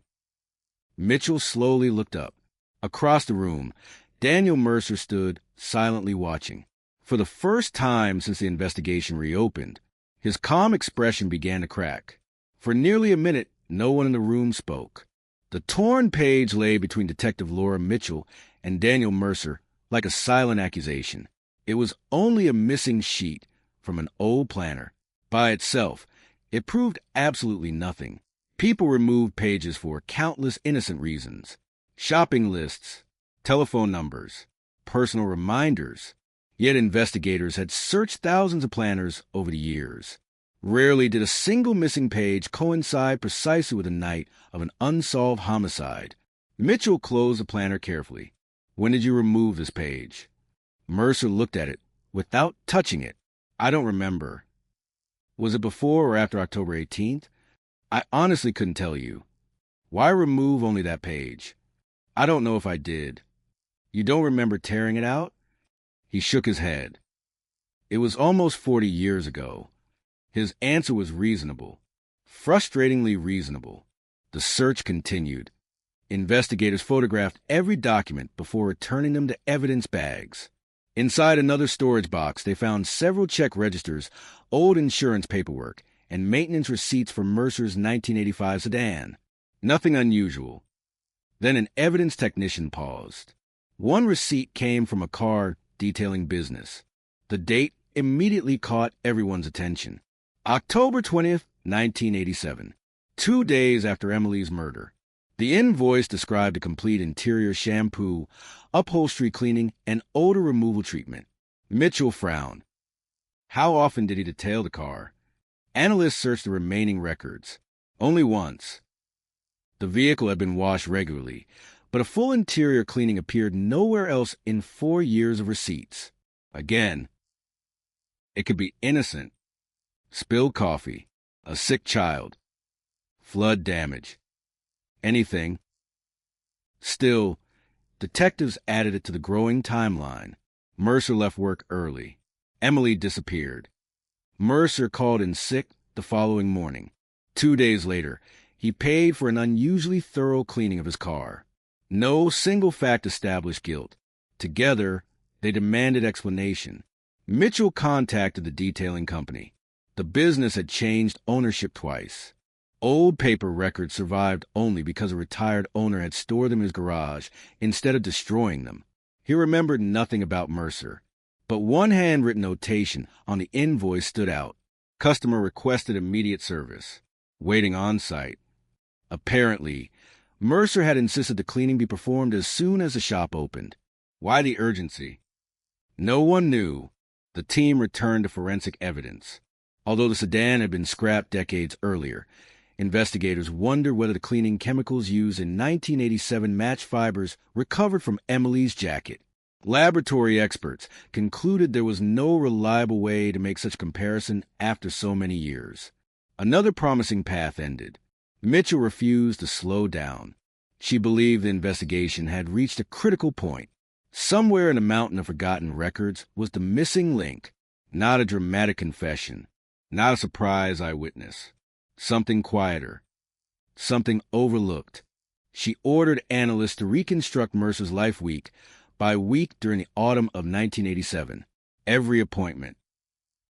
Mitchell slowly looked up. Across the room, Daniel Mercer stood silently watching. For the first time since the investigation reopened, his calm expression began to crack. For nearly a minute, no one in the room spoke. The torn page lay between Detective Laura Mitchell and Daniel Mercer like a silent accusation. It was only a missing sheet from an old planner. By itself, it proved absolutely nothing. People removed pages for countless innocent reasons. Shopping lists, telephone numbers, personal reminders. Yet investigators had searched thousands of planners over the years. Rarely did a single missing page coincide precisely with the night of an unsolved homicide. Mitchell closed the planner carefully. "When did you remove this page?" Mercer looked at it without touching it. "I don't remember." "Was it before or after October 18th? "I honestly couldn't tell you." "Why remove only that page?" "I don't know if I did." "You don't remember tearing it out?" He shook his head. It was almost 40 years ago. His answer was reasonable, frustratingly reasonable. The search continued. Investigators photographed every document before returning them to evidence bags. Inside another storage box, they found several check registers, old insurance paperwork, and maintenance receipts for Mercer's 1985 sedan. Nothing unusual. Then an evidence technician paused. One receipt came from a car detailing business. The date immediately caught everyone's attention. October 20th, 1987, 2 days after Emily's murder. The invoice described a complete interior shampoo, upholstery cleaning, and odor removal treatment. Mitchell frowned. How often did he detail the car? Analysts searched the remaining records. Only once. The vehicle had been washed regularly, but a full interior cleaning appeared nowhere else in 4 years of receipts. Again, it could be innocent. Spilled coffee, a sick child, flood damage, anything. Still, detectives added it to the growing timeline. Mercer left work early. Emily disappeared. Mercer called in sick the following morning. 2 days later, he paid for an unusually thorough cleaning of his car. No single fact established guilt. Together, they demanded explanation. Mitchell contacted the detailing company. The business had changed ownership twice. Old paper records survived only because a retired owner had stored them in his garage instead of destroying them. He remembered nothing about Mercer, but one handwritten notation on the invoice stood out. Customer requested immediate service. Waiting on site. Apparently, Mercer had insisted the cleaning be performed as soon as the shop opened. Why the urgency? No one knew. The team returned to forensic evidence. Although the sedan had been scrapped decades earlier, investigators wondered whether the cleaning chemicals used in 1987 match fibers recovered from Emily's jacket. Laboratory experts concluded there was no reliable way to make such comparison after so many years. Another promising path ended. Mitchell refused to slow down. She believed the investigation had reached a critical point. Somewhere in a mountain of forgotten records was the missing link, not a dramatic confession, not a surprise eyewitness. Something quieter, something overlooked. She ordered analysts to reconstruct Mercer's life week by week during the autumn of 1987. Every appointment,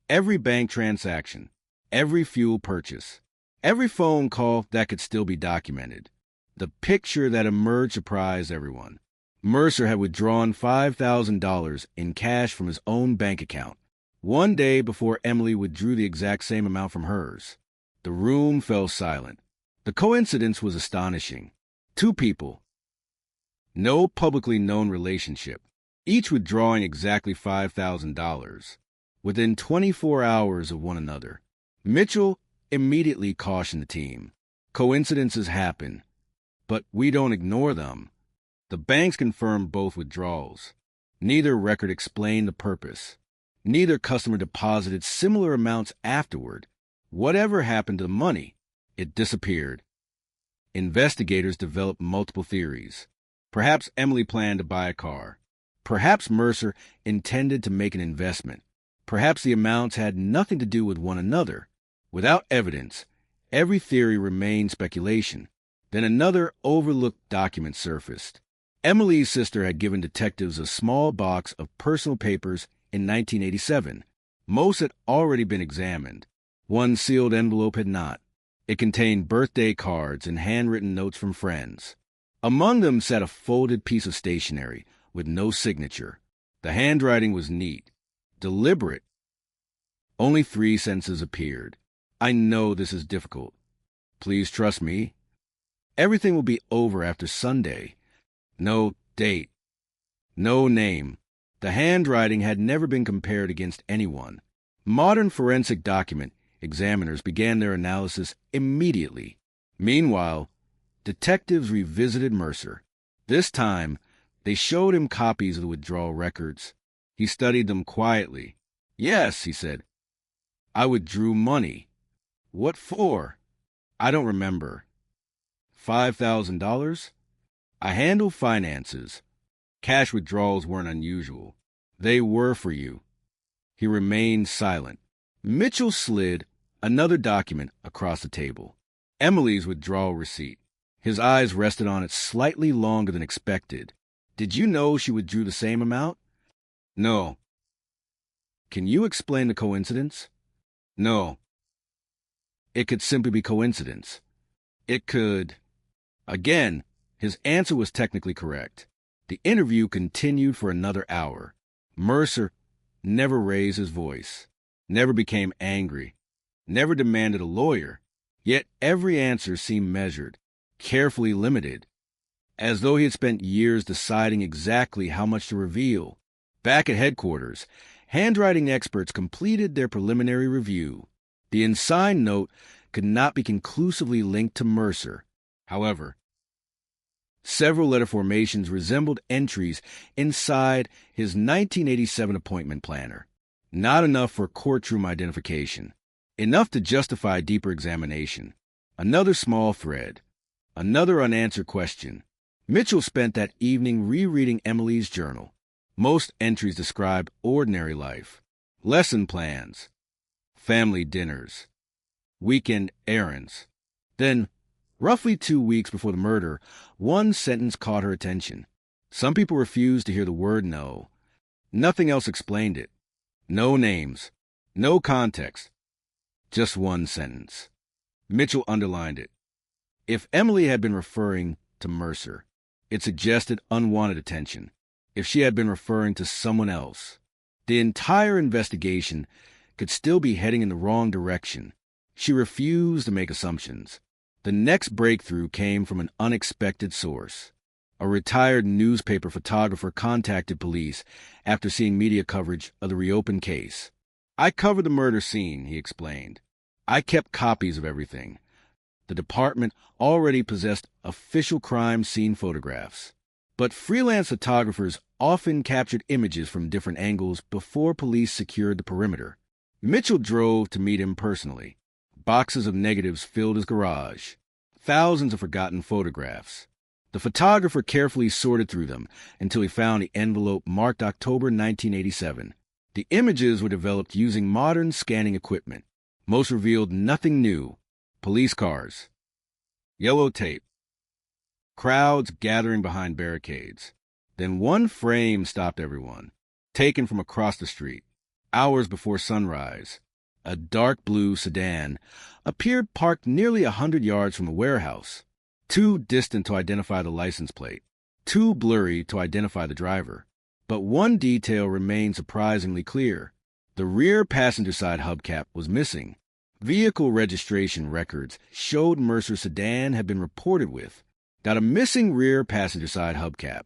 every bank transaction, every fuel purchase, every phone call that could still be documented. The picture that emerged surprised everyone. Mercer had withdrawn $5,000 in cash from his own bank account, one day before Emily withdrew the exact same amount from hers. The room fell silent. The coincidence was astonishing. Two people, no publicly known relationship, each withdrawing exactly $5,000, within 24 hours of one another. Mitchell immediately cautioned the team. Coincidences happen, but we don't ignore them. The banks confirmed both withdrawals. Neither record explained the purpose. Neither customer deposited similar amounts afterward. Whatever happened to the money? It disappeared. Investigators developed multiple theories. Perhaps Emily planned to buy a car. Perhaps Mercer intended to make an investment. Perhaps the amounts had nothing to do with one another. Without evidence, every theory remained speculation. Then another overlooked document surfaced. Emily's sister had given detectives a small box of personal papers in 1987. Most had already been examined. One sealed envelope had not. It contained birthday cards and handwritten notes from friends. Among them sat a folded piece of stationery with no signature. The handwriting was neat, deliberate. Only 3 sentences appeared. I know this is difficult. Please trust me. Everything will be over after Sunday. No date. No name. The handwriting had never been compared against anyone. Modern forensic document examiners began their analysis immediately. Meanwhile, detectives revisited Mercer. This time, they showed him copies of the withdrawal records. He studied them quietly. Yes, he said. I withdrew money. What for? I don't remember. $5,000? I handle finances. Cash withdrawals weren't unusual. They were for you. He remained silent. Mitchell slid another document across the table. Emily's withdrawal receipt. His eyes rested on it slightly longer than expected. Did you know she withdrew the same amount? No. Can you explain the coincidence? No. It could simply be coincidence. It could... Again, his answer was technically correct. The interview continued for another hour. Mercer never raised his voice, never became angry, never demanded a lawyer, yet every answer seemed measured, carefully limited, as though he had spent years deciding exactly how much to reveal. Back at headquarters, handwriting experts completed their preliminary review. The unsigned note could not be conclusively linked to Mercer. However, several letter formations resembled entries inside his 1987 appointment planner. Not enough for courtroom identification. Enough to justify deeper examination. Another small thread. Another unanswered question. Mitchell spent that evening rereading Emily's journal. Most entries described ordinary life. Lesson plans. Family dinners. Weekend errands. Then, roughly 2 weeks before the murder, one sentence caught her attention. Some people refused to hear the word no. Nothing else explained it. No names. No context. Just one sentence. Mitchell underlined it. If Emily had been referring to Mercer, it suggested unwanted attention. If she had been referring to someone else, the entire investigation could still be heading in the wrong direction. She refused to make assumptions. The next breakthrough came from an unexpected source. A retired newspaper photographer contacted police after seeing media coverage of the reopened case. I covered the murder scene, he explained. I kept copies of everything. The department already possessed official crime scene photographs. But freelance photographers often captured images from different angles before police secured the perimeter. Mitchell drove to meet him personally. Boxes of negatives filled his garage. Thousands of forgotten photographs. The photographer carefully sorted through them until he found the envelope marked October 1987. The images were developed using modern scanning equipment. Most revealed nothing new. Police cars. Yellow tape. Crowds gathering behind barricades. Then one frame stopped everyone. Taken from across the street. Hours before sunrise. A dark blue sedan appeared parked nearly 100 yards from a warehouse. Too distant to identify the license plate. Too blurry to identify the driver. But one detail remained surprisingly clear. The rear passenger side hubcap was missing. Vehicle registration records showed Mercer's sedan had been reported with. Got a missing rear passenger side hubcap.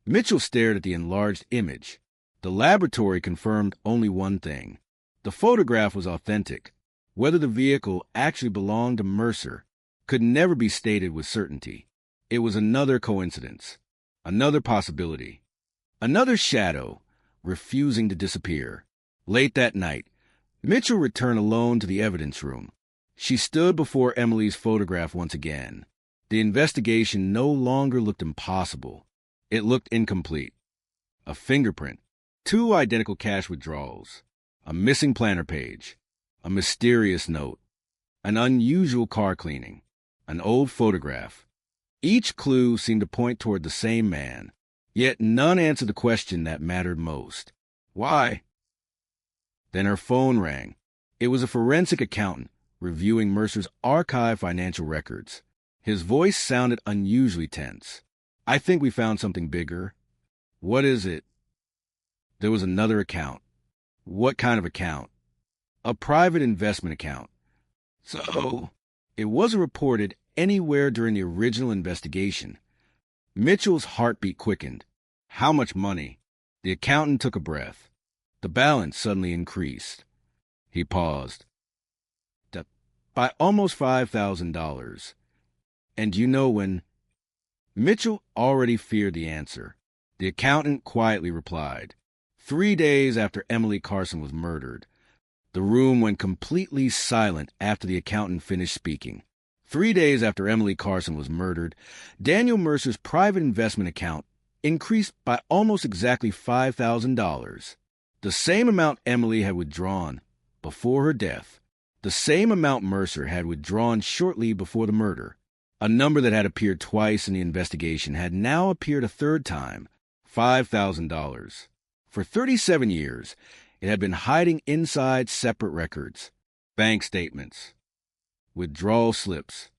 Mitchell stared at the enlarged image. The laboratory confirmed only one thing. The photograph was authentic. Whether the vehicle actually belonged to Mercer could never be stated with certainty. It was another coincidence. Another possibility. Another shadow refusing to disappear. Late that night, Mitchell returned alone to the evidence room. She stood before Emily's photograph once again. The investigation no longer looked impossible. It looked incomplete. A fingerprint, 2 identical cash withdrawals, a missing planner page, a mysterious note, an unusual car cleaning, an old photograph. Each clue seemed to point toward the same man, yet none answered the question that mattered most. Why? Then her phone rang. It was a forensic accountant reviewing Mercer's archived financial records. His voice sounded unusually tense. I think we found something bigger. What is it? There was another account. What kind of account? A private investment account. So, it wasn't reported anywhere during the original investigation. Mitchell's heartbeat quickened. How much money? The accountant took a breath. The balance suddenly increased. He paused. By almost $5,000. And you know when... Mitchell already feared the answer. The accountant quietly replied. 3 days after Emily Carson was murdered. The room went completely silent after the accountant finished speaking. 3 days after Emily Carson was murdered, Daniel Mercer's private investment account increased by almost exactly $5,000. The same amount Emily had withdrawn before her death. The same amount Mercer had withdrawn shortly before the murder. A number that had appeared twice in the investigation had now appeared a third time, $5,000. For 37 years, it had been hiding inside separate records, bank statements, withdrawal slips,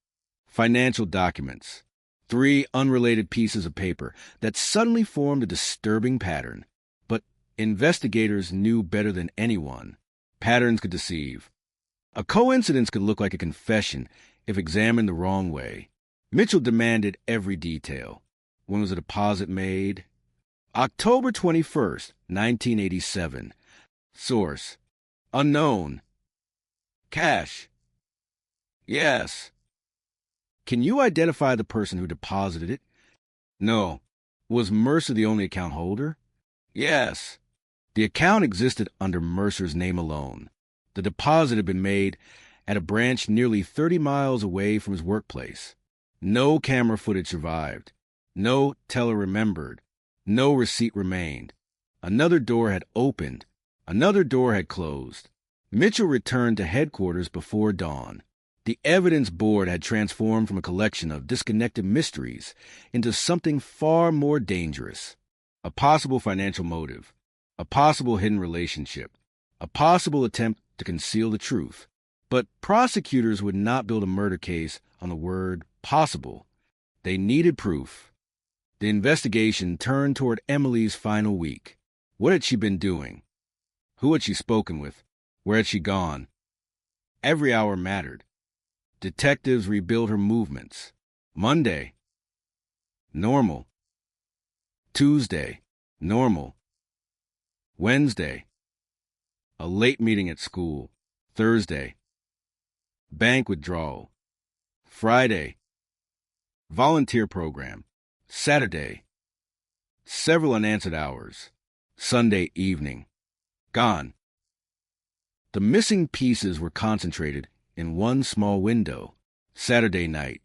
financial documents, 3 unrelated pieces of paper that suddenly formed a disturbing pattern. But investigators knew better than anyone. Patterns could deceive. A coincidence could look like a confession if examined the wrong way. Mitchell demanded every detail. When was the deposit made? October 21st, 1987. Source: unknown. Cash: yes. Can you identify the person who deposited it? No. Was Mercer the only account holder? Yes. The account existed under Mercer's name alone. The deposit had been made at a branch nearly 30 miles away from his workplace. No camera footage survived. No teller remembered. No receipt remained. Another door had opened. Another door had closed. Mitchell returned to headquarters before dawn. The evidence board had transformed from a collection of disconnected mysteries into something far more dangerous. A possible financial motive. A possible hidden relationship. A possible attempt to conceal the truth. But prosecutors would not build a murder case on the word possible. They needed proof. The investigation turned toward Emily's final week. What had she been doing? Who had she spoken with? Where had she gone? Every hour mattered. Detectives rebuilt her movements. Monday, normal. Tuesday, normal. Wednesday, a late meeting at school. Thursday, bank withdrawal. Friday, volunteer program. Saturday, several unanswered hours. Sunday evening, gone. The missing pieces were concentrated in one small window. Saturday night,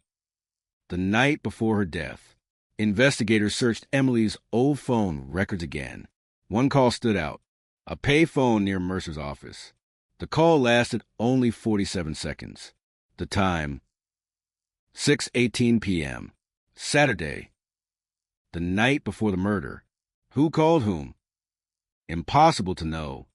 the night before her death. Investigators searched Emily's old phone records again. One call stood out, a pay phone near Mercer's office. The call lasted only 47 seconds. The time, 6:18 p.m., Saturday, the night before the murder. Who called whom? Impossible to know,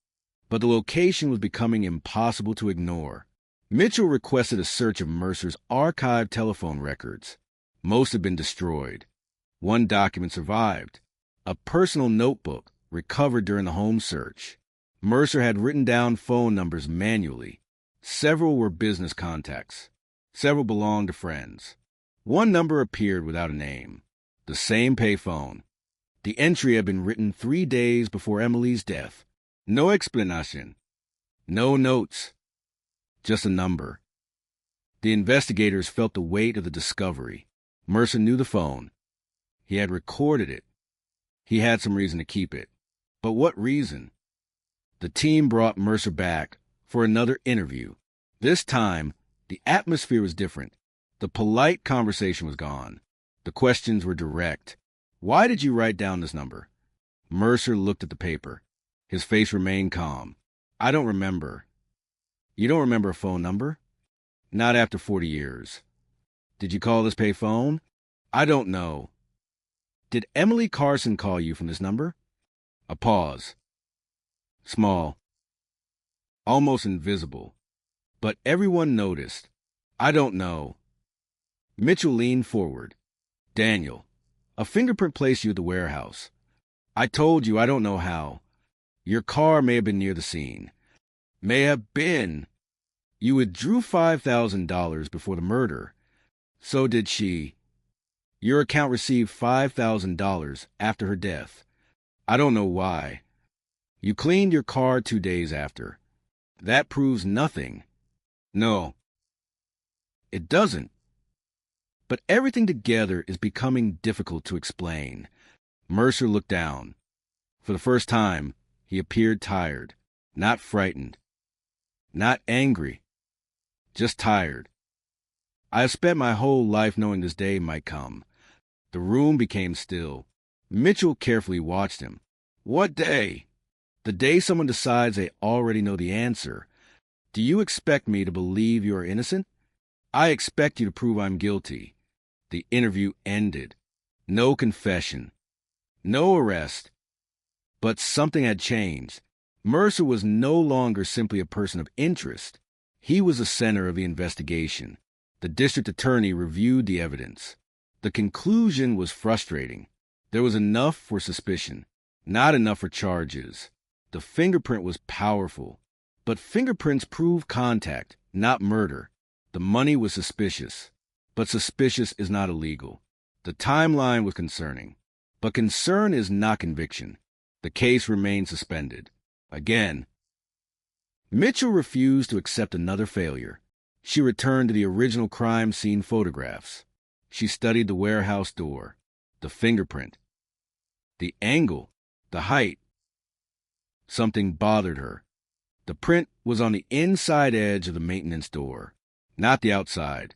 but the location was becoming impossible to ignore. Mitchell requested a search of Mercer's archived telephone records. Most had been destroyed. One document survived, a personal notebook recovered during the home search. Mercer had written down phone numbers manually. Several were business contacts. Several belonged to friends. One number appeared without a name. The same payphone. The entry had been written 3 days before Emily's death. No explanation. No notes. Just a number. The investigators felt the weight of the discovery. Mercer knew the phone. He had recorded it. He had some reason to keep it. But what reason? The team brought Mercer back for another interview. This time, the atmosphere was different. The polite conversation was gone. The questions were direct. Why did you write down this number? Mercer looked at the paper. His face remained calm. I don't remember. You don't remember a phone number? Not after 40 years. Did you call this pay phone? I don't know. Did Emily Carson call you from this number? A pause. Small. Almost invisible. But everyone noticed. I don't know. Mitchell leaned forward. Daniel, a fingerprint placed you at the warehouse. I told you I don't know how. Your car may have been near the scene. May have been. You withdrew $5,000 before the murder. So did she. Your account received $5,000 after her death. I don't know why. You cleaned your car 2 days after. That proves nothing. No. It doesn't. But everything together is becoming difficult to explain. Mercer looked down. For the first time, he appeared tired, not frightened, not angry, just tired. I have spent my whole life knowing this day might come. The room became still. Mitchell carefully watched him. What day? The day someone decides they already know the answer. Do you expect me to believe you are innocent? I expect you to prove I'm guilty. The interview ended. No confession. No arrest. But something had changed. Mercer was no longer simply a person of interest. He was the center of the investigation. The district attorney reviewed the evidence. The conclusion was frustrating. There was enough for suspicion, not enough for charges. The fingerprint was powerful, but fingerprints prove contact, not murder. The money was suspicious, but suspicious is not illegal. The timeline was concerning, but concern is not conviction. The case remained suspended. Again, Mitchell refused to accept another failure. She returned to the original crime scene photographs. She studied the warehouse door, the fingerprint, the angle, the height. Something bothered her. The print was on the inside edge of the maintenance door, not the outside.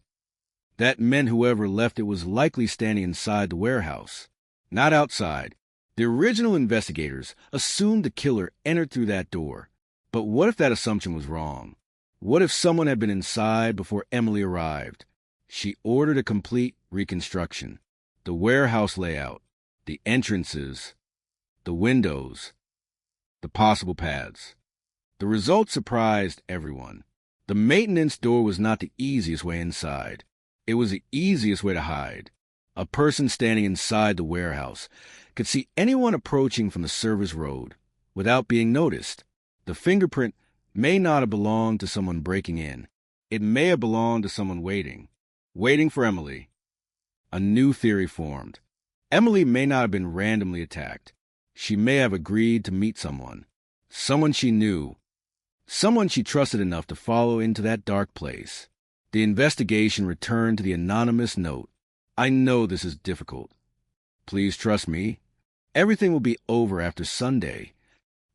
That meant whoever left it was likely standing inside the warehouse, not outside. The original investigators assumed the killer entered through that door. But what if that assumption was wrong? What if someone had been inside before Emily arrived? She ordered a complete reconstruction. The warehouse layout, the entrances, the windows, the possible paths. The result surprised everyone. The maintenance door was not the easiest way inside. It was the easiest way to hide. A person standing inside the warehouse could see anyone approaching from the service road without being noticed. The fingerprint may not have belonged to someone breaking in. It may have belonged to someone waiting for Emily. A new theory formed. Emily may not have been randomly attacked. She may have agreed to meet someone she knew, someone she trusted enough to follow into that dark place. The investigation returned to the anonymous note. I know this is difficult. Please trust me. Everything will be over after Sunday.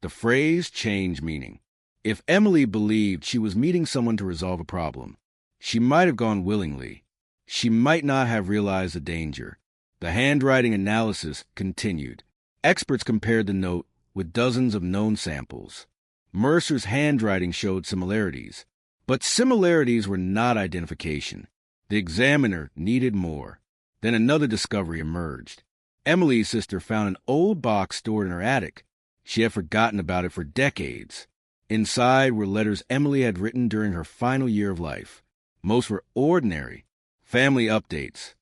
The phrase changed meaning. If Emily believed she was meeting someone to resolve a problem, she might have gone willingly. She might not have realized the danger. The handwriting analysis continued. Experts compared the note with dozens of known samples. Mercer's handwriting showed similarities, but similarities were not identification. The examiner needed more. Then another discovery emerged. Emily's sister found an old box stored in her attic. She had forgotten about it for decades. Inside were letters Emily had written during her final year of life. Most were ordinary. Family updates,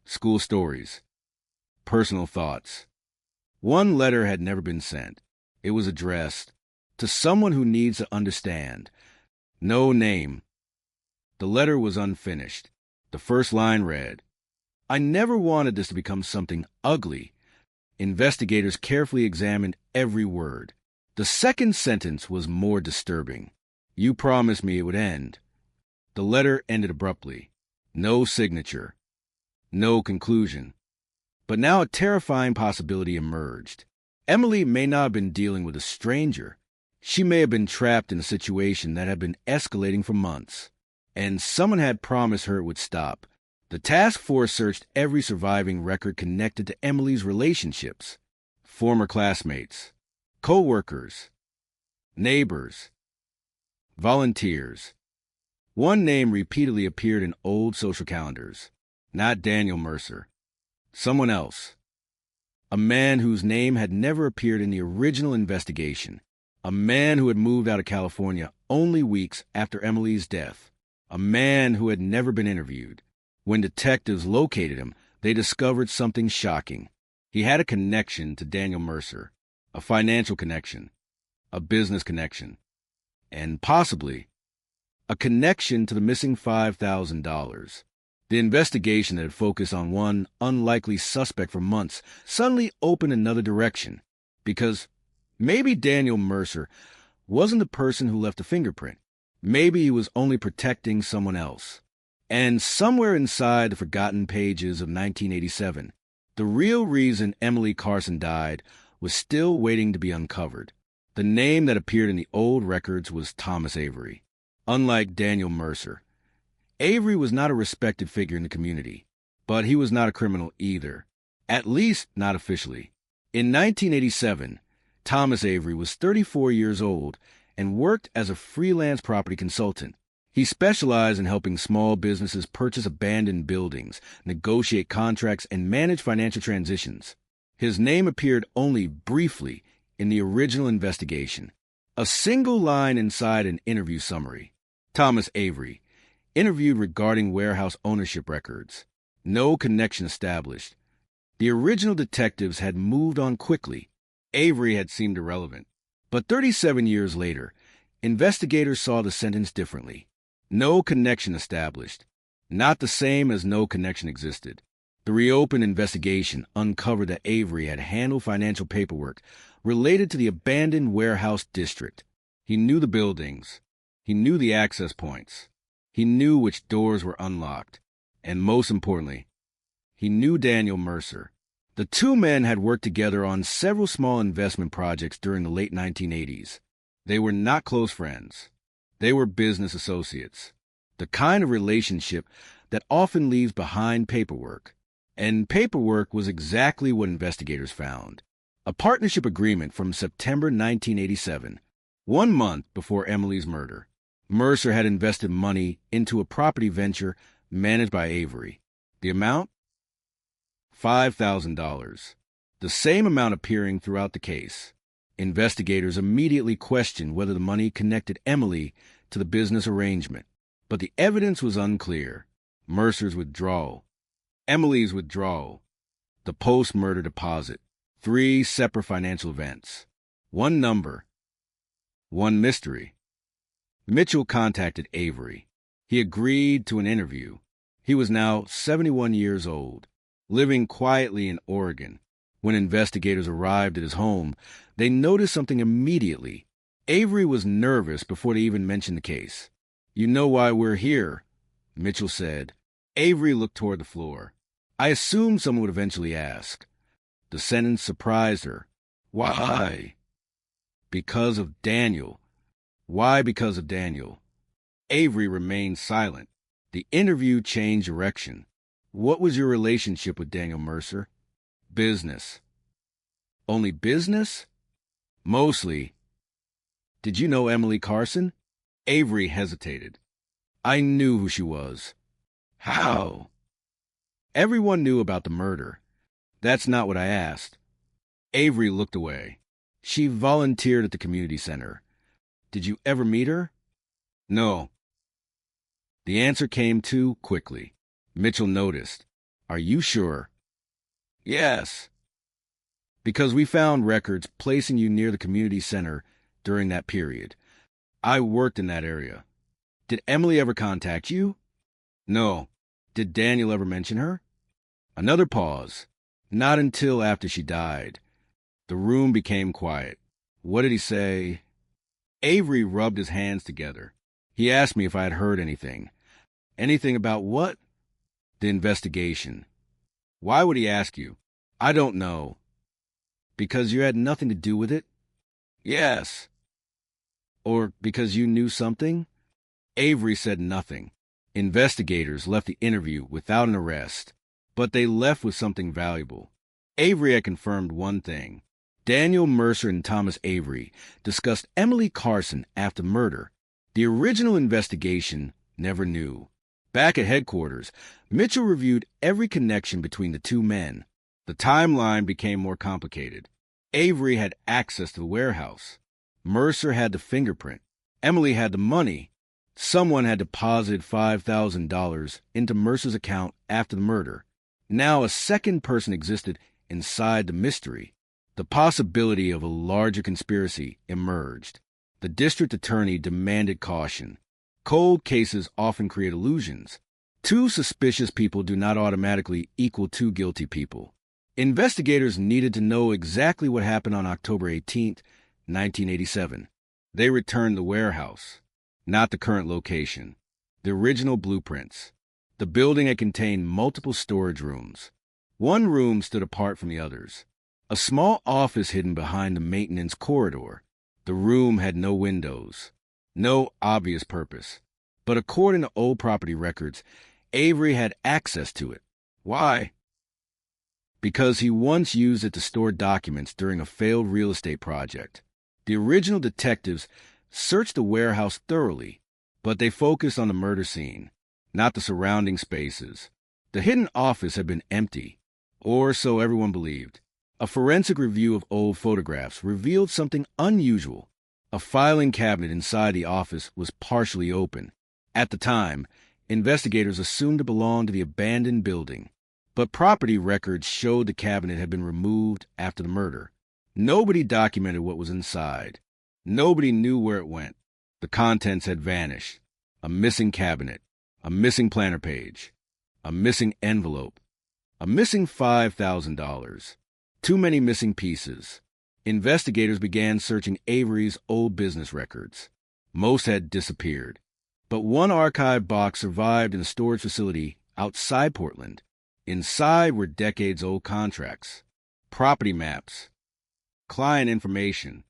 school stories, personal thoughts. One letter had never been sent. It was addressed to someone who needs to understand. No name. The letter was unfinished. The first line read, "I never wanted this to become something ugly." Investigators carefully examined every word. The second sentence was more disturbing. "You promised me it would end." The letter ended abruptly. No signature. No conclusion. But now a terrifying possibility emerged. Emily may not have been dealing with a stranger. She may have been trapped in a situation that had been escalating for months, and someone had promised her it would stop. The task force searched every surviving record connected to Emily's relationships. Former classmates, co-workers, neighbors, volunteers. One name repeatedly appeared in old social calendars. Not Daniel Mercer. Someone else. A man whose name had never appeared in the original investigation. A man who had moved out of California only weeks after Emily's death. A man who had never been interviewed. When detectives located him, they discovered something shocking. He had a connection to Daniel Mercer. A financial connection. A business connection. And possibly a connection to the missing $5,000. The investigation that had focused on one unlikely suspect for months suddenly opened another direction, because maybe Daniel Mercer wasn't the person who left the fingerprint. Maybe he was only protecting someone else. And somewhere inside the forgotten pages of 1987, the real reason Emily Carson died was still waiting to be uncovered. The name that appeared in the old records was Thomas Avery. Unlike Daniel Mercer, Avery was not a respected figure in the community, but he was not a criminal either, at least not officially. In 1987, Thomas Avery was 34 years old and worked as a freelance property consultant. He specialized in helping small businesses purchase abandoned buildings, negotiate contracts, and manage financial transitions. His name appeared only briefly in the original investigation. A single line inside an interview summary. Thomas Avery, interviewed regarding warehouse ownership records. No connection established. The original detectives had moved on quickly. Avery had seemed irrelevant. But 37 years later, investigators saw the sentence differently. No connection established. Not the same as no connection existed. The reopened investigation uncovered that Avery had handled financial paperwork related to the abandoned warehouse district. He knew the buildings. He knew the access points. He knew which doors were unlocked. And most importantly, he knew Daniel Mercer. The two men had worked together on several small investment projects during the late 1980s. They were not close friends. They were business associates. The kind of relationship that often leaves behind paperwork. And paperwork was exactly what investigators found. A partnership agreement from September 1987, 1 month before Emily's murder. Mercer had invested money into a property venture managed by Avery. The amount? $5,000. The same amount appearing throughout the case. Investigators immediately questioned whether the money connected Emily to the business arrangement, but the evidence was unclear. Mercer's withdrawal, Emily's withdrawal, the post-murder deposit, 3 separate financial events, 1 number, 1 mystery. Mitchell contacted Avery. He agreed to an interview. He was now 71 years old, living quietly in Oregon. When investigators arrived at his home, they noticed something immediately. Avery was nervous before they even mentioned the case. "You know why we're here," Mitchell said. Avery looked toward the floor. "I assumed someone would eventually ask." The sentence surprised her. "Why?" "Because of Daniel." Why because of Daniel? Avery remained silent. The interview changed direction. What was your relationship with Daniel Mercer? Business. Only business? Mostly. Did you know Emily Carson? Avery hesitated. I knew who she was. How? Everyone knew about the murder. That's not what I asked. Avery looked away. She volunteered at the community center. Did you ever meet her? No. The answer came too quickly. Mitchell noticed. Are you sure? Yes. Because we found records placing you near the community center during that period. I worked in that area. Did Emily ever contact you? No. Did Daniel ever mention her? Another pause. Not until after she died. The room became quiet. What did he say? Avery rubbed his hands together. He asked me if I had heard anything. Anything about what? The investigation. Why would he ask you? I don't know. Because you had nothing to do with it? Yes. Or because you knew something? Avery said nothing. Investigators left the interview without an arrest, but they left with something valuable. Avery had confirmed one thing. Daniel Mercer and Thomas Avery discussed Emily Carson after murder. The original investigation never knew. Back at headquarters, Mitchell reviewed every connection between the two men. The timeline became more complicated. Avery had access to the warehouse. Mercer had the fingerprint. Emily had the money. Someone had deposited $5,000 into Mercer's account after the murder. Now a second person existed inside the mystery. The possibility of a larger conspiracy emerged. The district attorney demanded caution. Cold cases often create illusions. Two suspicious people do not automatically equal two guilty people. Investigators needed to know exactly what happened on October 18, 1987. They returned the warehouse, not the current location. The original blueprints. The building had contained multiple storage rooms. One room stood apart from the others. A small office hidden behind the maintenance corridor. The room had no windows. No obvious purpose. But according to old property records, Avery had access to it. Why? Because he once used it to store documents during a failed real estate project. The original detectives searched the warehouse thoroughly, but they focused on the murder scene, not the surrounding spaces. The hidden office had been empty, or so everyone believed. A forensic review of old photographs revealed something unusual. A filing cabinet inside the office was partially open. At the time, investigators assumed it belonged to the abandoned building, but property records showed the cabinet had been removed after the murder. Nobody documented what was inside. Nobody knew where it went. The contents had vanished. A missing cabinet, a missing planner page, a missing envelope, a missing $5,000. Too many missing pieces. Investigators began searching Avery's old business records. Most had disappeared, but one archive box survived in a storage facility outside Portland. Inside were decades-old contracts, property maps, client information,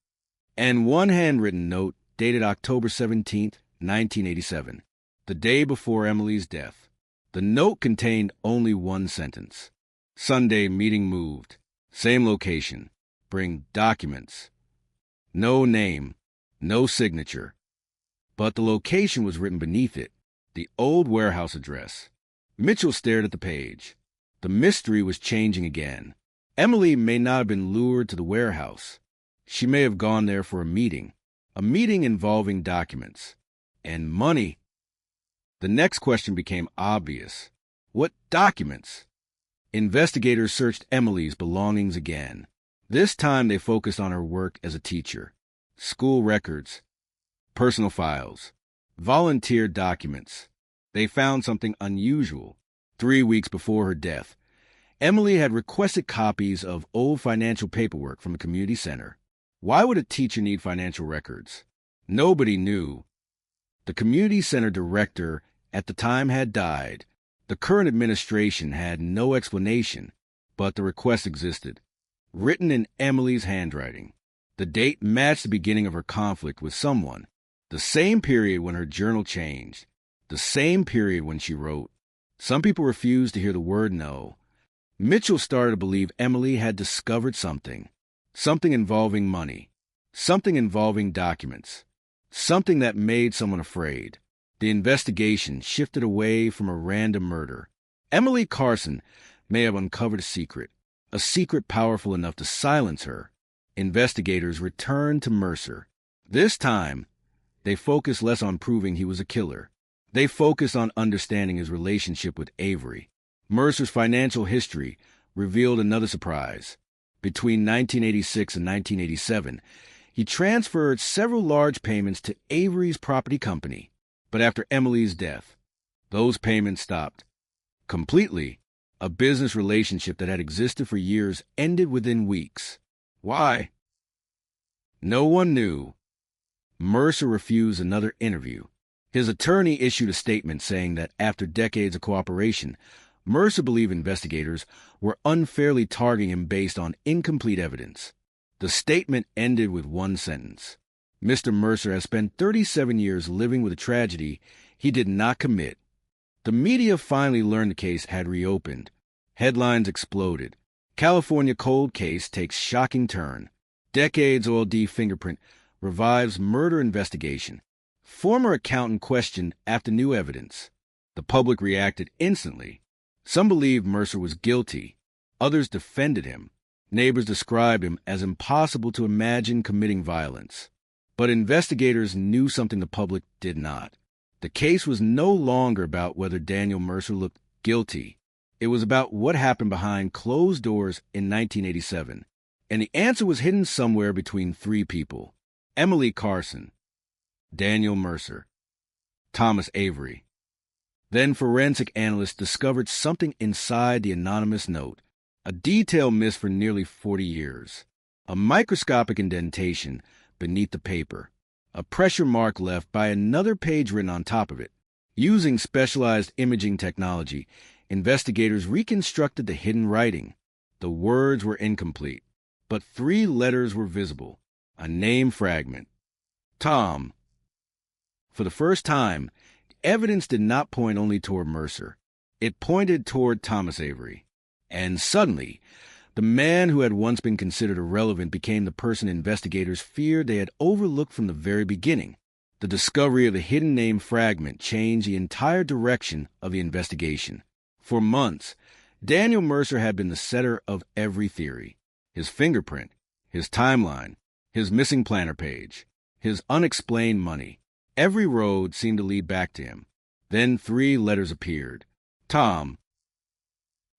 and one handwritten note dated October 17, 1987, the day before Emily's death. The note contained only one sentence. Sunday meeting moved. Same location. Bring documents. No name. No signature. But the location was written beneath it. The old warehouse address. Mitchell stared at the page. The mystery was changing again. Emily may not have been lured to the warehouse. She may have gone there for a meeting involving documents. And money. The next question became obvious. What documents? Investigators searched Emily's belongings again. This time they focused on her work as a teacher. School records, personal files, volunteer documents. They found something unusual. 3 weeks before her death, Emily had requested copies of old financial paperwork from the community center. Why would a teacher need financial records? Nobody knew. The community center director at the time had died. The current administration had no explanation, but the request existed. Written in Emily's handwriting. The date matched the beginning of her conflict with someone. The The same period when her journal changed. The same period when she wrote. Some people refused to hear the word no. Mitchell started to believe Emily had discovered something. Something involving money. Something involving documents. Something that made someone afraid. The investigation shifted away from a random murder. Emily Carson may have uncovered a secret powerful enough to silence her. Investigators returned to Mercer. This time, they focused less on proving he was a killer. They focused on understanding his relationship with Avery. Mercer's financial history revealed another surprise. Between 1986 and 1987, he transferred several large payments to Avery's property company. But after Emily's death, those payments stopped. Completely, a business relationship that had existed for years ended within weeks. Why? No one knew. Mercer refused another interview. His attorney issued a statement saying that after decades of cooperation, Mercer believed investigators were unfairly targeting him based on incomplete evidence. The statement ended with one sentence. Mr. Mercer has spent 37 years living with a tragedy he did not commit. The media finally learned the case had reopened. Headlines exploded. California cold case takes shocking turn. Decades-old fingerprint revives murder investigation. Former accountant questioned after new evidence. The public reacted instantly. Some believed Mercer was guilty. Others defended him. Neighbors described him as impossible to imagine committing violence. But investigators knew something the public did not. The case was no longer about whether Daniel Mercer looked guilty. It was about what happened behind closed doors in 1987. And the answer was hidden somewhere between three people: Emily Carson, Daniel Mercer, Thomas Avery. Then forensic analysts discovered something inside the anonymous note, a detail missed for nearly 40 years, a microscopic indentation beneath the paper, a pressure mark left by another page written on top of it. Using specialized imaging technology, investigators reconstructed the hidden writing. The words were incomplete, but 3 letters were visible, a name fragment. Tom. For the first time, evidence did not point only toward Mercer. It pointed toward Thomas Avery. And suddenly, the man who had once been considered irrelevant became the person investigators feared they had overlooked from the very beginning. The discovery of the hidden name fragment changed the entire direction of the investigation. For months, Daniel Mercer had been the center of every theory. His fingerprint, his timeline, his missing planner page, his unexplained money. Every road seemed to lead back to him. Then 3 letters appeared. Tom.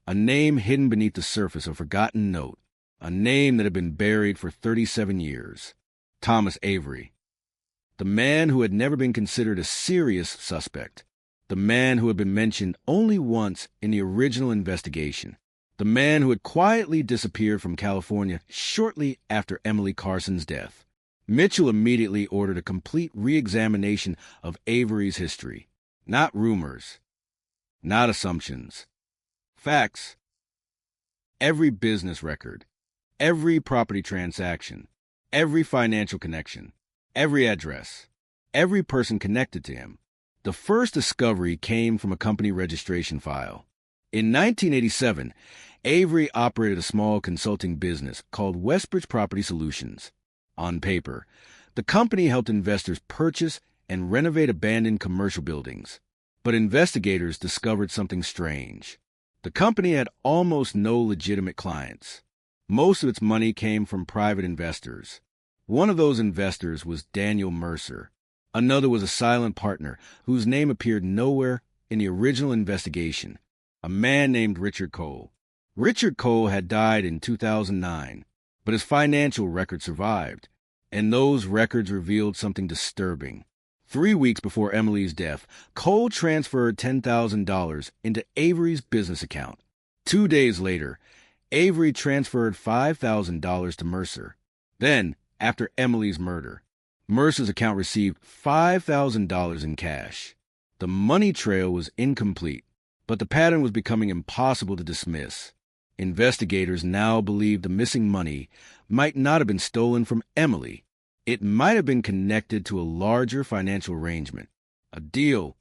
A name hidden beneath the surface of a forgotten note. A name that had been buried for 37 years. Thomas Avery. The man who had never been considered a serious suspect. The man who had been mentioned only once in the original investigation. The man who had quietly disappeared from California shortly after Emily Carson's death. Mitchell immediately ordered a complete re-examination of Avery's history. Not rumors. Not assumptions. Facts. Every business record. Every property transaction. Every financial connection. Every address. Every person connected to him. The first discovery came from a company registration file. In 1987, Avery operated a small consulting business called Westbridge Property Solutions. On paper, the company helped investors purchase and renovate abandoned commercial buildings. But investigators discovered something strange. The company had almost no legitimate clients. Most of its money came from private investors. One of those investors was Daniel Mercer. Another was a silent partner whose name appeared nowhere in the original investigation, a man named Richard Cole. Richard Cole had died in 2009, but his financial record survived, and those records revealed something disturbing. 3 weeks before Emily's death, Cole transferred $10,000 into Avery's business account. 2 days later, Avery transferred $5,000 to Mercer. Then, after Emily's murder, Mercer's account received $5,000 in cash. The money trail was incomplete, but the pattern was becoming impossible to dismiss. Investigators now believed the missing money might not have been stolen from Emily. It might have been connected to a larger financial arrangement, a deal,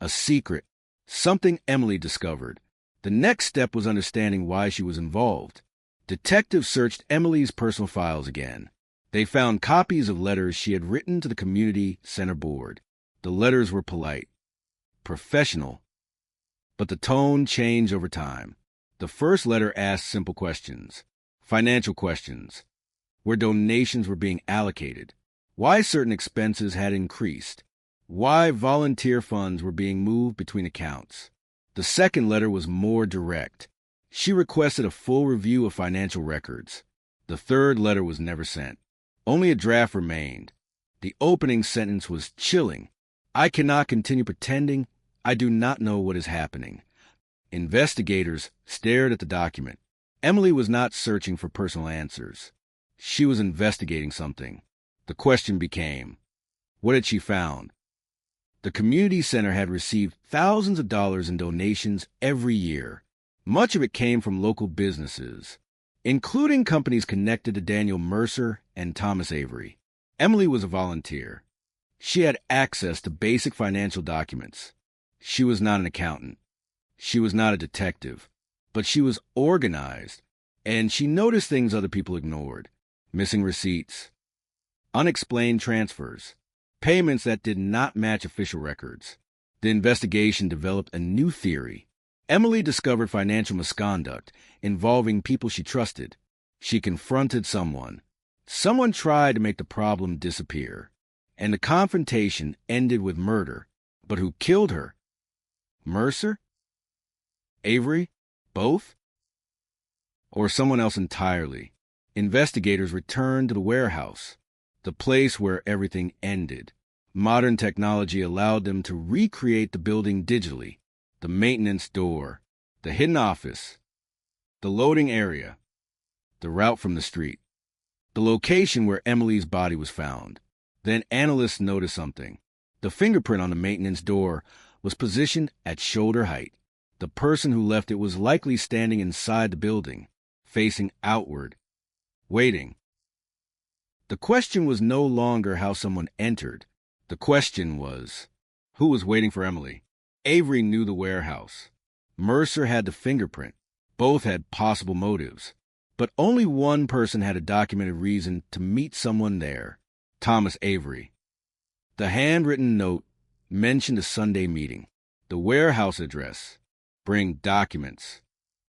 a secret, something Emily discovered. The next step was understanding why she was involved. Detectives searched Emily's personal files again. They found copies of letters she had written to the community center board. The letters were polite, professional, but the tone changed over time. The first letter asked simple questions, financial questions, where donations were being allocated, why certain expenses had increased, why volunteer funds were being moved between accounts. The second letter was more direct. She requested a full review of financial records. The third letter was never sent. Only a draft remained. The opening sentence was chilling. I cannot continue pretending I do not know what is happening. Investigators stared at the document. Emily was not searching for personal answers. She was investigating something. The question became, what had she found? The community center had received thousands of dollars in donations every year. Much of it came from local businesses, including companies connected to Daniel Mercer and Thomas Avery. Emily was a volunteer. She had access to basic financial documents. She was not an accountant. She was not a detective, but she was organized, and she noticed things other people ignored. Missing receipts, unexplained transfers, payments that did not match official records. The investigation developed a new theory. Emily discovered financial misconduct involving people she trusted. She confronted someone. Someone tried to make the problem disappear, and the confrontation ended with murder. But who killed her? Mercer? Avery? Both? Or someone else entirely? Investigators returned to the warehouse, the place where everything ended. Modern technology allowed them to recreate the building digitally. The maintenance door, the hidden office, the loading area, the route from the street, the location where Emily's body was found. Then analysts noticed something. The fingerprint on the maintenance door was positioned at shoulder height. The person who left it was likely standing inside the building, facing outward, waiting. The question was no longer how someone entered. The question was, who was waiting for Emily? Avery knew the warehouse. Mercer had the fingerprint. Both had possible motives. But only one person had a documented reason to meet someone there, Thomas Avery. The handwritten note mentioned a Sunday meeting. The warehouse address, bring documents.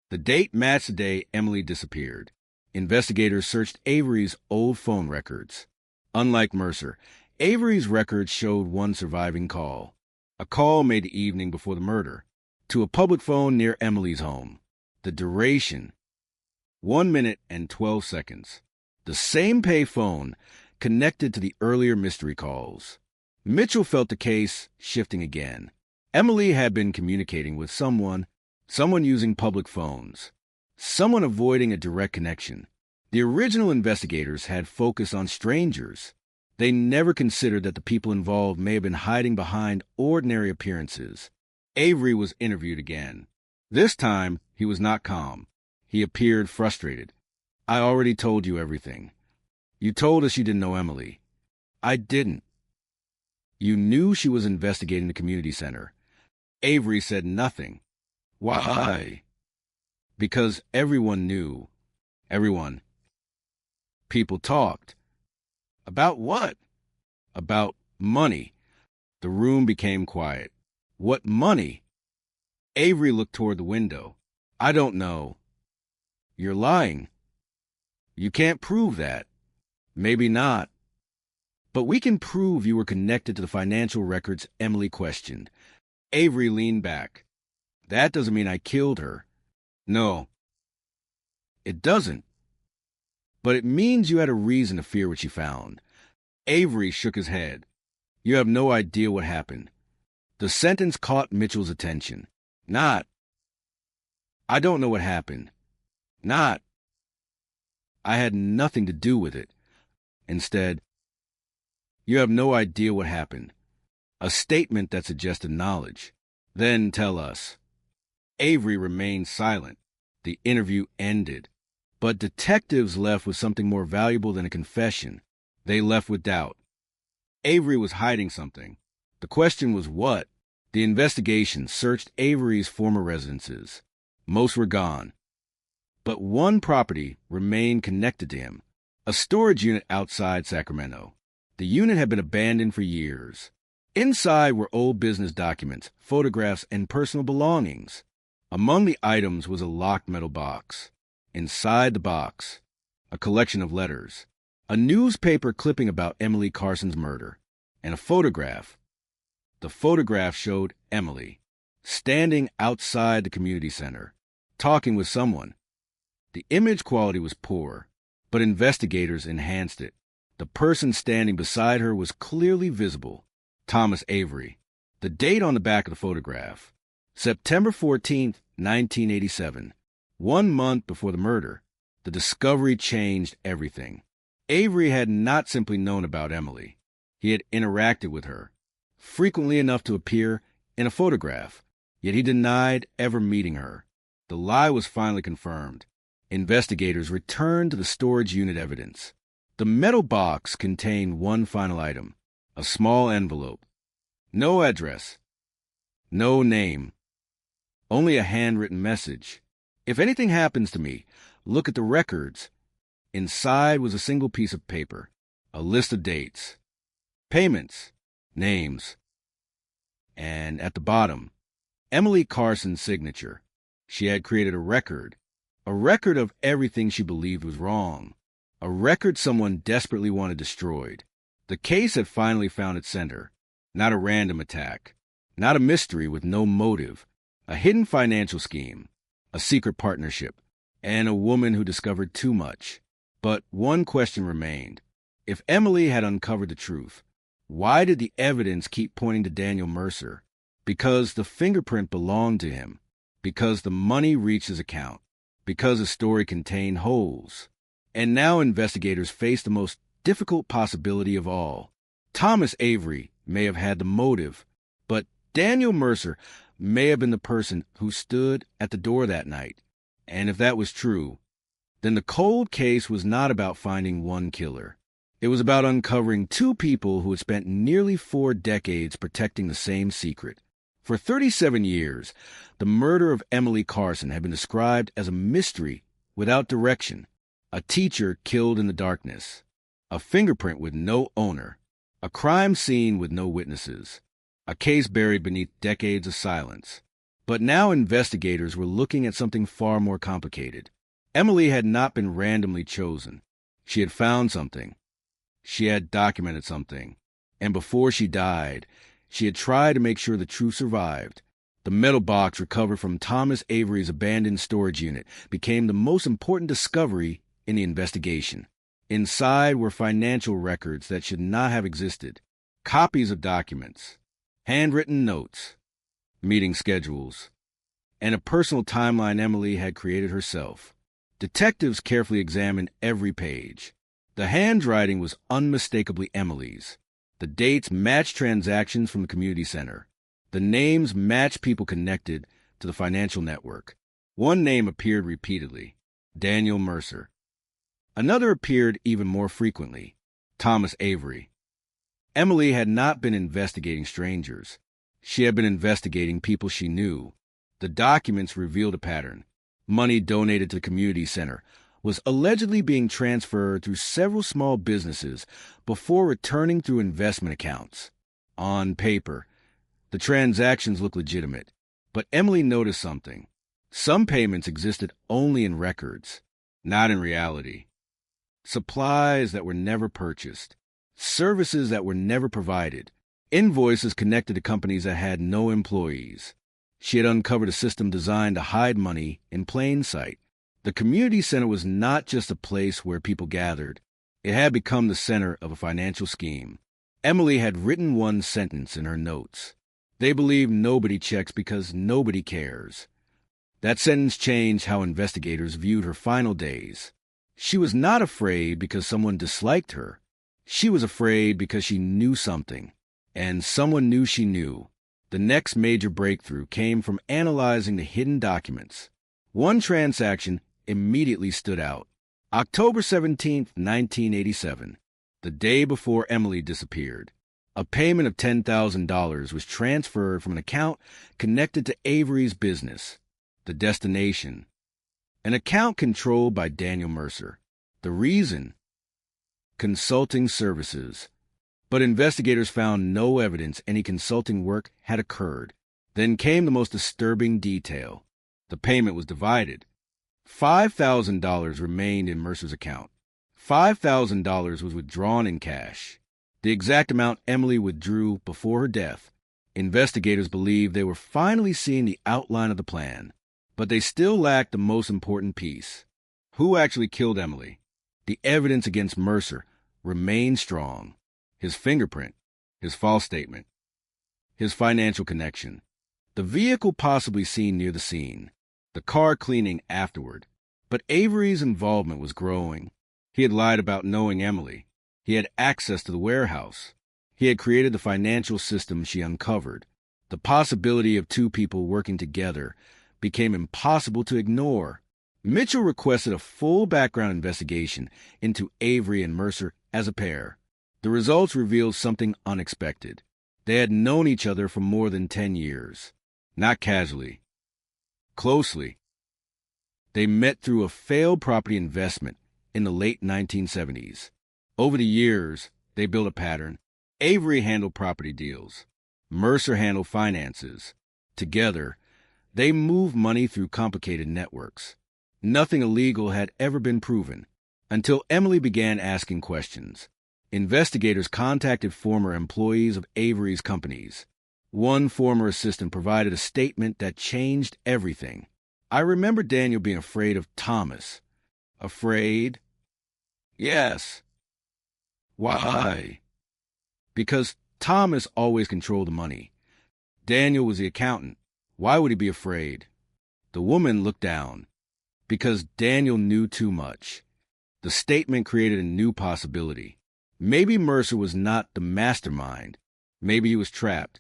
The date matched the day Emily disappeared. Investigators searched Avery's old phone records. Unlike Mercer, Avery's records showed one surviving call. A call made the evening before the murder, to a public phone near Emily's home. The duration, 1 minute and 12 seconds. The same pay phone connected to the earlier mystery calls. Mitchell felt the case shifting again. Emily had been communicating with someone using public phones, someone avoiding a direct connection. The original investigators had focused on strangers. They never considered that the people involved may have been hiding behind ordinary appearances. Avery was interviewed again. This time, he was not calm. He appeared frustrated. I already told you everything. You told us you didn't know Emily. I didn't. You knew she was investigating the community center. Avery said nothing. Why? Because everyone knew. Everyone. People talked. About what? About money. The room became quiet. What money? Avery looked toward the window. I don't know. You're lying. You can't prove that. Maybe not. But we can prove you were connected to the financial records Emily questioned. Avery leaned back. That doesn't mean I killed her. No. It doesn't. But it means you had a reason to fear what you found. Avery shook his head. You have no idea what happened. The sentence caught Mitchell's attention. Not. I don't know what happened. Not. I had nothing to do with it. Instead, you have no idea what happened. A statement that suggested knowledge. Then tell us. Avery remained silent. The interview ended. But detectives left with something more valuable than a confession. They left with doubt. Avery was hiding something. The question was what? The investigation searched Avery's former residences. Most were gone. But one property remained connected to him, a storage unit outside Sacramento. The unit had been abandoned for years. Inside were old business documents, photographs, and personal belongings. Among the items was a locked metal box. Inside the box, a collection of letters, a newspaper clipping about Emily Carson's murder, and a photograph. The photograph showed Emily standing outside the community center, talking with someone. The image quality was poor, but investigators enhanced it. The person standing beside her was clearly visible. Thomas Avery. The date on the back of the photograph, September 14th, 1987. 1 month before the murder. The discovery changed everything. Avery had not simply known about Emily. He had interacted with her, frequently enough to appear in a photograph, yet he denied ever meeting her. The lie was finally confirmed. Investigators returned to the storage unit evidence. The metal box contained one final item, a small envelope. No address, no name, only a handwritten message. If anything happens to me, look at the records. Inside was a single piece of paper, a list of dates, payments, names, and at the bottom, Emily Carson's signature. She had created a record of everything she believed was wrong, a record someone desperately wanted destroyed. The case had finally found its center, not a random attack, not a mystery with no motive, a hidden financial scheme, a secret partnership, and a woman who discovered too much. But one question remained. If Emily had uncovered the truth, why did the evidence keep pointing to Daniel Mercer? Because the fingerprint belonged to him, because the money reached his account, because the story contained holes. And now investigators face the most difficult possibility of all. Thomas Avery may have had the motive, but Daniel Mercer may have been the person who stood at the door that night. And if that was true, then the cold case was not about finding one killer. It was about uncovering two people who had spent nearly 4 decades protecting the same secret. For 37 years, the murder of Emily Carson had been described as a mystery without direction, a teacher killed in the darkness, a fingerprint with no owner, a crime scene with no witnesses, a case buried beneath decades of silence. But now investigators were looking at something far more complicated. Emily had not been randomly chosen. She had found something. She had documented something. And before she died, she had tried to make sure the truth survived. The metal box recovered from Thomas Avery's abandoned storage unit became the most important discovery in the investigation. Inside were financial records that should not have existed, copies of documents, handwritten notes, meeting schedules, and a personal timeline Emily had created herself. Detectives carefully examined every page. The handwriting was unmistakably Emily's. The dates matched transactions from the community center. The names matched people connected to the financial network. One name appeared repeatedly, Daniel Mercer. Another appeared even more frequently, Thomas Avery. Emily had not been investigating strangers. She had been investigating people she knew. The documents revealed a pattern. Money donated to the community center was allegedly being transferred through several small businesses before returning through investment accounts. On paper, the transactions looked legitimate, but Emily noticed something. Some payments existed only in records, not in reality. Supplies that were never purchased, services that were never provided, invoices connected to companies that had no employees. She had uncovered a system designed to hide money in plain sight. The community center was not just a place where people gathered. It had become the center of a financial scheme. Emily had written one sentence in her notes. They believe nobody checks because nobody cares. That sentence changed how investigators viewed her final days. She was not afraid because someone disliked her. She was afraid because she knew something, and someone knew she knew. The next major breakthrough came from analyzing the hidden documents. One transaction immediately stood out. October 17, 1987. the day before Emily disappeared. A payment of $10,000 was transferred from an account connected to Avery's business, the destination, an account controlled by Daniel Mercer. The reason? Consulting services. But investigators found no evidence any consulting work had occurred. Then came the most disturbing detail. The payment was divided. $5,000 remained in Mercer's account. $5,000 was withdrawn in cash, the exact amount Emily withdrew before her death. Investigators believe they were finally seeing the outline of the plan, but they still lacked the most important piece. Who actually killed Emily? The evidence against Mercer remained strong. His fingerprint, his false statement, his financial connection, the vehicle possibly seen near the scene, the car cleaning afterward. But Avery's involvement was growing. He had lied about knowing Emily. He had access to the warehouse. He had created the financial system she uncovered. The possibility of two people working together became impossible to ignore. Mitchell requested a full background investigation into Avery and Mercer as a pair. The results revealed something unexpected. They had known each other for more than 10 years. Not casually. Closely. They met through a failed property investment in the late 1970s. Over the years, they built a pattern. Avery handled property deals. Mercer handled finances. Together, they moved money through complicated networks. Nothing illegal had ever been proven until Emily began asking questions. Investigators contacted former employees of Avery's companies. One former assistant provided a statement that changed everything. I remember Daniel being afraid of Thomas. Afraid? Yes. Why? Because Thomas always controlled the money. Daniel was the accountant. Why would he be afraid? The woman looked down. Because Daniel knew too much. The statement created a new possibility. Maybe Mercer was not the mastermind. Maybe he was trapped.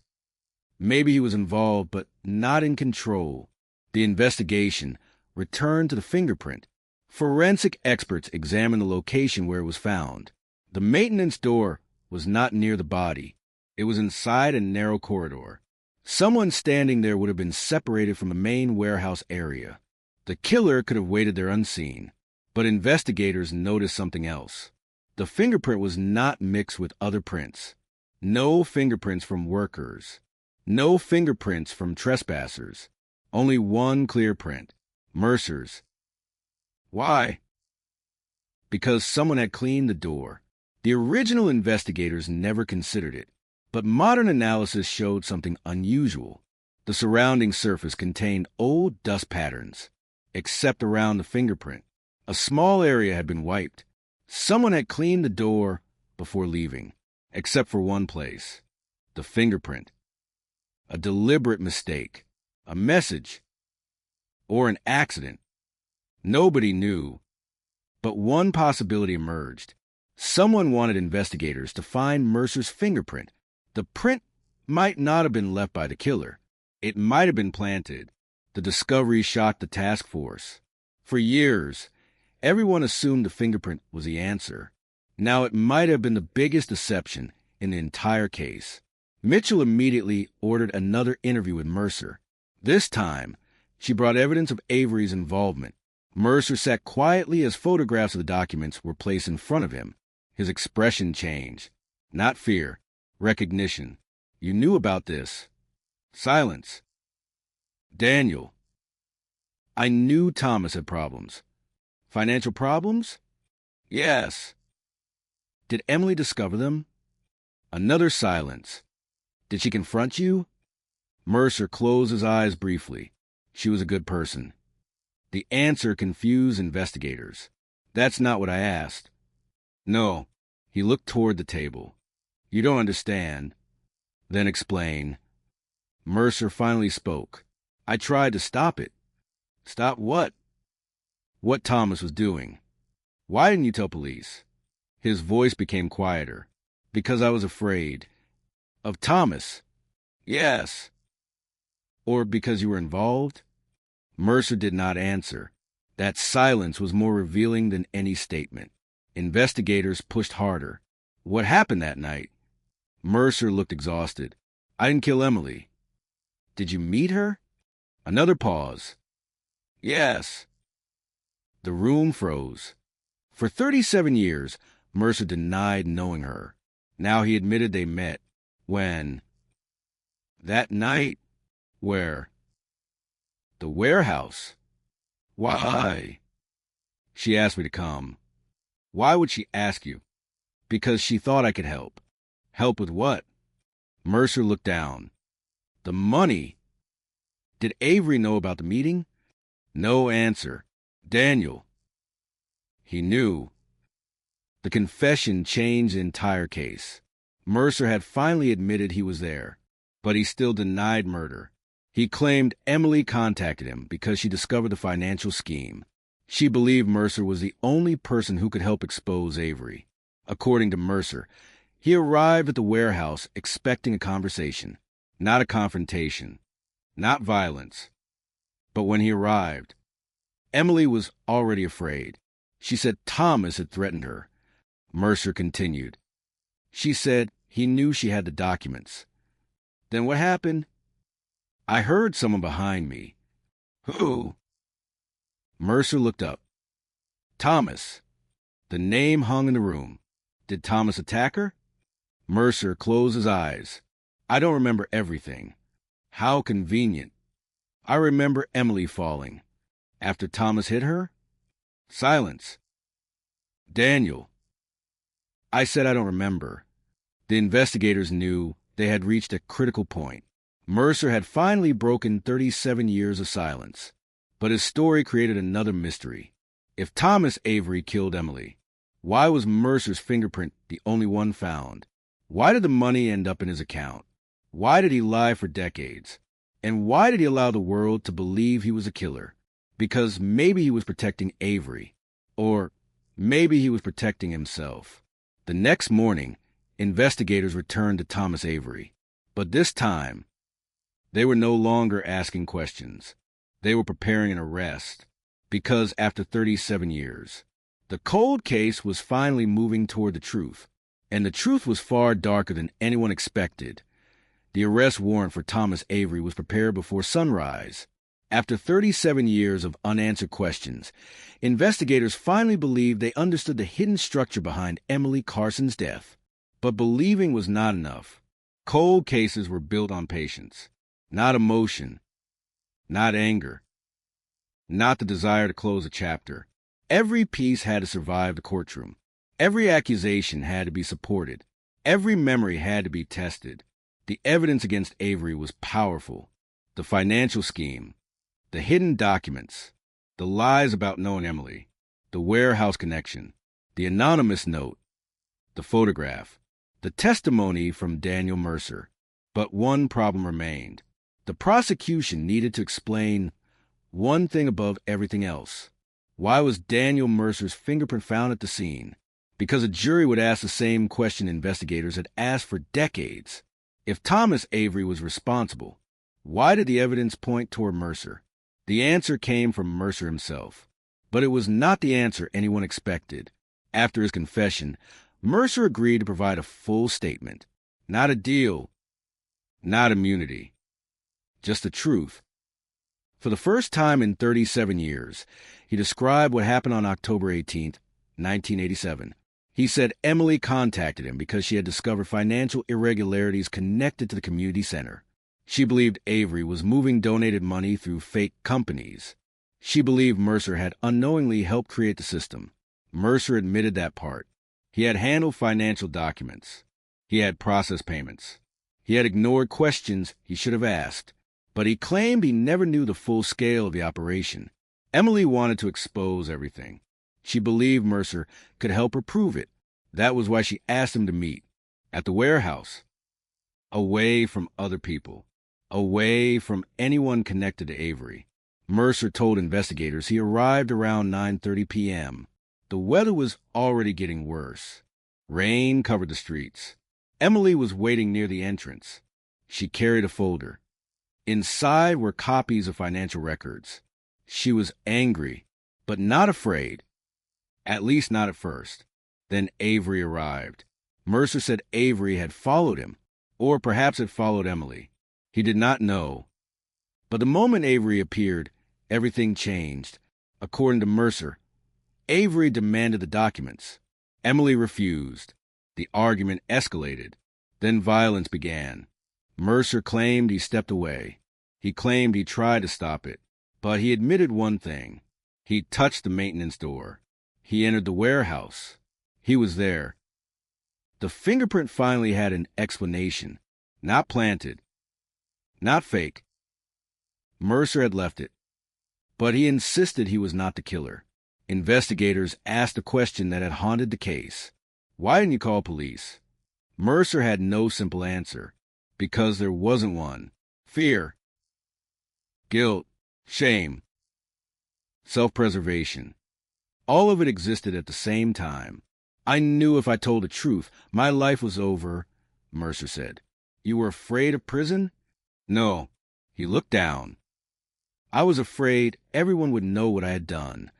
Maybe he was involved, but not in control. The investigation returned to the fingerprint. Forensic experts examined the location where it was found. The maintenance door was not near the body. It was inside a narrow corridor. Someone standing there would have been separated from the main warehouse area. The killer could have waited there unseen, but investigators noticed something else. The fingerprint was not mixed with other prints. No fingerprints from workers. No fingerprints from trespassers. Only one clear print, Mercer's. Why? Because someone had cleaned the door. The original investigators never considered it, but modern analysis showed something unusual. The surrounding surface contained old dust patterns, except around the fingerprint. A small area had been wiped. Someone had cleaned the door before leaving, except for one place, the fingerprint. A deliberate mistake, a message, or an accident. Nobody knew, but one possibility emerged. Someone wanted investigators to find Mercer's fingerprint. The print might not have been left by the killer. It might have been planted. The discovery shocked the task force. For years, everyone assumed the fingerprint was the answer. Now it might have been the biggest deception in the entire case. Mitchell immediately ordered another interview with Mercer. This time, she brought evidence of Avery's involvement. Mercer sat quietly as photographs of the documents were placed in front of him. His expression changed. Not fear, recognition. You knew about this. Silence. Daniel. I knew Thomas had problems. Financial problems? Yes. Did Emily discover them? Another silence. Did she confront you? Mercer closed his eyes briefly. She was a good person. The answer confused investigators. That's not what I asked. No. He looked toward the table. You don't understand. Then explain. Mercer finally spoke. I tried to stop it. Stop what? What Thomas was doing. Why didn't you tell police? His voice became quieter. Because I was afraid. Of Thomas? Yes. Or because you were involved? Mercer did not answer. That silence was more revealing than any statement. Investigators pushed harder. What happened that night? Mercer looked exhausted. I didn't kill Emily. Did you meet her? Another pause. Yes. The room froze. For 37 years, Mercer denied knowing her. Now he admitted they met. When? That night. Where? The warehouse. Why? She asked me to come. Why would she ask you? Because she thought I could help. Help with what? Mercer looked down. The money. Did Avery know about the meeting? No answer. Daniel. He knew. The confession changed the entire case. Mercer had finally admitted he was there, but he still denied murder. He claimed Emily contacted him because she discovered the financial scheme. She believed Mercer was the only person who could help expose Avery. According to Mercer, he arrived at the warehouse expecting a conversation, not a confrontation, not violence. But when he arrived, Emily was already afraid. She said Thomas had threatened her. Mercer continued. She said he knew she had the documents. Then what happened? I heard someone behind me. Who? Mercer looked up. Thomas. The name hung in the room. Did Thomas attack her? Mercer closed his eyes. I don't remember everything. How convenient. I remember Emily falling. After Thomas hit her? Silence. Daniel. I said I don't remember. The investigators knew they had reached a critical point. Mercer had finally broken 37 years of silence. But his story created another mystery. If Thomas Avery killed Emily, why was Mercer's fingerprint the only one found? Why did the money end up in his account? Why did he lie for decades? And why did he allow the world to believe he was a killer? Because maybe he was protecting Avery. Or maybe he was protecting himself. The next morning, investigators returned to Thomas Avery. But this time, they were no longer asking questions. They were preparing an arrest. Because after 37 years, the cold case was finally moving toward the truth. And the truth was far darker than anyone expected. The arrest warrant for Thomas Avery was prepared before sunrise. After 37 years of unanswered questions, investigators finally believed they understood the hidden structure behind Emily Carson's death. But believing was not enough. Cold cases were built on patience, not emotion, not anger, not the desire to close a chapter. Every piece had to survive the courtroom. Every accusation had to be supported. Every memory had to be tested. The evidence against Avery was powerful. The financial scheme, the hidden documents, the lies about knowing Emily, the warehouse connection, the anonymous note, the photograph, the testimony from Daniel Mercer. But one problem remained. The prosecution needed to explain one thing above everything else. Why was Daniel Mercer's fingerprint found at the scene? Because a jury would ask the same question investigators had asked for decades. If Thomas Avery was responsible, why did the evidence point toward Mercer? The answer came from Mercer himself. But it was not the answer anyone expected. After his confession, Mercer agreed to provide a full statement. Not a deal, not immunity, just the truth. For the first time in 37 years, he described what happened on October 18, 1987. He said Emily contacted him because she had discovered financial irregularities connected to the community center. She believed Avery was moving donated money through fake companies. She believed Mercer had unknowingly helped create the system. Mercer admitted that part. He had handled financial documents. He had processed payments. He had ignored questions he should have asked. But he claimed he never knew the full scale of the operation. Emily wanted to expose everything. She believed Mercer could help her prove it. That was why she asked him to meet at the warehouse, away from other people, away from anyone connected to Avery. Mercer told investigators he arrived around 9:30 p.m. The weather was already getting worse. Rain covered the streets. Emily was waiting near the entrance. She carried a folder. Inside were copies of financial records. She was angry, but not afraid. At least not at first. Then Avery arrived. Mercer said Avery had followed him, or perhaps had followed Emily. He did not know. But the moment Avery appeared, everything changed. According to Mercer, Avery demanded the documents. Emily refused. The argument escalated. Then violence began. Mercer claimed he stepped away. He claimed he tried to stop it. But he admitted one thing. He touched the maintenance door. He entered the warehouse. He was there. The fingerprint finally had an explanation. Not planted. Not fake. Mercer had left it. But he insisted he was not the killer. Investigators asked a question that had haunted the case. Why didn't you call police? Mercer had no simple answer. Because there wasn't one. Fear. Guilt. Shame. Self-preservation. All of it existed at the same time. I knew if I told the truth, my life was over, Mercer said. You were afraid of prison? No. He looked down. I was afraid everyone would know what I had done.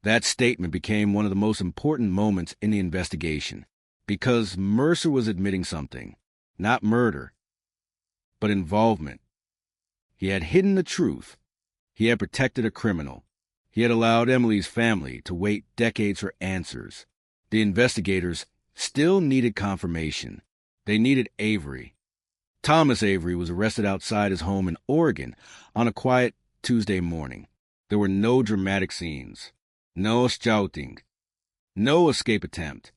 That statement became one of the most important moments in the investigation, because Mercer was admitting something. Not murder, but involvement. He had hidden the truth. He had protected a criminal. He had allowed Emily's family to wait decades for answers. The investigators still needed confirmation. They needed Avery. Thomas Avery was arrested outside his home in Oregon on a quiet Tuesday morning. There were no dramatic scenes, no shouting, no escape attempt.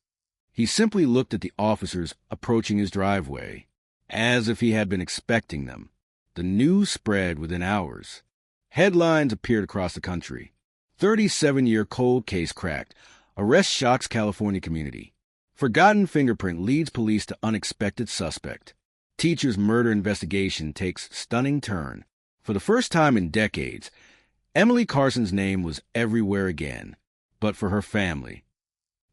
He simply looked at the officers approaching his driveway, as if he had been expecting them. The news spread within hours. Headlines appeared across the country. 37-year cold case cracked. Arrest shocks California community. Forgotten fingerprint leads police to unexpected suspect. Teacher's murder investigation takes stunning turn. For the first time in decades, Emily Carson's name was everywhere again, but for her family.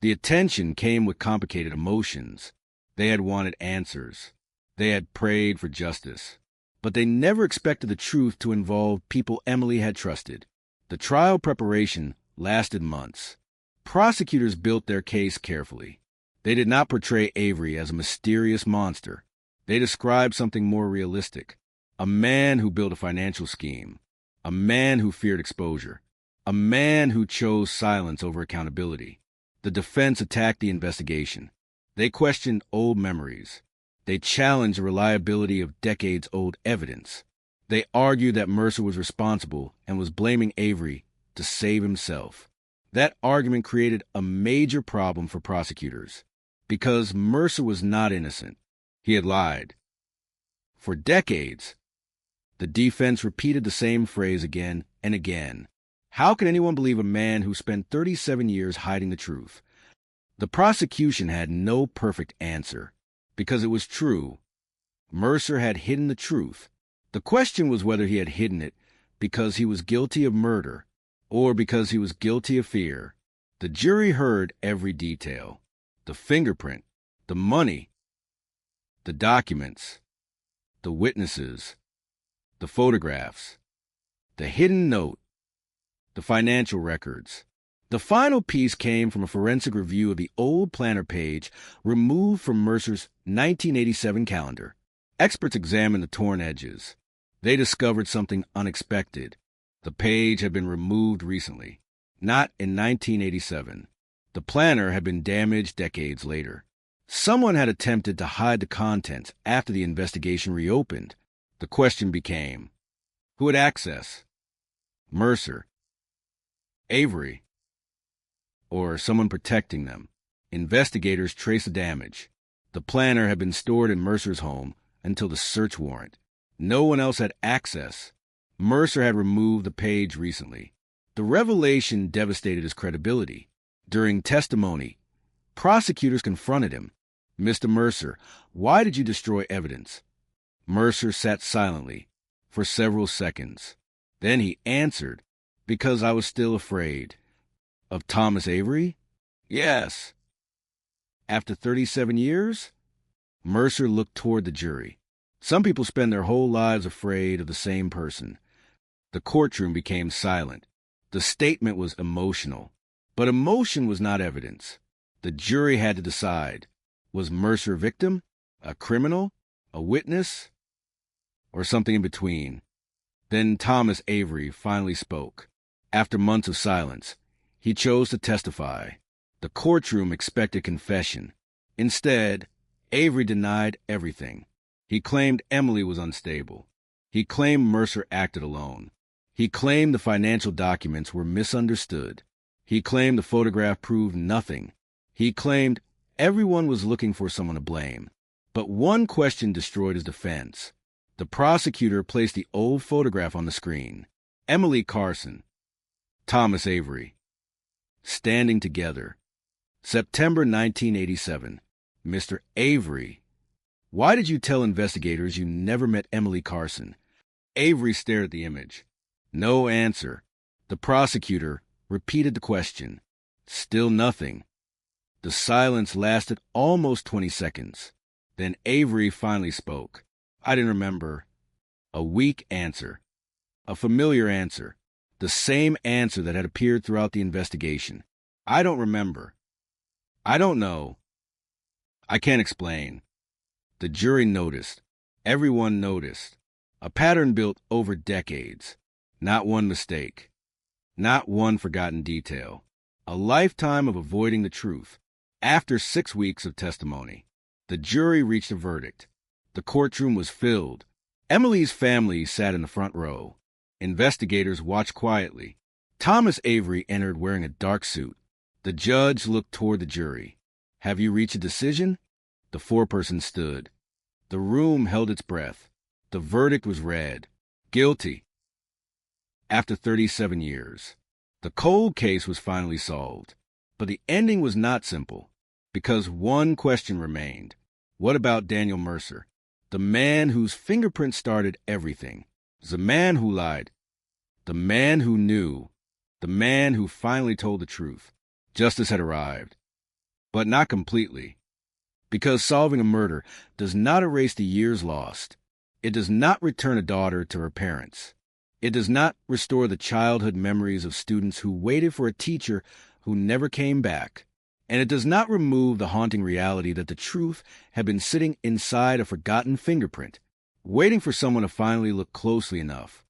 The attention came with complicated emotions. They had wanted answers. They had prayed for justice. But they never expected the truth to involve people Emily had trusted. The trial preparation lasted months. Prosecutors built their case carefully. They did not portray Avery as a mysterious monster. They described something more realistic. A man who built a financial scheme. A man who feared exposure. A man who chose silence over accountability. The defense attacked the investigation. They questioned old memories. They challenged the reliability of decades-old evidence. They argued that Mercer was responsible and was blaming Avery to save himself. That argument created a major problem for prosecutors, because Mercer was not innocent. He had lied. For decades, the defense repeated the same phrase again and again. How can anyone believe a man who spent 37 years hiding the truth? The prosecution had no perfect answer, because it was true. Mercer had hidden the truth. The question was whether he had hidden it because he was guilty of murder or because he was guilty of fear. The jury heard every detail. The fingerprint, the money, the documents, the witnesses, the photographs, the hidden note, the financial records. The final piece came from a forensic review of the old planner page removed from Mercer's 1987 calendar. Experts examined the torn edges. They discovered something unexpected. The page had been removed recently, not in 1987. The planner had been damaged decades later. Someone had attempted to hide the contents after the investigation reopened. The question became, who had access? Mercer? Avery? Or someone protecting them? Investigators traced the damage. The planner had been stored in Mercer's home until the search warrant. No one else had access. Mercer had removed the page recently. The revelation devastated his credibility. During testimony, prosecutors confronted him. Mr. Mercer, why did you destroy evidence? Mercer sat silently for several seconds. Then he answered, because I was still afraid. Of Thomas Avery? Yes. After 37 years? Mercer looked toward the jury. Some people spend their whole lives afraid of the same person. The courtroom became silent. The statement was emotional. But emotion was not evidence. The jury had to decide. Was Mercer a victim, a criminal, a witness, or something in between? Then Thomas Avery finally spoke. After months of silence, he chose to testify. The courtroom expected confession. Instead, Avery denied everything. He claimed Emily was unstable. He claimed Mercer acted alone. He claimed the financial documents were misunderstood. He claimed the photograph proved nothing. He claimed everyone was looking for someone to blame. But one question destroyed his defense. The prosecutor placed the old photograph on the screen. Emily Carson, Thomas Avery, standing together. September 1987. Mr. Avery, why did you tell investigators you never met Emily Carson? Avery stared at the image. No answer. The prosecutor repeated the question. Still nothing. The silence lasted almost 20 seconds. Then Avery finally spoke. I didn't remember. A weak answer. A familiar answer. The same answer that had appeared throughout the investigation. I don't remember. I don't know. I can't explain. The jury noticed. Everyone noticed. A pattern built over decades. Not one mistake. Not one forgotten detail. A lifetime of avoiding the truth. After 6 weeks of testimony, the jury reached a verdict. The courtroom was filled. Emily's family sat in the front row. Investigators watched quietly. Thomas Avery entered wearing a dark suit. The judge looked toward the jury. Have you reached a decision? The foreperson stood. The room held its breath. The verdict was read. Guilty. After 37 years, the cold case was finally solved. But the ending was not simple, because one question remained. What about Daniel Mercer, the man whose fingerprint started everything? The man who lied. The man who knew. The man who finally told the truth. Justice had arrived. But not completely. Because solving a murder does not erase the years lost. It does not return a daughter to her parents. It does not restore the childhood memories of students who waited for a teacher who never came back. And it does not remove the haunting reality that the truth had been sitting inside a forgotten fingerprint, waiting for someone to finally look closely enough